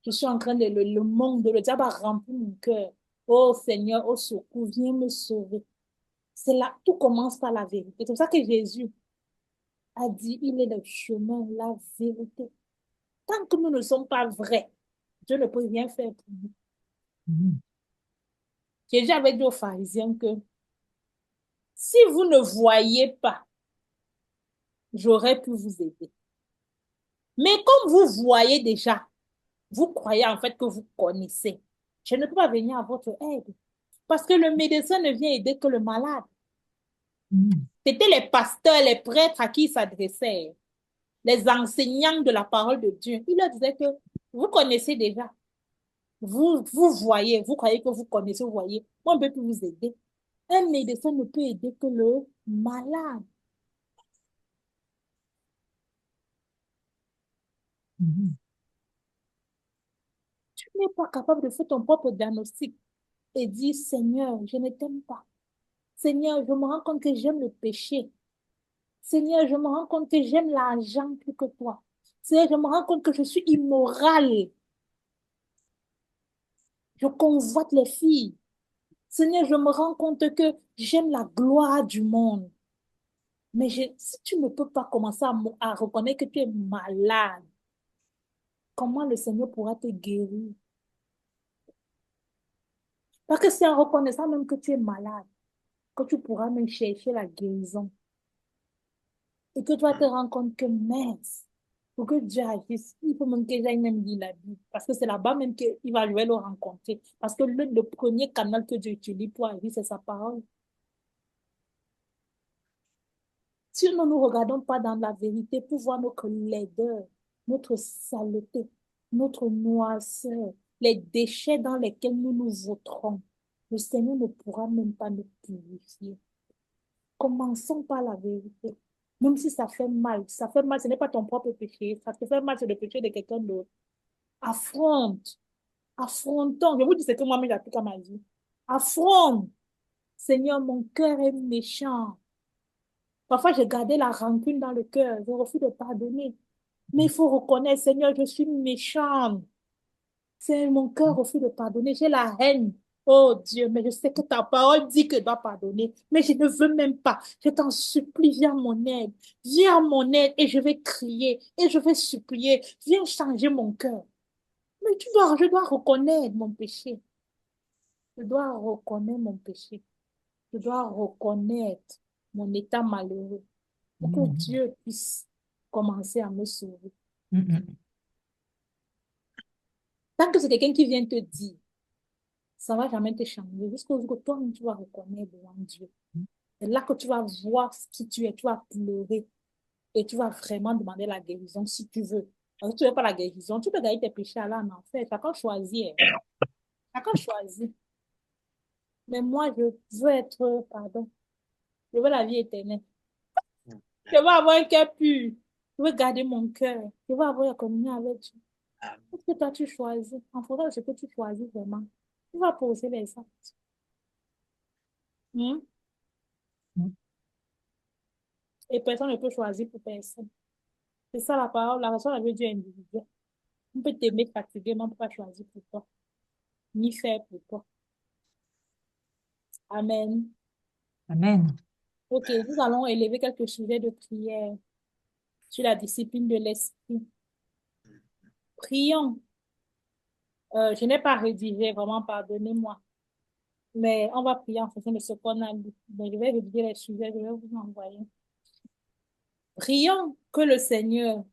Je suis en train de le monde, le diable a rempli mon cœur. Oh Seigneur, au secours, viens me sauver. C'est là, tout commence par la vérité. C'est pour ça que Jésus a dit, il est le chemin, la vérité. Tant que nous ne sommes pas vrais, Dieu ne peut rien faire pour nous. Jésus avait dit aux pharisiens que si vous ne voyez pas, j'aurais pu vous aider. Mais comme vous voyez déjà, vous croyez en fait que vous connaissez. Je ne peux pas venir à votre aide. Parce que le médecin ne vient aider que le malade. C'était les pasteurs, les prêtres à qui il s'adressait, les enseignants de la parole de Dieu. Il leur disait que vous connaissez déjà. Vous voyez, vous croyez que vous connaissez, vous voyez. Moi, on ne peut plus vous aider. Un médecin ne peut aider que le malade. Tu n'es pas capable de faire ton propre diagnostic et dire, Seigneur, je ne t'aime pas. Seigneur, je me rends compte que j'aime le péché. Seigneur, je me rends compte que j'aime l'argent plus que toi. Seigneur, je me rends compte que je suis immorale. Je convoite les filles. Seigneur, je me rends compte que j'aime la gloire du monde. Mais si tu ne peux pas commencer à reconnaître que tu es malade, comment le Seigneur pourra te guérir? Parce que c'est en reconnaissant même que tu es malade que tu pourras même chercher la guérison. Et que tu vas te rendre compte que, mince, pour que Dieu agisse, il faut même que j'aille même lire la Bible. Parce que c'est là-bas même qu'il va le rencontrer. Parce que le premier canal que Dieu utilise pour agir, c'est sa parole. Si nous ne nous regardons pas dans la vérité pour voir notre laideur, notre saleté, notre noirceur, les déchets dans lesquels nous nous vautrons, le Seigneur ne pourra même pas nous purifier. Commençons par la vérité. Même si ça fait mal, ce n'est pas ton propre péché, ça te fait mal, c'est le péché de quelqu'un d'autre. Affronte, affrontons. Je vous dis ce que moi-même j'ai appris à ma vie. Affronte. Seigneur, mon cœur est méchant. Parfois, j'ai gardé la rancune dans le cœur. Je refuse de pardonner. Mais il faut reconnaître, Seigneur, je suis méchante. C'est mon cœur refuse de pardonner. J'ai la haine. Oh Dieu, mais je sais que ta parole dit que je dois pardonner. Mais je ne veux même pas. Je t'en supplie, viens à mon aide. Viens à mon aide et je vais crier et je vais supplier. Viens changer mon cœur. Mais je dois reconnaître mon péché. Je dois reconnaître mon péché. Je dois reconnaître mon état malheureux pour que Dieu puisse commencer à me sauver. Tant que c'est quelqu'un qui vient te dire, ça ne va jamais te changer. Jusqu'au jour que toi-même, tu vas reconnaître devant Dieu. C'est là que tu vas voir ce qui tu es, tu vas pleurer et tu vas vraiment demander la guérison si tu veux. Parce que tu ne veux pas la guérison, tu peux gagner tes péchés à en enfer. Chacun choisit. Chacun choisit. Mais moi, je veux être, pardon, je veux la vie éternelle. Je veux avoir un cœur pur. Je veux garder mon cœur. Je veux avoir la communion avec Dieu. Qu'est-ce que toi tu choisis? En fonction de ce que tu choisis vraiment, tu vas poser les actes. Hmm? Et personne ne peut choisir pour personne. C'est ça la parole. La relation avec Dieu est individuelle. On peut t'aimer fatigué, mais on ne peut pas choisir pour toi, ni faire pour toi. Amen. Amen. Ok, nous allons élever quelques sujets de prière sur la discipline de l'esprit. Prions. Je n'ai pas rédigé, vraiment, pardonnez-moi. Mais on va prier en fonction de ce qu'on a lu. Donc, je vais rédiger les sujets, je vais vous envoyer. Prions que le Seigneur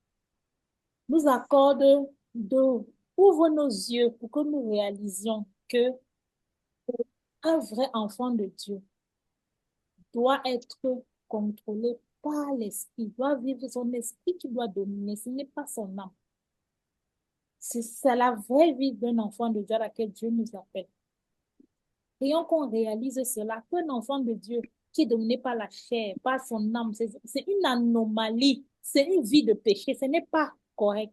nous accorde ouvre nos yeux pour que nous réalisions que un vrai enfant de Dieu doit être contrôlé par l'esprit, doit vivre son esprit qui doit dominer, ce n'est pas son âme. C'est la vraie vie d'un enfant de Dieu à laquelle Dieu nous appelle. Prions qu'on réalise cela, qu'un enfant de Dieu qui est dominé par la chair, par son âme, c'est une anomalie, c'est une vie de péché, ce n'est pas correct.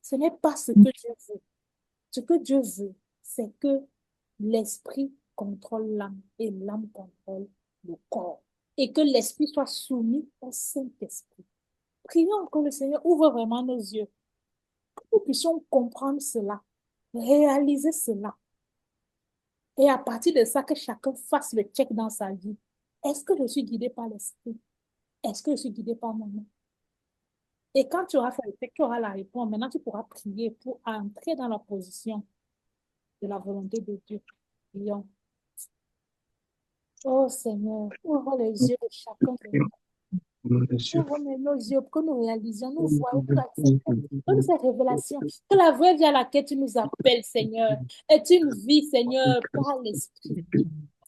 Ce n'est pas ce que Dieu veut. Ce que Dieu veut, c'est que l'esprit contrôle l'âme et l'âme contrôle le corps. Et que l'esprit soit soumis au Saint-Esprit. Prions que le Seigneur ouvre vraiment nos yeux. Que nous puissions comprendre cela, réaliser cela. Et à partir de ça, que chacun fasse le check dans sa vie. Est-ce que je suis guidé par l'esprit? Est-ce que je suis guidé par mon âme? Et quand tu auras fait le check, tu auras la réponse. Maintenant, tu pourras prier pour entrer dans la position de la volonté de Dieu. Prions. Oh Seigneur, ouvre les yeux de chacun de nous. Ouvre nos yeux pour que nous réalisions, nous voyons, donne ces révélations. Que la vraie vie à laquelle tu nous appelles, Seigneur, est une vie, Seigneur, par l'Esprit.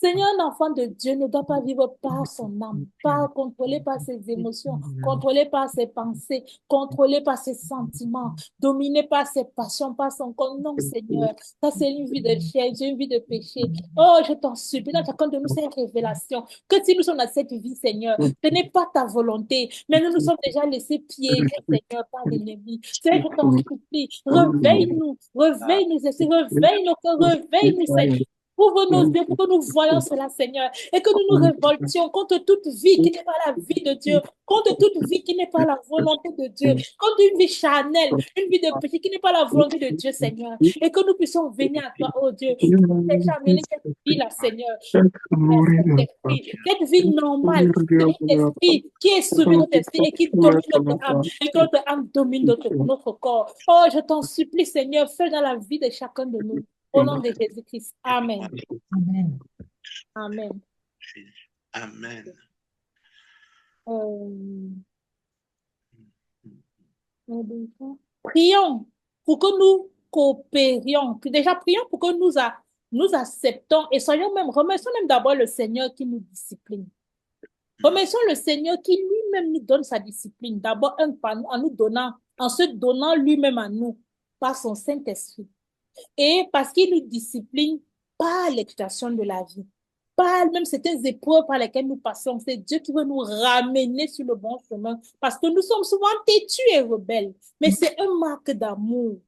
Seigneur, un enfant de Dieu ne doit pas vivre par son âme, pas contrôlé par ses émotions, contrôlé par ses pensées, contrôlé par ses sentiments, dominé par ses passions, par son corps. Non, Seigneur, ça c'est une vie de chair, une vie de péché. Oh, je t'en supplie, dans chacun de nous, ces révélations, que si nous sommes dans cette vie, Seigneur, ce n'est pas ta volonté, mais nous nous sommes déjà laissés piéger, Seigneur, par l'ennemi. Seigneur, je t'en supplie, réveille-nous, réveille-nous, réveille nos cœurs, réveille-nous, Seigneur. Ouvre nos yeux pour que nous voyions cela, Seigneur, et que nous nous révoltions contre toute vie qui n'est pas la vie de Dieu, contre toute vie qui n'est pas la volonté de Dieu, contre une vie charnelle, une vie de péché qui n'est pas la volonté de Dieu, Seigneur, et que nous puissions venir à toi, oh Dieu, déjà amener cette vie-là, Seigneur, cette vie normale, cet esprit qui est soumis notre esprit et qui domine notre âme, et que notre âme domine notre corps. Oh, je t'en supplie, Seigneur, fais dans la vie de chacun de nous. Au nom de Jésus-Christ. Amen. Amen. Amen. Amen. Prions pour que nous coopérions. Déjà, prions pour que nous acceptons et remercions même d'abord le Seigneur qui nous discipline. Remercions le Seigneur qui lui-même nous donne sa discipline. D'abord, en se donnant lui-même à nous par son Saint-Esprit. Et parce qu'il nous discipline par l'expiation de la vie, par même certaines épreuves par lesquelles nous passons. C'est Dieu qui veut nous ramener sur le bon chemin parce que nous sommes souvent têtus et rebelles. Mais c'est un marque d'amour.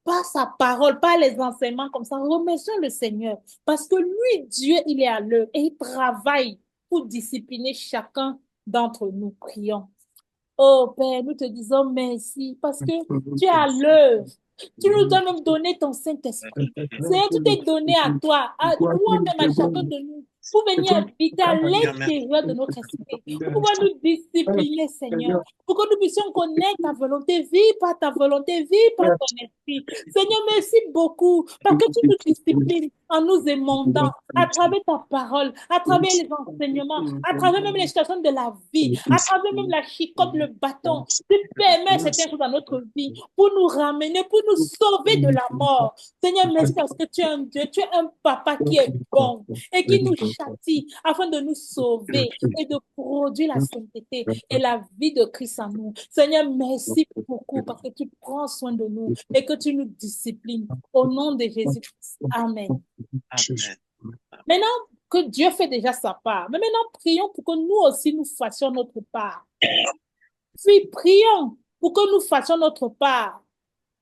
Par sa parole, par les enseignements comme ça, remercions le Seigneur parce que lui, Dieu, il est à l'œuvre et il travaille pour discipliner chacun d'entre nous. Prions. Oh Père, nous te disons merci parce que tu es à l'œuvre. Tu nous as même donné ton Saint-Esprit. Seigneur, tout est donné à toi, à toi-même, à chacun de nous, pour venir habiter à l'intérieur de notre esprit, pour pouvoir nous discipliner, Seigneur, pour que nous puissions connaître ta volonté, vivre par ta volonté, vivre par ton esprit. Seigneur, merci beaucoup, parce que tu nous disciplines en nous émondant, à travers ta parole, à travers les enseignements, à travers même les situations de la vie, à travers même la chicotte, le bâton. Tu permets certaines choses dans notre vie pour nous ramener, pour nous sauver de la mort. Seigneur, merci parce que tu es un Dieu, tu es un papa qui est bon et qui nous châtie afin de nous sauver et de produire la sainteté et la vie de Christ en nous. Seigneur, merci beaucoup parce que tu prends soin de nous et que tu nous disciplines. Au nom de Jésus-Christ. Amen. Amen. Maintenant que Dieu fait déjà sa part, mais maintenant prions pour que nous aussi nous fassions notre part. Puis prions pour que nous fassions notre part.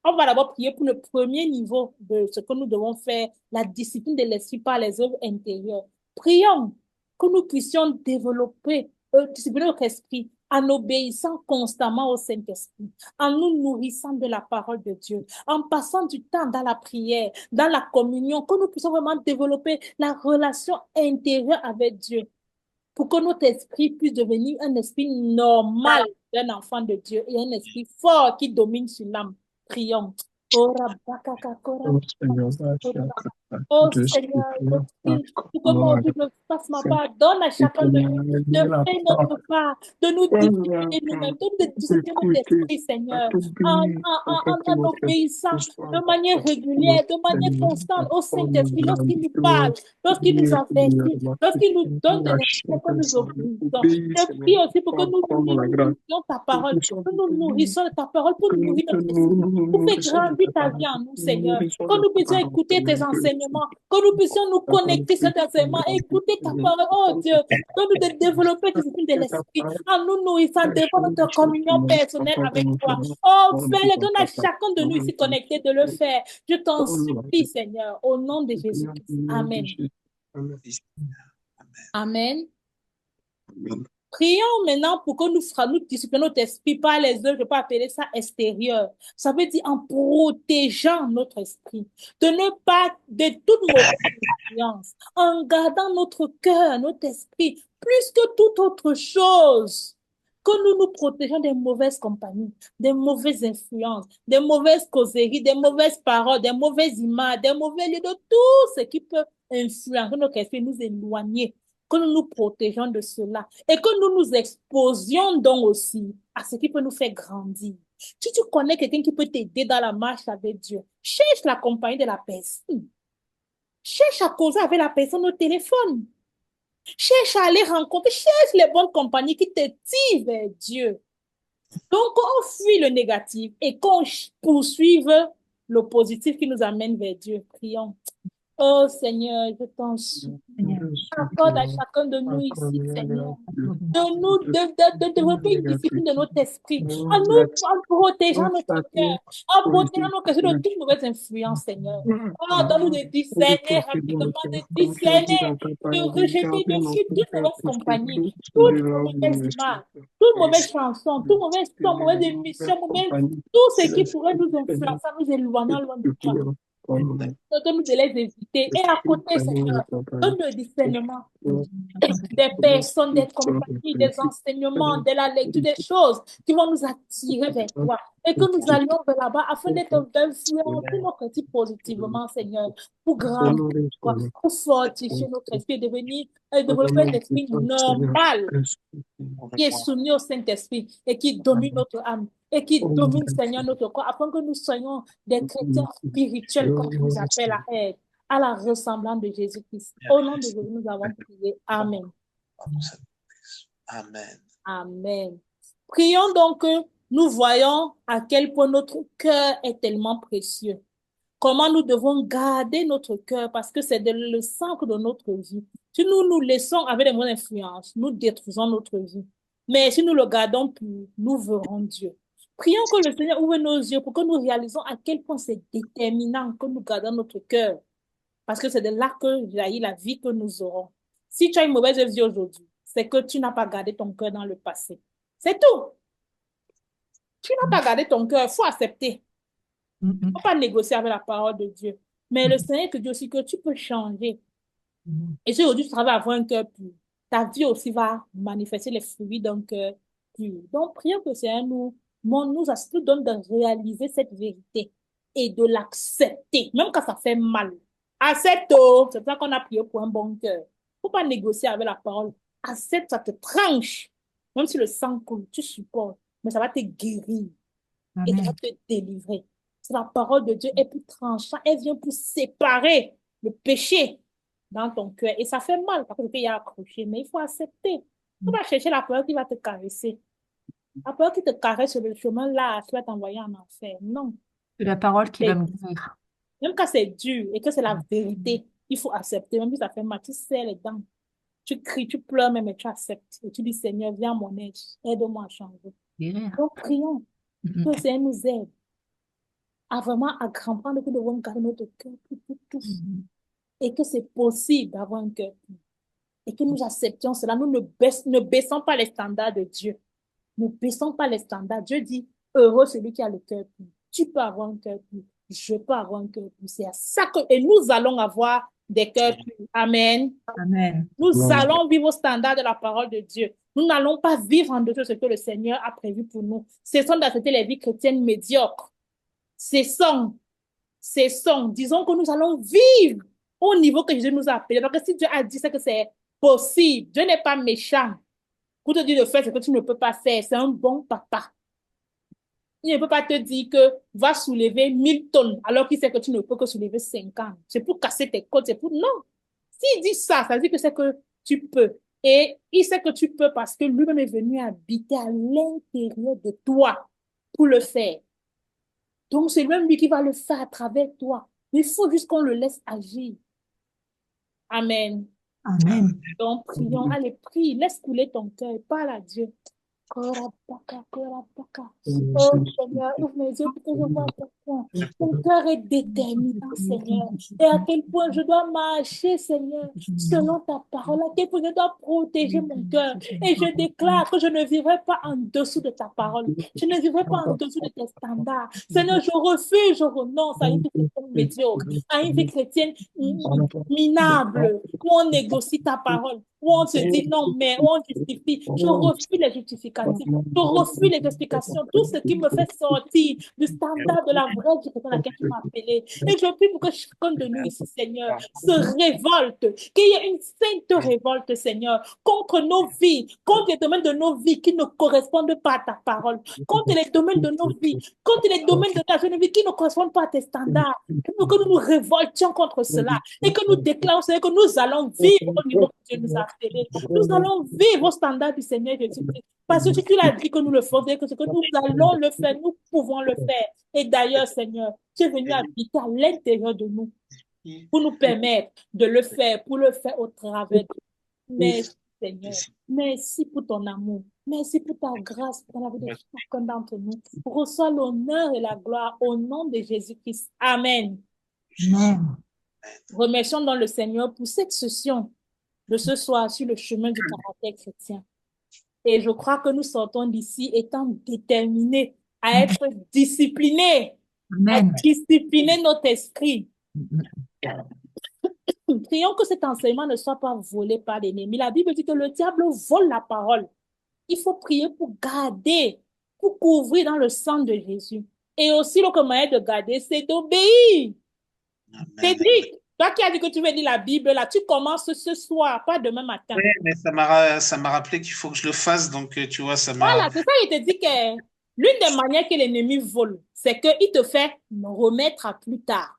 On va d'abord prier pour le premier niveau de ce que nous devons faire, la discipline de l'esprit par les œuvres intérieures. Prions que nous puissions développer discipliner notre esprit en obéissant constamment au Saint-Esprit, en nous nourrissant de la parole de Dieu, en passant du temps dans la prière, dans la communion, que nous puissions vraiment développer la relation intérieure avec Dieu, pour que notre esprit puisse devenir un esprit normal d'un enfant de Dieu et un esprit fort qui domine sur l'âme. Prions. Ora bakaka kora Oh Seigneur, Oh je Seigneur, je supplie, prie pour que moi aussi je fasse ma part. Donne à chacun de nous de faire notre part, de nous discipliner nous-mêmes, de nous discipliner notre esprit, Seigneur, en obéissant de manière régulière, de manière constante au Saint-Esprit, lorsqu'il nous parle, lorsqu'il nous avertit, lorsqu'il nous donne de l'instruction que nous obéissons. Je prie aussi pour que nous nourrissions ta parole, que nous nourrissions de ta parole pour nourrir notre esprit, pour faire grandir ta vie en nous, Seigneur, que nous puissions écouter tes enseignements, que nous puissions nous connecter sur tes enseignements et écouter ta parole. Oh Dieu, donne-nous de développer l'esprit de l'esprit en nous nourrissant devant notre communion personnelle avec toi. Oh, fais-le, donne à chacun de nous ici connectés de le faire. Je t'en supplie, Seigneur, au nom de Jésus-Christ. Amen. Amen. Prions maintenant pour que nous disciplinions notre esprit par les œuvres, je peux appeler ça extérieur. Ça veut dire en protégeant notre esprit, de ne pas, de toute mauvaise influence, en gardant notre cœur, notre esprit, plus que toute autre chose, que nous nous protégeons des mauvaises compagnies, des mauvaises influences, des mauvaises causeries, des mauvaises paroles, des mauvaises images, des mauvais lieux, de tout ce qui peut influencer notre esprit, nous éloigner, que nous nous protégeons de cela et que nous nous exposions donc aussi à ce qui peut nous faire grandir. Si tu connais quelqu'un qui peut t'aider dans la marche avec Dieu, cherche la compagnie de la personne. Cherche à causer avec la personne au téléphone. Cherche à aller rencontrer, cherche les bonnes compagnies qui te tirent vers Dieu. Donc, on fuit le négatif et qu'on poursuive le positif qui nous amène vers Dieu. Prions. Oh Seigneur, je t'en supplie. Accorde à chacun de nous ici, Seigneur, de développer une discipline de notre esprit, en protégeant notre cœur, en protégeant nos cœurs de toute mauvaise influence, Seigneur. Oh, donne-nous de discerner rapidement, de discerner, de rejeter, de fuir toute mauvaise compagnie, toute mauvaise image, toute mauvaise chanson, toute mauvaise son, mauvaise émission, tout ce qui pourrait nous influencer, nous éloignant loin de toi. Donne-nous de les éviter. Et à côté, Seigneur, donne le discernement des personnes, des compagnies, des enseignements, de la lecture des choses qui vont nous attirer vers toi et que nous allions vers là-bas afin d'être influencés notre vie positivement, Seigneur, pour grandir, pour fortifier notre esprit et devenir, développer un esprit normal qui est soumis au Saint-Esprit et qui domine notre âme et qui domine, Seigneur, notre corps, afin que nous soyons des chrétiens spirituels, comme tu nous appelles à être, à la ressemblance de Jésus-Christ. Au nom de Jésus, nous avons prié. Amen. Amen. Amen. Prions donc que nous voyons à quel point notre cœur est tellement précieux. Comment nous devons garder notre cœur parce que c'est le centre de notre vie. Si nous nous laissons avec des mauvaises influences, nous détruisons notre vie. Mais si nous le gardons pur, nous verrons Dieu. Prions que le Seigneur ouvre nos yeux pour que nous réalisons à quel point c'est déterminant que nous gardons notre cœur. Parce que c'est de là que jaillit la vie que nous aurons. Si tu as une mauvaise vie aujourd'hui, c'est que tu n'as pas gardé ton cœur dans le passé. C'est tout. Tu n'as pas gardé ton cœur, il faut accepter. Il ne faut pas négocier avec la parole de Dieu. Mais le Seigneur te dit aussi que tu peux changer. Et si aujourd'hui tu travailles à avoir un cœur pur, ta vie aussi va manifester les fruits d'un cœur pur. Donc, prions que le Seigneur nous donne de réaliser cette vérité et de l'accepter, même quand ça fait mal. Accepte-le. C'est pour ça qu'on a prié pour un bon cœur. Il ne faut pas négocier avec la parole. Accepte, ça te tranche. Même si le sang coule, tu supportes. Mais ça va te guérir. Et ça va te délivrer. La parole de Dieu est plus tranchante. Elle vient pour séparer le péché dans ton cœur. Et ça fait mal parce qu'il y a accroché. Mais il faut accepter. Il ne faut pas chercher la peur qui va te caresser. La peur qui te caresse sur le chemin là, tu vas t'envoyer en enfer. Non. C'est la parole qui va me dire. Même quand c'est dur et que c'est la vérité, il faut accepter. Même si ça fait mal, tu serres les dents. Tu cries, tu pleures, mais tu acceptes. Et tu dis, Seigneur, viens à mon aide. Aide-moi à changer. Donc, prions que le Seigneur nous aide à vraiment à comprendre que nous devons garder notre cœur pour tout. Et que c'est possible d'avoir un cœur pur. et que nous acceptions cela. Nous ne baissons pas les standards de Dieu. Ne baissons pas les standards. Dieu dit, heureux celui qui a le cœur pur. Tu peux avoir un cœur pur. Je peux avoir un cœur pur. C'est à ça que, et nous allons avoir des cœurs purs. Amen. Amen. Nous allons vivre au standard de la parole de Dieu. Nous n'allons pas vivre en dessous de ce que le Seigneur a prévu pour nous. Cessons d'accepter les vies chrétiennes médiocres. Cessons. Disons que nous allons vivre au niveau que Jésus nous a appelé. Parce que si Dieu a dit ça, que c'est possible. Dieu n'est pas méchant pour te dire de faire ce que tu ne peux pas faire. C'est un bon papa. Il ne peut pas te dire que va soulever 1000 tonnes alors qu'il sait que tu ne peux que soulever 50. C'est pour casser tes côtes. C'est pour... Non. S'il dit ça, ça veut dire que c'est que tu peux. Et il sait que tu peux parce que lui-même est venu habiter à l'intérieur de toi pour le faire. Donc, c'est lui-même lui qui va le faire à travers toi. Il faut juste qu'on le laisse agir. Amen. Amen. Donc, prions. Allez, prie. Laisse couler ton cœur. Parle à Dieu. Oh Seigneur, ouvre mes yeux pour que je vois à quel point mon cœur est déterminant, Seigneur. Et à quel point je dois marcher, Seigneur, selon ta parole. À quel point je dois protéger mon cœur. Et je déclare que je ne vivrai pas en dessous de ta parole. Je ne vivrai pas en dessous de tes standards. Seigneur, je refuse, je renonce à une vie chrétienne médiocre, à une vie chrétienne minable, où on négocie ta parole, où on se dit non, mais où on justifie. Je refuse les justificatifs. Je refuse les explications. Tout ce qui me fait sortir du standard de la vraie vie dans laquelle tu m'as appelé. Et je prie pour que chacun de nous ici, Seigneur, se révolte. Qu'il y ait une sainte révolte, Seigneur, contre nos vies, contre les domaines de nos vies qui ne correspondent pas à ta parole, contre les domaines de nos vies, contre les domaines de ta jeune vie qui ne correspondent pas à tes standards. Pour que nous nous révoltions contre cela et que nous déclarons, Seigneur, que nous allons vivre au niveau que Dieu nous a appelé. Nous allons vivre au standard du Seigneur Jésus-Christ. Parce que si tu l'as dit que nous le faisons, que ce que nous allons le faire, nous pouvons le faire. Et d'ailleurs, Seigneur, tu es venu habiter à l'intérieur de nous pour nous permettre de le faire, pour le faire au travers de nous. Merci, Seigneur. Merci pour ton amour. Merci pour ta grâce dans la vie de chacun d'entre nous. Reçois l'honneur et la gloire au nom de Jésus-Christ. Amen. Amen. Remercions donc le Seigneur pour cette session de ce soir sur le chemin du caractère chrétien. Et je crois que nous sortons d'ici étant déterminés à être disciplinés, à discipliner notre esprit. Prions que cet enseignement ne soit pas volé par l'ennemi. La Bible dit que le diable vole la parole. Il faut prier pour garder, pour couvrir dans le sang de Jésus. Et aussi, le moyen de garder, c'est d'obéir. Cédric, toi qui as dit que tu veux lire la Bible, là, tu commences ce soir, pas demain matin. Oui, mais ça m'a rappelé qu'il faut que je le fasse, donc tu vois, ça m'a... Voilà, c'est ça, il te dit que l'une des manières que l'ennemi vole, c'est qu'il te fait remettre à plus tard.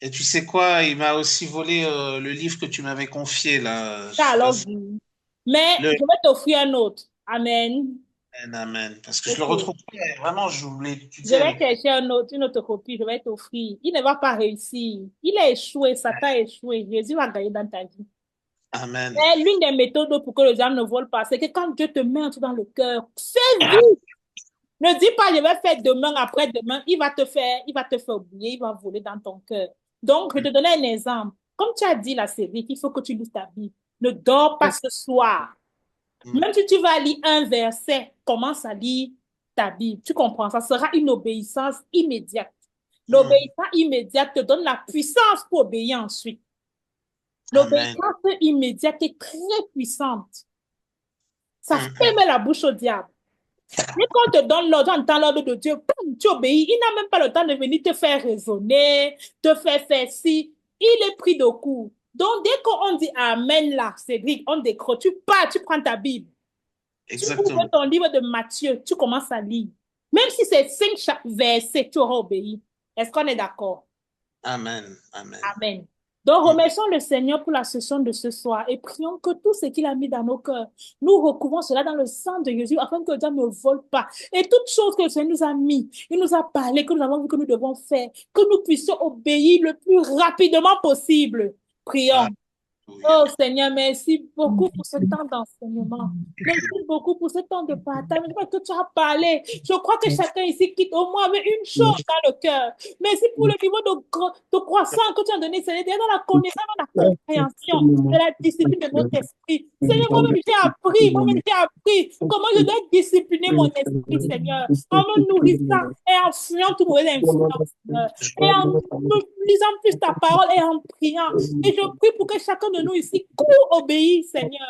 Et tu sais quoi, il m'a aussi volé le livre que tu m'avais confié, là. Ça, alors, mais je vais t'offrir un autre. Amen. Amen. Parce que je le retrouve pas. Vraiment, je voulais étudier. Je vais chercher une autre copie, je vais t'offrir. Il ne va pas réussir. Il a échoué, Satan a échoué. Jésus va gagner dans ta vie. Amen. Mais l'une des méthodes pour que le diable ne vole pas, c'est que quand Dieu te met un truc dans le cœur, fais vite. Ne dis pas, je vais faire demain, après-demain. Il va te faire oublier, il va voler dans ton cœur. Donc, je vais te donner un exemple. Comme tu as dit, la série, il faut que tu lises ta Bible. Ne dors pas ce soir. Même si tu vas lire un verset, commence à lire ta Bible. Tu comprends? Ça sera une obéissance immédiate. L'obéissance immédiate te donne la puissance pour obéir ensuite. L'obéissance immédiate est très puissante. Ça ferme la bouche au diable. Et quand on te donne l'ordre, on entend l'ordre de Dieu, tu obéis. Il n'a même pas le temps de venir te faire raisonner, te faire ci. Il est pris de court. Donc, dès qu'on dit Amen là, Cédric, on décroche, tu pars, tu prends ta Bible. Exactement. Tu ouvres ton livre de Matthieu, tu commences à lire. Même si c'est 5 versets, tu auras obéi. Est-ce qu'on est d'accord? Amen. Amen. Amen. Donc, remercions le Seigneur pour la session de ce soir et prions que tout ce qu'il a mis dans nos cœurs, nous recouvrons cela dans le sang de Jésus afin que le diable ne vole pas. Et toutes choses que le Seigneur nous a mis, il nous a parlé, que nous avons vu que nous devons faire, que nous puissions obéir le plus rapidement possible. Prions. Oh Seigneur, merci beaucoup pour ce temps d'enseignement. Merci beaucoup pour ce temps de partage. Merci parce que tu as parlé. Je crois que chacun ici quitte au moins avec une chose dans le cœur. Merci pour le niveau de croissance que tu as donné, Seigneur, dans la connaissance, dans la compréhension, de la discipline de notre esprit. Seigneur, moi-même j'ai appris comment je dois discipliner mon esprit, Seigneur, en me nourrissant et en fuyant toute mauvaise influence, Seigneur, et en me lisant plus ta parole et en priant. Et je prie pour que chacun de nous ici court obéir, Seigneur.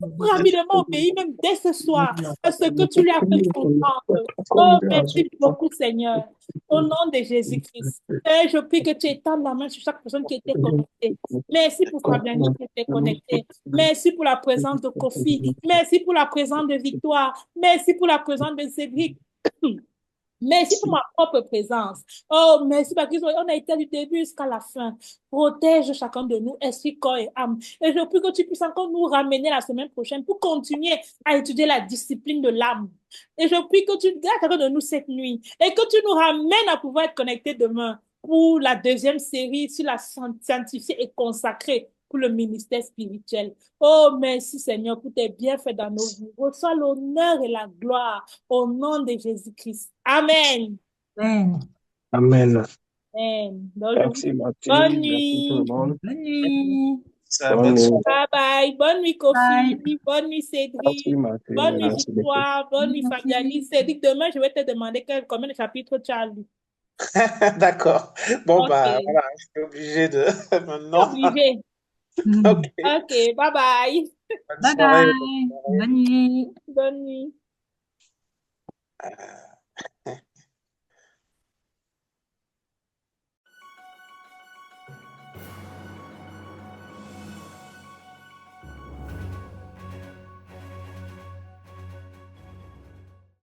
Cours rapidement obéir, même dès ce soir, à ce que tu lui as fait comprendre. Oh, merci beaucoup, Seigneur. Au nom de Jésus-Christ. Et je prie que tu étendes la main sur chaque personne qui était connectée. Merci pour Fabiani qui était connectée. Merci pour la présence de Kofi. Merci pour la présence de Victoire. Merci pour la présence de Cédric. Merci pour ma propre présence. Oh, merci parce qu'on a été du début jusqu'à la fin. Protège chacun de nous, esprit, corps et âme. Et je prie que tu puisses encore nous ramener la semaine prochaine pour continuer à étudier la discipline de l'âme. Et je prie que tu gardes chacun de nous cette nuit et que tu nous ramènes à pouvoir être connectés demain pour la deuxième série sur la sanctifiée et consacrée pour le ministère spirituel. Oh, merci Seigneur pour tes bienfaits dans nos vies. Reçois l'honneur et la gloire au nom de Jésus-Christ. Amen. Amen. Amen. Amen. Merci, Martine. Bonne Merci tout le nuit. monde. Bonne nuit. Bonne nuit. Bye bye. Bonne nuit, Kofi. Bye. Bonne nuit, Merci, Cédric. Martine. Bonne nuit, Merci beaucoup. Victoire. Bonne nuit, Fabiani. Cédric, demain, je vais te demander combien de chapitres tu as lu. D'accord. Bon, Ok. bah, voilà, je suis obligé de Tu es maintenant. obligé. Ok. Ok, bye bye. Bonne Bye soirée. bye. Bonne nuit. Bonne nuit. Euh,